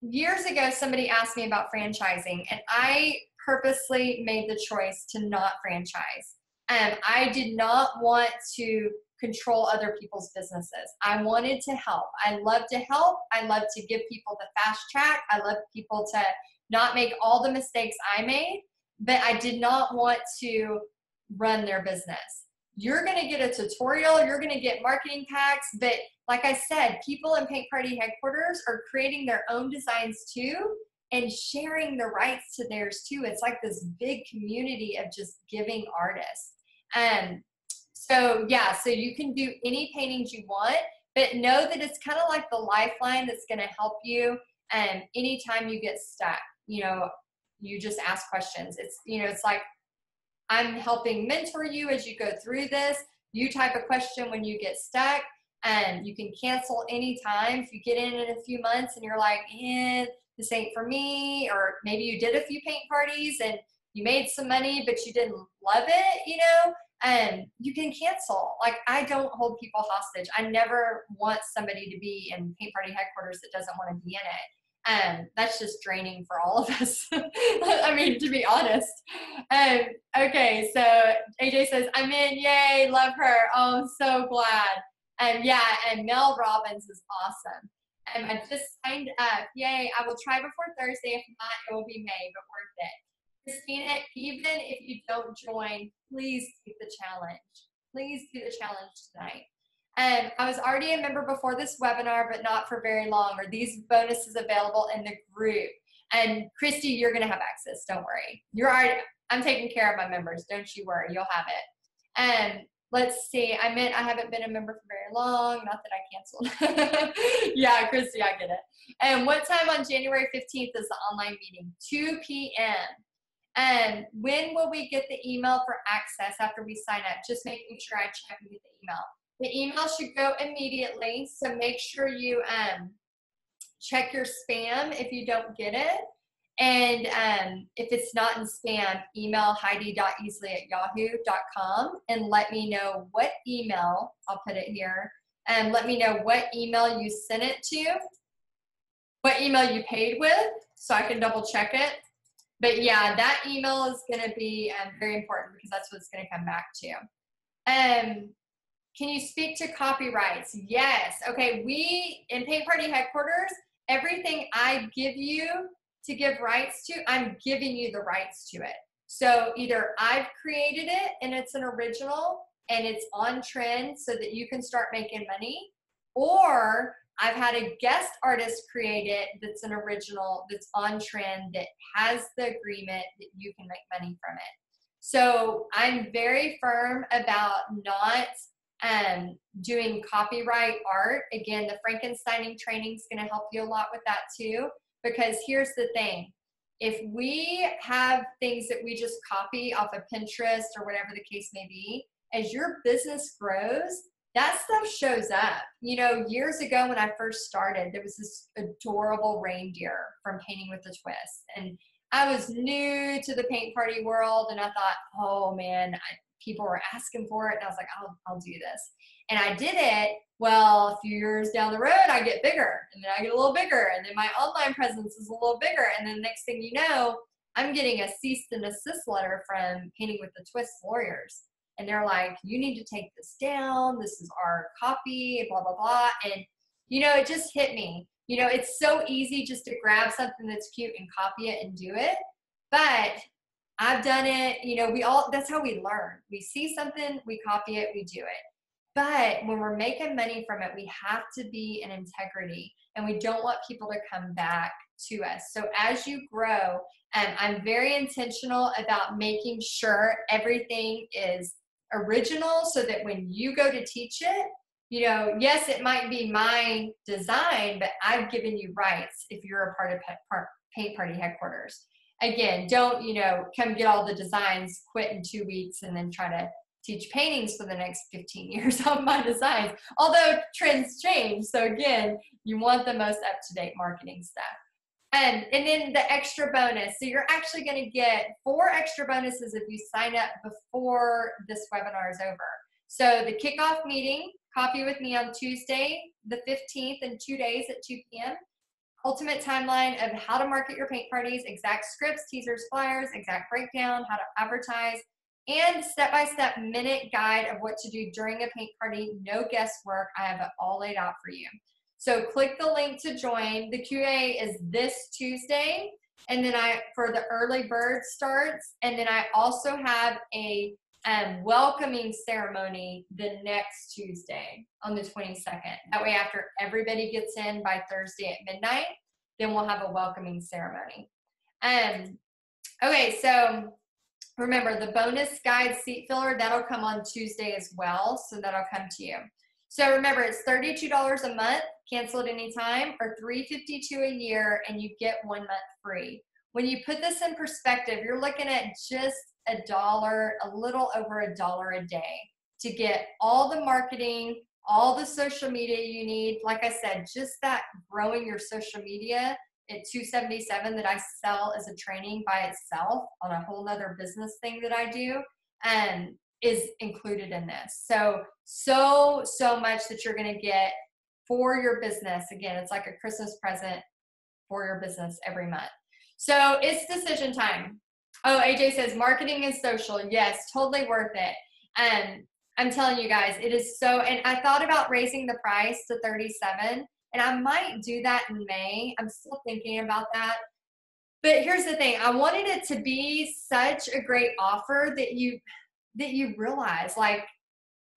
Years ago, somebody asked me about franchising, and I purposely made the choice to not franchise. I did not want to control other people's businesses. I wanted to help. I love to help. I love to give people the fast track. I love people to not make all the mistakes I made, but I did not want to run their business. You're going to get a tutorial. You're going to get marketing packs, but like I said, people in Paint Party Headquarters are creating their own designs too and sharing the rights to theirs too. It's like this big community of just giving artists. So yeah, so you can do any paintings you want, but know that it's kind of like the lifeline that's going to help you. And anytime you get stuck, you know, you just ask questions. It's, you know, it's like I'm helping mentor you as you go through this. You type a question when you get stuck, and you can cancel anytime. If you get in a few months and you're like, this ain't for me, or maybe you did a few paint parties and you made some money, but you didn't love it, you know, and you can cancel. Like, I don't hold people hostage. I never want somebody to be in Paint Party Headquarters that doesn't want to be in it. That's just draining for all of us. I mean, to be honest. Okay, so AJ says, I'm in, yay, love her. Oh, I'm so glad. Yeah, and Mel Robbins is awesome. I just signed up, yay. I will try before Thursday. If not, it will be May, but worth it. Christina, even if you don't join, please do the challenge. Please do the challenge tonight. I was already a member before this webinar, but not for very long. Are these bonuses available in the group? And Christy, you're going to have access. Don't worry. I'm taking care of my members. Don't you worry. You'll have it. Let's see. I haven't been a member for very long. Not that I canceled. Yeah, Christy, I get it. And what time on January 15th is the online meeting? 2 p.m. And when will we get the email for access after we sign up? Just making sure I check and get the email. The email should go immediately, so make sure you check your spam if you don't get it. And if it's not in spam, email heidi.easley@yahoo.com and let me know what email, I'll put it here, and let me know what email you sent it to, what email you paid with, so I can double check it. But yeah, that email is going to be very important because that's what it's going to come back to. Can you speak to copyrights? Yes. Okay, we, in Paint Party Headquarters, everything I give you to give rights to, I'm giving you the rights to it. So either I've created it and it's an original and it's on trend so that you can start making money, or I've had a guest artist create it that's an original, that's on trend, that has the agreement that you can make money from it. So I'm very firm about not doing copyright art. Again, the Frankensteining training is going to help you a lot with that too, because here's the thing. If we have things that we just copy off of Pinterest or whatever the case may be, as your business grows, that stuff shows up. You know, years ago when I first started, there was this adorable reindeer from Painting with a Twist. And I was new to the paint party world, and I thought, oh man, people were asking for it. And I was like, I'll do this. And I did it. Well, a few years down the road, I get bigger, and then I get a little bigger, and then my online presence is a little bigger. And then the next thing you know, I'm getting a cease and desist letter from Painting with a Twist lawyers. And they're like, you need to take this down. This is our copy, blah, blah, blah. And, you know, it just hit me. You know, it's so easy just to grab something that's cute and copy it and do it. But I've done it, you know, that's how we learn. We see something, we copy it, we do it. But when we're making money from it, we have to be in integrity, and we don't want people to come back to us. So as you grow, I'm very intentional about making sure everything is original, so that when you go to teach it, you know, yes, it might be my design, but I've given you rights if you're a part of Paint Party Headquarters. Again, don't, you know, come get all the designs, quit in 2 weeks, and then try to teach paintings for the next 15 years on my designs. Although trends change. So again, you want the most up-to-date marketing stuff. And then the extra bonus. So you're actually going to get 4 extra bonuses if you sign up before this webinar is over. So the kickoff meeting, Coffee with Me on Tuesday, the 15th, in 2 days at 2 p.m. Ultimate timeline of how to market your paint parties, exact scripts, teasers, flyers, exact breakdown, how to advertise, and step-by-step minute guide of what to do during a paint party. No guesswork. I have it all laid out for you. So click the link to join. The QA is this Tuesday, and then for the early bird starts, and then I also have a welcoming ceremony the next Tuesday on the 22nd. That way, after everybody gets in by Thursday at midnight, then we'll have a welcoming ceremony. Okay, so remember the bonus guide seat filler, that'll come on Tuesday as well, so that'll come to you. So remember, it's $32 a month, cancel at any time, or $352 a year, and you get 1 month free. When you put this in perspective, you're looking at just $1, a little over $1 a day to get all the marketing, all the social media you need. Like I said, just that growing your social media at $277 that I sell as a training by itself on a whole nother business thing that I do, is included in this. So much that you're going to get for your business. Again, it's like a Christmas present for your business every month. So it's decision time. Oh, AJ says marketing and social. Yes, totally worth it. I'm telling you guys, it is so, and I thought about raising the price to $37, and I might do that in May. I'm still thinking about that. But here's the thing. I wanted it to be such a great offer that you realize, like,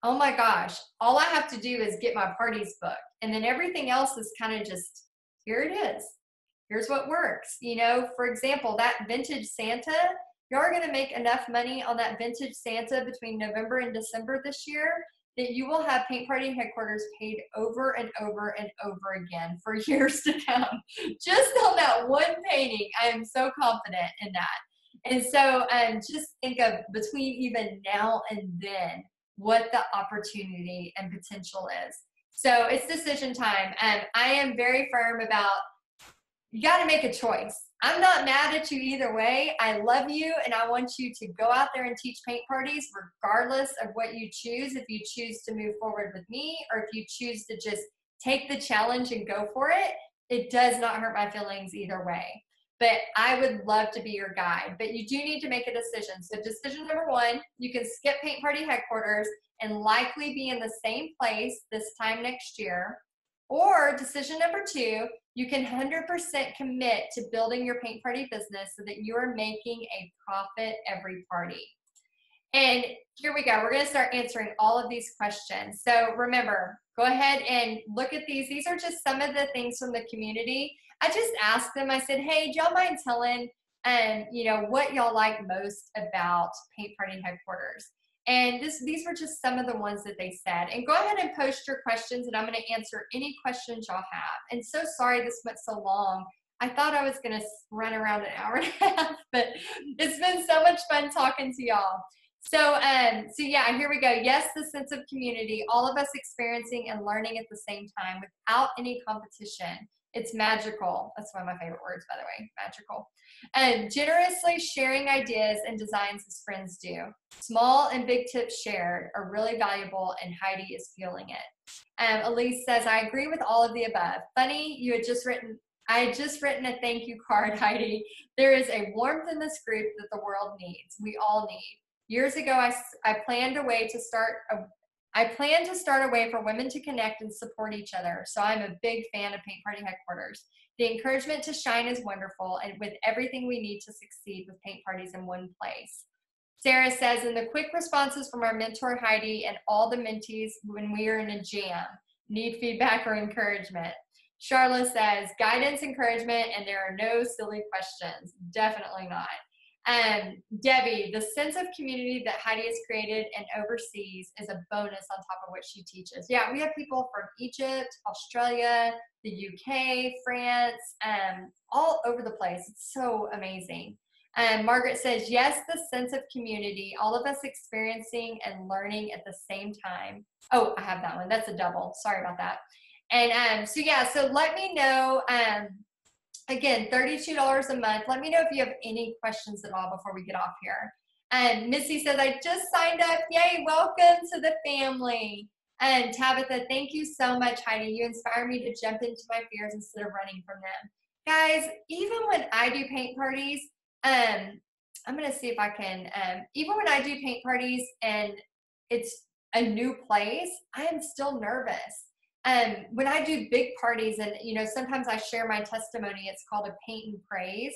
oh my gosh, all I have to do is get my parties booked. And then everything else is kind of just, here it is. Here's what works. You know, for example, that vintage Santa, you are going to make enough money on that vintage Santa between November and December this year that you will have Paint Party Headquarters paid over and over and over again for years to come. Just on that one painting, I am so confident in that. And so just think of between even now and then, what the opportunity and potential is. So it's decision time. And I am very firm about, you got to make a choice. I'm not mad at you either way. I love you, and I want you to go out there and teach paint parties regardless of what you choose. If you choose to move forward with me, or if you choose to just take the challenge and go for it, it does not hurt my feelings either way. But I would love to be your guide. But you do need to make a decision. So decision number 1, you can skip Paint Party Headquarters and likely be in the same place this time next year. Or decision number 2, you can 100% commit to building your paint party business so that you are making a profit every party. And here we go. We're going to start answering all of these questions. So remember, go ahead and look at these. These are just some of the things from the community. I just asked them, I said, hey, do y'all mind telling you know, what y'all like most about Paint Party Headquarters. And these were just some of the ones that they said. And go ahead and post your questions, and I'm going to answer any questions y'all have. And so sorry this went so long. I thought I was going to run around an hour and a half, but it's been so much fun talking to y'all. So yeah, here we go. Yes, the sense of community, all of us experiencing and learning at the same time without any competition. It's magical. That's one of my favorite words, by the way, magical. Generously sharing ideas and designs as friends do. Small and big tips shared are really valuable, and Heidi is feeling it. Elise says, I agree with all of the above. Funny, I had just written a thank you card, Heidi. There is a warmth in this group that the world needs. We all need. Years ago, I planned a way to start a way for women to connect and support each other. So I'm a big fan of Paint Party Headquarters. The encouragement to shine is wonderful, and with everything we need to succeed with paint parties in one place. Sarah says, in the quick responses from our mentor Heidi and all the mentees when we are in a jam, need feedback or encouragement. Charla says, guidance, encouragement, and there are no silly questions. Definitely not. Debbie, the sense of community that Heidi has created and oversees is a bonus on top of what she teaches. Yeah, we have people from Egypt, Australia, the UK, France, all over the place. It's so amazing. Margaret says, yes, the sense of community, all of us experiencing and learning at the same time. Oh, I have that one. That's a double. Sorry about that. And so yeah, so let me know, again, $32 a month. Let me know if you have any questions at all before we get off here. And Missy says, I just signed up. Yay, welcome to the family. And Tabitha, thank you so much, Heidi. You inspire me to jump into my fears instead of running from them. Guys, even when I do paint parties, I'm going to see if I can, even when I do paint parties and it's a new place, I am still nervous. When I do big parties, and you know, sometimes I share my testimony, it's called a paint and praise,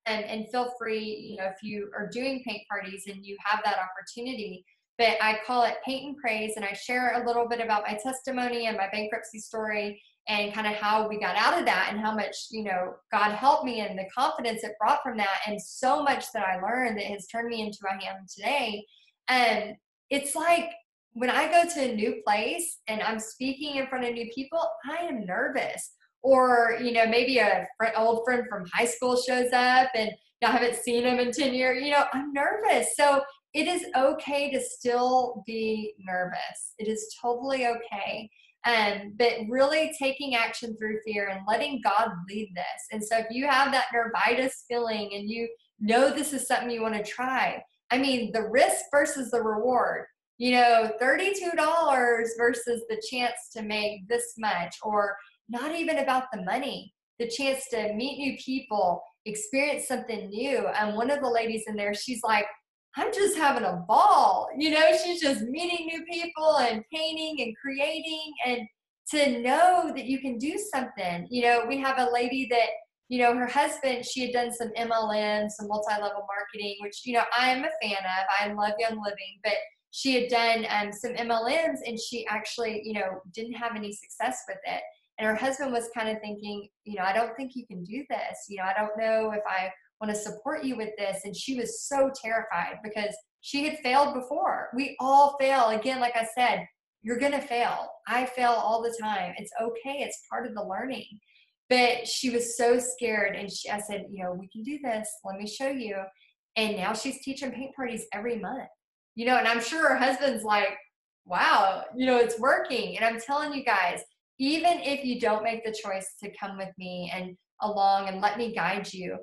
and feel free, you know, if you are doing paint parties and you have that opportunity, but I call it paint and praise, and I share a little bit about my testimony and my bankruptcy story and kind of how we got out of that and how much, you know, God helped me and the confidence it brought from that, and so much that I learned that has turned me into who I am today. And it's like, when I go to a new place and I'm speaking in front of new people, I am nervous. Or, you know, maybe an old friend from high school shows up and I haven't seen him in 10 years, you know, I'm nervous. So it is okay to still be nervous. It is totally okay. But really taking action through fear and letting God lead this. And so if you have that nervitis feeling and you know this is something you want to try, I mean, the risk versus the reward. You know, $32 versus the chance to make this much, or not even about the money, the chance to meet new people, experience something new. One of the ladies in there, she's like, I'm just having a ball. You know, she's just meeting new people and painting and creating, and to know that you can do something. You know, we have a lady that, you know, her husband, she had done some MLM, some multi-level marketing, which, you know, I am a fan of. I love Young Living, but she had done some MLMs, and she actually, you know, didn't have any success with it. And her husband was kind of thinking, you know, I don't think you can do this. You know, I don't know if I want to support you with this. And she was so terrified because she had failed before. We all fail. Again, like I said, you're going to fail. I fail all the time. It's okay. It's part of the learning. But she was so scared. And I said, you know, we can do this. Let me show you. And now she's teaching paint parties every month. You know, and I'm sure her husband's like, wow, you know, it's working. And I'm telling you guys, even if you don't make the choice to come with me and along and let me guide you,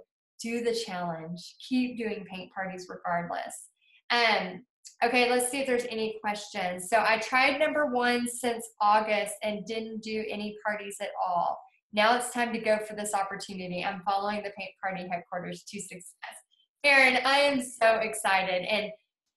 do the challenge. Keep doing paint parties regardless. Okay, let's see if there's any questions. So I tried number 1 since August and didn't do any parties at all. Now it's time to go for this opportunity. I'm following the Paint Party Headquarters to success. Erin, I am so excited. And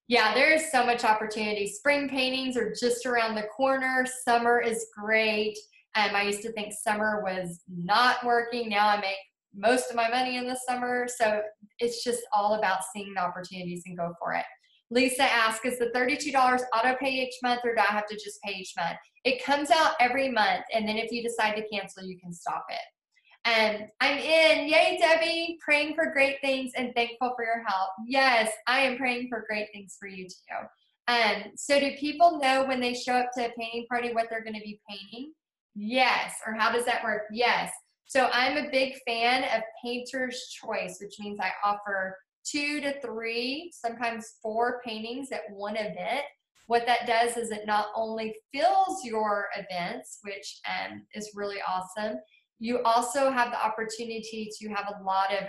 yeah, there is so much opportunity. Spring paintings are just around the corner. Summer is great. I used to think summer was not working. Now I make most of my money in the summer. So it's just all about seeing the opportunities and go for it. Lisa asks, is the $32 auto pay each month, or do I have to just pay each month? It comes out every month, and then if you decide to cancel, you can stop it. And I'm in. Yay, Debbie. Praying for great things and thankful for your help. Yes, I am praying for great things for you too. So do people know when they show up to a painting party what they're going to be painting? Yes. Or how does that work? Yes. So I'm a big fan of Painter's Choice, which means I offer 2 to 3, sometimes 4 paintings at one event. What that does is it not only fills your events, which is really awesome, you also have the opportunity to have a lot of,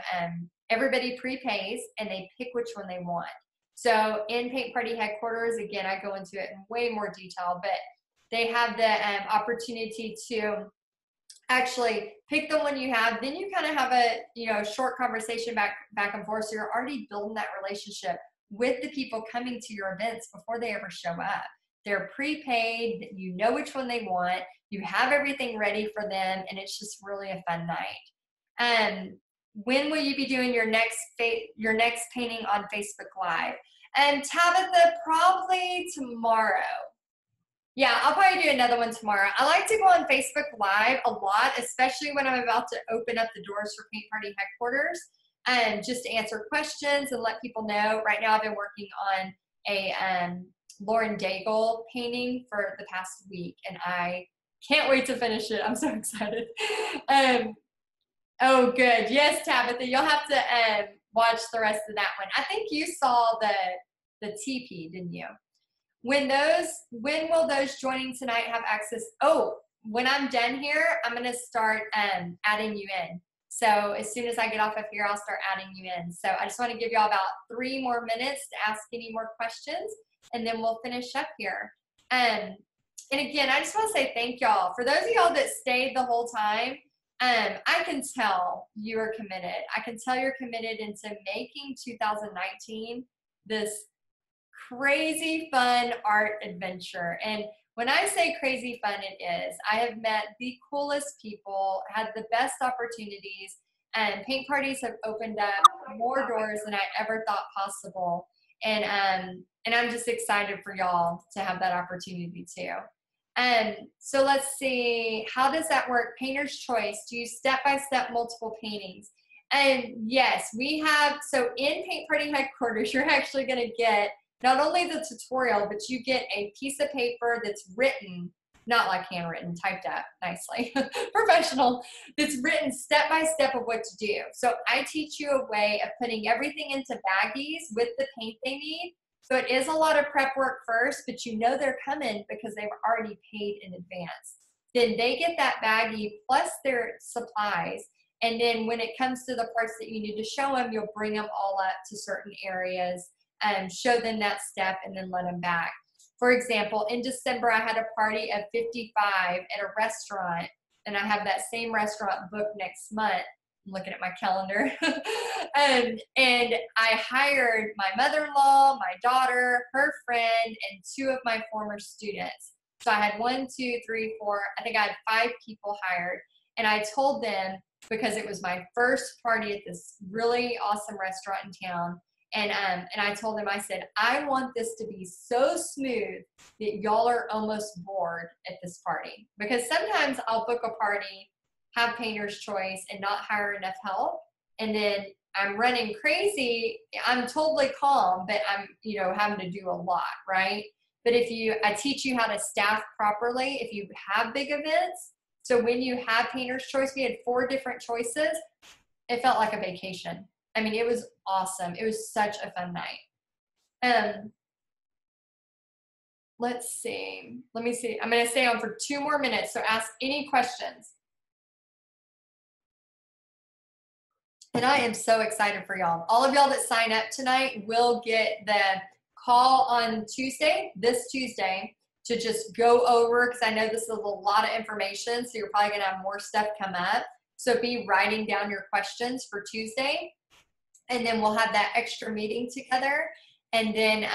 everybody prepays and they pick which one they want. So in Paint Party headquarters, again, I go into it in way more detail, but they have the opportunity to actually pick the one you have. Then you kind of have a short conversation back and forth. So you're already building that relationship with the people coming to your events before they ever show up. They're prepaid, you know which one they want, you have everything ready for them, and it's just really a fun night. When will you be doing your next painting on Facebook Live? And Tabitha, probably tomorrow. Yeah, I'll probably do another one tomorrow. I like to go on Facebook Live a lot, especially when I'm about to open up the doors for Paint Party headquarters, just to answer questions and let people know. Right now I've been working on a Lauren Daigle painting for the past week, and I can't wait to finish it. I'm so excited. Oh, good. Yes, Tabitha, you'll have to watch the rest of that one. I think you saw the TP, didn't you? When will those joining tonight have access? Oh, when I'm done here, I'm going to start adding you in. So as soon as I get off of here, I'll start adding you in. So I just want to give y'all about 3 more minutes to ask any more questions, and then we'll finish up here. And again, I just want to say thank y'all. For those of y'all that stayed the whole time, I can tell you are committed. I can tell you're committed into making 2019 this crazy fun art adventure. And when I say crazy fun, it is. I have met the coolest people, had the best opportunities, and paint parties have opened up more doors than I ever thought possible. And I'm just excited for y'all to have that opportunity too. So let's see, how does that work? Painter's Choice, do you step-by-step multiple paintings? And yes, we have, so in Paint Party headquarters, you're actually gonna get not only the tutorial, but you get a piece of paper that's written, not like handwritten, typed up nicely, professional, that's written step by step of what to do. So I teach you a way of putting everything into baggies with the paint they need. So it is a lot of prep work first, but you know they're coming because they've already paid in advance. Then they get that baggie plus their supplies. And then when it comes to the parts that you need to show them, you'll bring them all up to certain areas and show them that step and then let them back. For example, in December, I had a party of 55 at a restaurant, and I have that same restaurant booked next month. I'm looking at my calendar. And I hired my mother-in-law, my daughter, her friend, and 2 of my former students. So I had 1, 2, 3, 4, I think I had 5 people hired. And I told them, because it was my first party at this really awesome restaurant in town, and I told them, I said, I want this to be so smooth that y'all are almost bored at this party. Because sometimes I'll book a party, have Painter's Choice, and not hire enough help. And then I'm running crazy. I'm totally calm, but I'm, having to do a lot, right? But I teach you how to staff properly if you have big events. So when you have Painter's Choice, we had 4 different choices. It felt like a vacation. I mean, it was awesome. It was such a fun night. Let's see. Let me see. I'm going to stay on for 2 more minutes, so ask any questions. And I am so excited for y'all. All of y'all that sign up tonight will get the call on Tuesday, this Tuesday, to just go over, because I know this is a lot of information, so you're probably going to have more stuff come up. So be writing down your questions for Tuesday. And then we'll have that extra meeting together. And then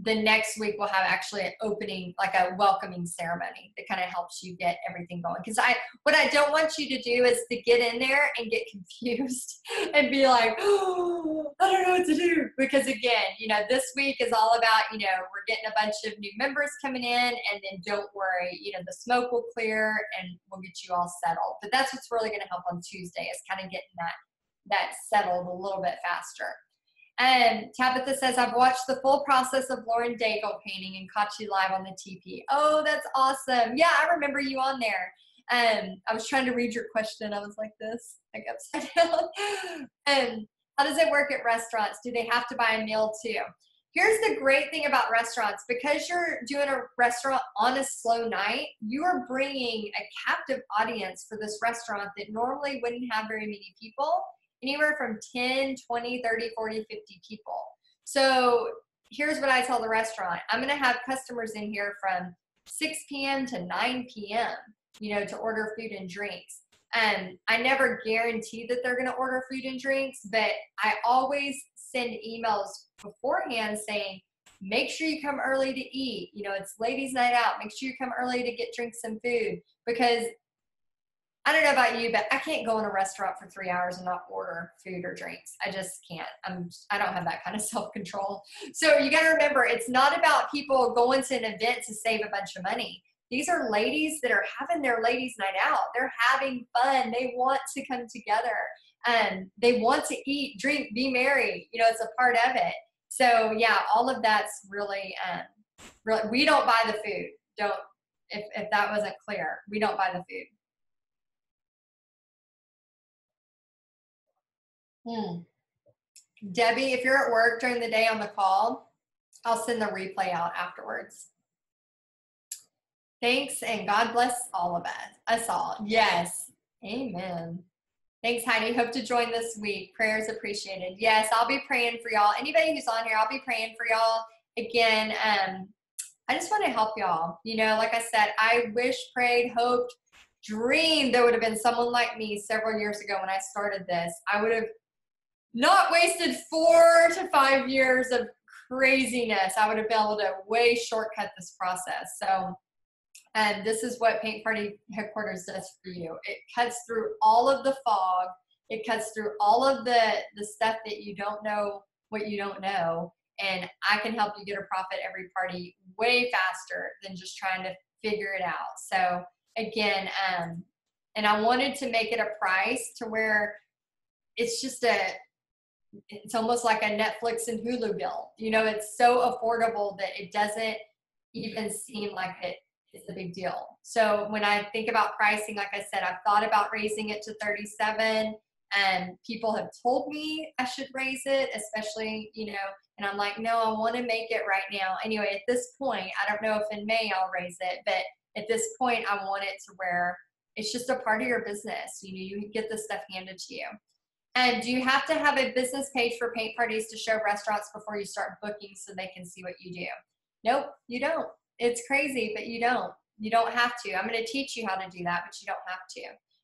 the next week we'll have actually an opening, like a welcoming ceremony that kind of helps you get everything going. Because what I don't want you to do is to get in there and get confused and be like, oh, I don't know what to do. Because again, you know, this week is all about, you know, we're getting a bunch of new members coming in, and then don't worry, you know, the smoke will clear and we'll get you all settled. But that's what's really going to help on Tuesday, is kind of getting that settled a little bit faster. And Tabitha says, I've watched the full process of Lauren Daigle painting and caught you live on the TP. Oh, that's awesome. Yeah, I remember you on there. I was trying to read your question. I was like this, like upside down. How does it work at restaurants? Do they have to buy a meal too? Here's the great thing about restaurants. Because you're doing a restaurant on a slow night, you are bringing a captive audience for this restaurant that normally wouldn't have very many people. Anywhere from 10, 20, 30, 40, 50 people. So here's what I tell the restaurant. I'm going to have customers in here from 6 p.m. to 9 p.m., you know, to order food and drinks. And I never guarantee that they're going to order food and drinks, but I always send emails beforehand saying, make sure you come early to eat. You know, it's ladies' night out. Make sure you come early to get drinks and food, because I don't know about you, but I can't go in a restaurant for 3 hours and not order food or drinks. I just can't. I don't have that kind of self-control. So you got to remember, it's not about people going to an event to save a bunch of money. These are ladies that are having their ladies' night out. They're having fun. They want to come together, and they want to eat, drink, be merry. You know, it's a part of it. So yeah, all of that's really, we don't buy the food. If that wasn't clear, we don't buy the food. Debbie, if you're at work during the day on the call, I'll send the replay out afterwards. Thanks, and God bless all of us all. Yes, amen. Thanks, Heidi. Hope to join this week. Prayers appreciated. Yes, I'll be praying for y'all. Anybody who's on here, I'll be praying for y'all. Again, I just want to help y'all. You know, like I said, I wish, prayed, hoped, dreamed there would have been someone like me several years ago when I started this. I would have not wasted 4 to 5 years of craziness. I would have been able to way shortcut this process. So, and this is what Paint Party Headquarters does for you. It cuts through all of the fog. It cuts through all of the stuff that you don't know what you don't know. And I can help you get a profit every party way faster than just trying to figure it out. So again, and I wanted to make it a price to where it's just it's almost like a Netflix and Hulu bill. You know, it's so affordable that it doesn't even seem like it's a big deal. So when I think about pricing, like I said, I've thought about raising it to 37, and people have told me I should raise it, especially, you know, and I'm like, no, I want to make it right now. Anyway, at this point, I don't know if in May I'll raise it, but at this point, I want it to where it's just a part of your business. You know, you get this stuff handed to you. And do you have to have a business page for paint parties to show restaurants before you start booking so they can see what you do? Nope, you don't. It's crazy, but you don't. You don't have to. I'm going to teach you how to do that, but you don't have to.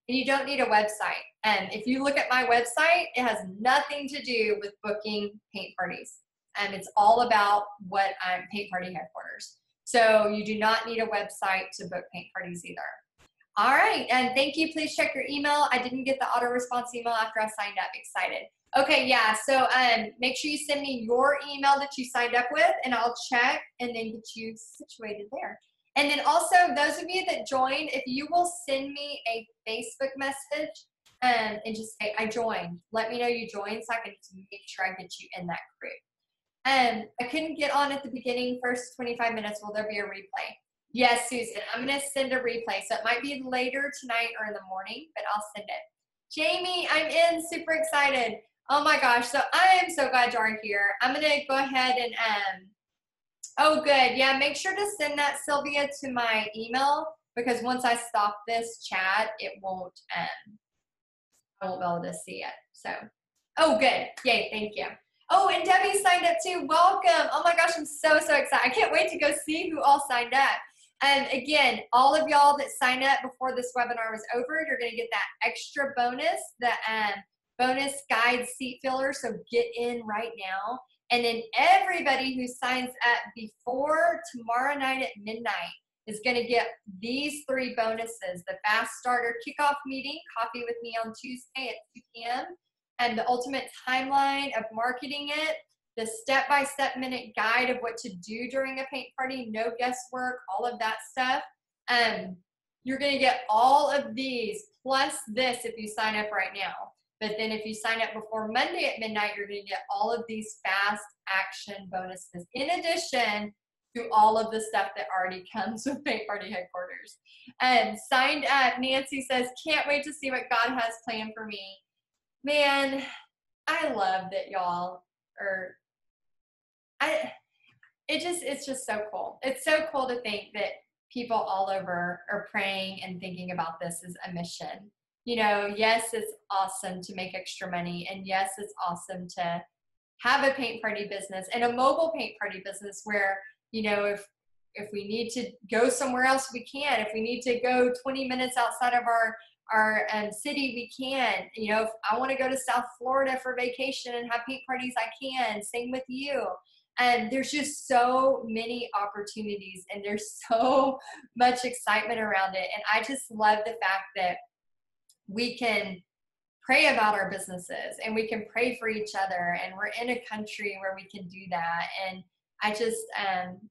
And you don't need a website. And if you look at my website, it has nothing to do with booking paint parties. And it's all about what I'm Paint Party Headquarters. So you do not need a website to book paint parties either. All right, and thank you. Please check your email. I didn't get the auto response email after I signed up. Excited. Okay, yeah, so make sure you send me your email that you signed up with, and I'll check and then get you situated there. And then also, those of you that joined, if you will send me a Facebook message and just say, I joined. Let me know you joined so I can make sure I get you in that group. I couldn't get on at the beginning, first 25 minutes. Will there be a replay? Yes, Susan, I'm going to send a replay. So it might be later tonight or in the morning, but I'll send it. Jamie, I'm in, super excited. Oh my gosh, so I am so glad you're here. I'm going to go ahead and, oh good, yeah, make sure to send that, Sylvia, to my email, because once I stop this chat, it won't, I won't be able to see it. So, oh good, yay, thank you. Oh, and Debbie signed up too, welcome. Oh my gosh, I'm so excited. I can't wait to go see who all signed up. And again, all of y'all that sign up before this webinar was over, you're going to get that extra bonus, the bonus guide seat filler. So get in right now. And then everybody who signs up before tomorrow night at midnight is going to get these 3 bonuses. The Fast Starter Kickoff Meeting, Coffee with Me on Tuesday at 2 p.m. and the ultimate timeline of marketing it, the step-by-step minute guide of what to do during a paint party, no guesswork, all of that stuff. You're going to get all of these plus this if you sign up right now. But then if you sign up before Monday at midnight, you're going to get all of these fast action bonuses in addition to all of the stuff that already comes with Paint Party Headquarters. Signed up, Nancy says, can't wait to see what God has planned for me. Man, I love that y'all are, it's just so cool. It's so cool to think that people all over are praying and thinking about this as a mission. You know, yes, it's awesome to make extra money, and yes, it's awesome to have a paint party business and a mobile paint party business where, you know, if we need to go somewhere else, we can. If we need to go 20 minutes outside of our city, we can. You know, if I want to go to South Florida for vacation and have paint parties, I can. Same with you. And there's just so many opportunities, and there's so much excitement around it. And I just love the fact that we can pray about our businesses and we can pray for each other, and we're in a country where we can do that. And I just,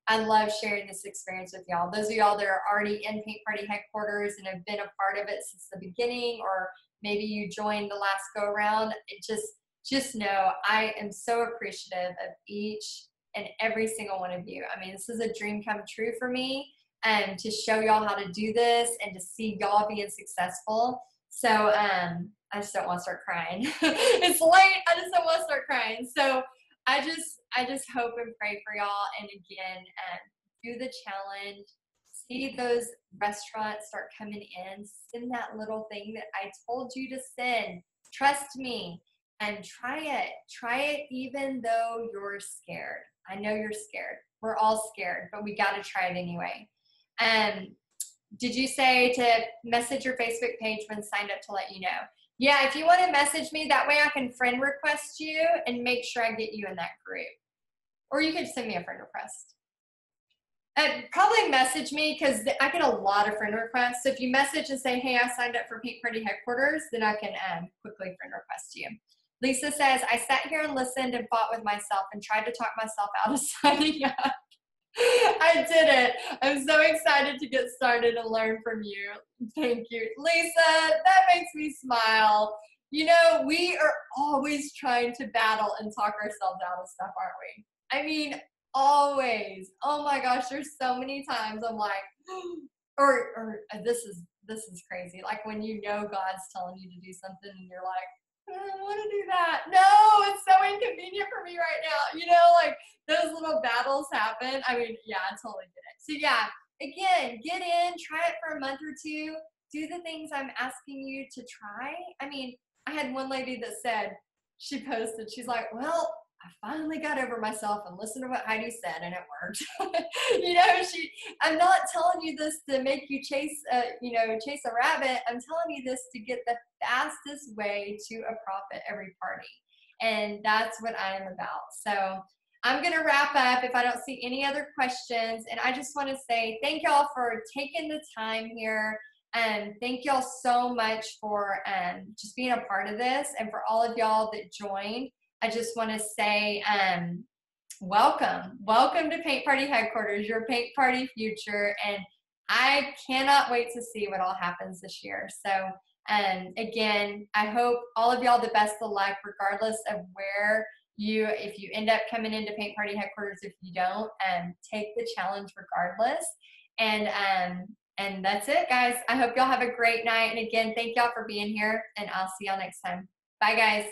I love sharing this experience with y'all. Those of y'all that are already in Paint Party Headquarters and have been a part of it since the beginning, or maybe you joined the last go around, it just know I am so appreciative of each and every single one of you. I mean, this is a dream come true for me, and to show y'all how to do this and to see y'all being successful. So I just don't want to start crying. It's late. I just don't want to start crying. So I just hope and pray for y'all. And again, do the challenge. See those restaurants start coming in. Send that little thing that I told you to send. Trust me, and try it. Try it even though you're scared. I know you're scared. We're all scared, but we got to try it anyway. Did you say to message your Facebook page when signed up to let you know? Yeah, if you want to message me, that way I can friend request you and make sure I get you in that group. Or you could send me a friend request. Probably message me, because I get a lot of friend requests. So if you message and say, hey, I signed up for Paint Party Headquarters, then I can quickly friend request you. Lisa says, I sat here and listened and fought with myself and tried to talk myself out of signing up. I did it. I'm so excited to get started and learn from you. Thank you. Lisa, that makes me smile. You know, we are always trying to battle and talk ourselves out of stuff, aren't we? I mean, always. Oh my gosh, there's so many times I'm like, or this is crazy. Like when you know God's telling you to do something and you're like, I don't want to do that. No, it's so inconvenient for me right now. You know, like those little battles happen. I mean, yeah, I totally get it. So yeah, again, get in, try it for a month or two. Do the things I'm asking you to try. I mean, I had one lady that said, she posted, she's like, well, I finally got over myself and listened to what Heidi said, and it worked. You know, I'm not telling you this to make you chase a rabbit. I'm telling you this to get the fastest way to a profit every party. And that's what I am about. So I'm going to wrap up if I don't see any other questions. And I just want to say thank y'all for taking the time here. And thank y'all so much for just being a part of this. And for all of y'all that joined, I just want to say welcome to Paint Party Headquarters, your paint party future. And I cannot wait to see what all happens this year. So again, I hope all of y'all the best of luck, regardless of where if you end up coming into Paint Party Headquarters. If you don't, take the challenge regardless. And that's it, guys. I hope y'all have a great night. And again, thank y'all for being here, and I'll see y'all next time. Bye, guys.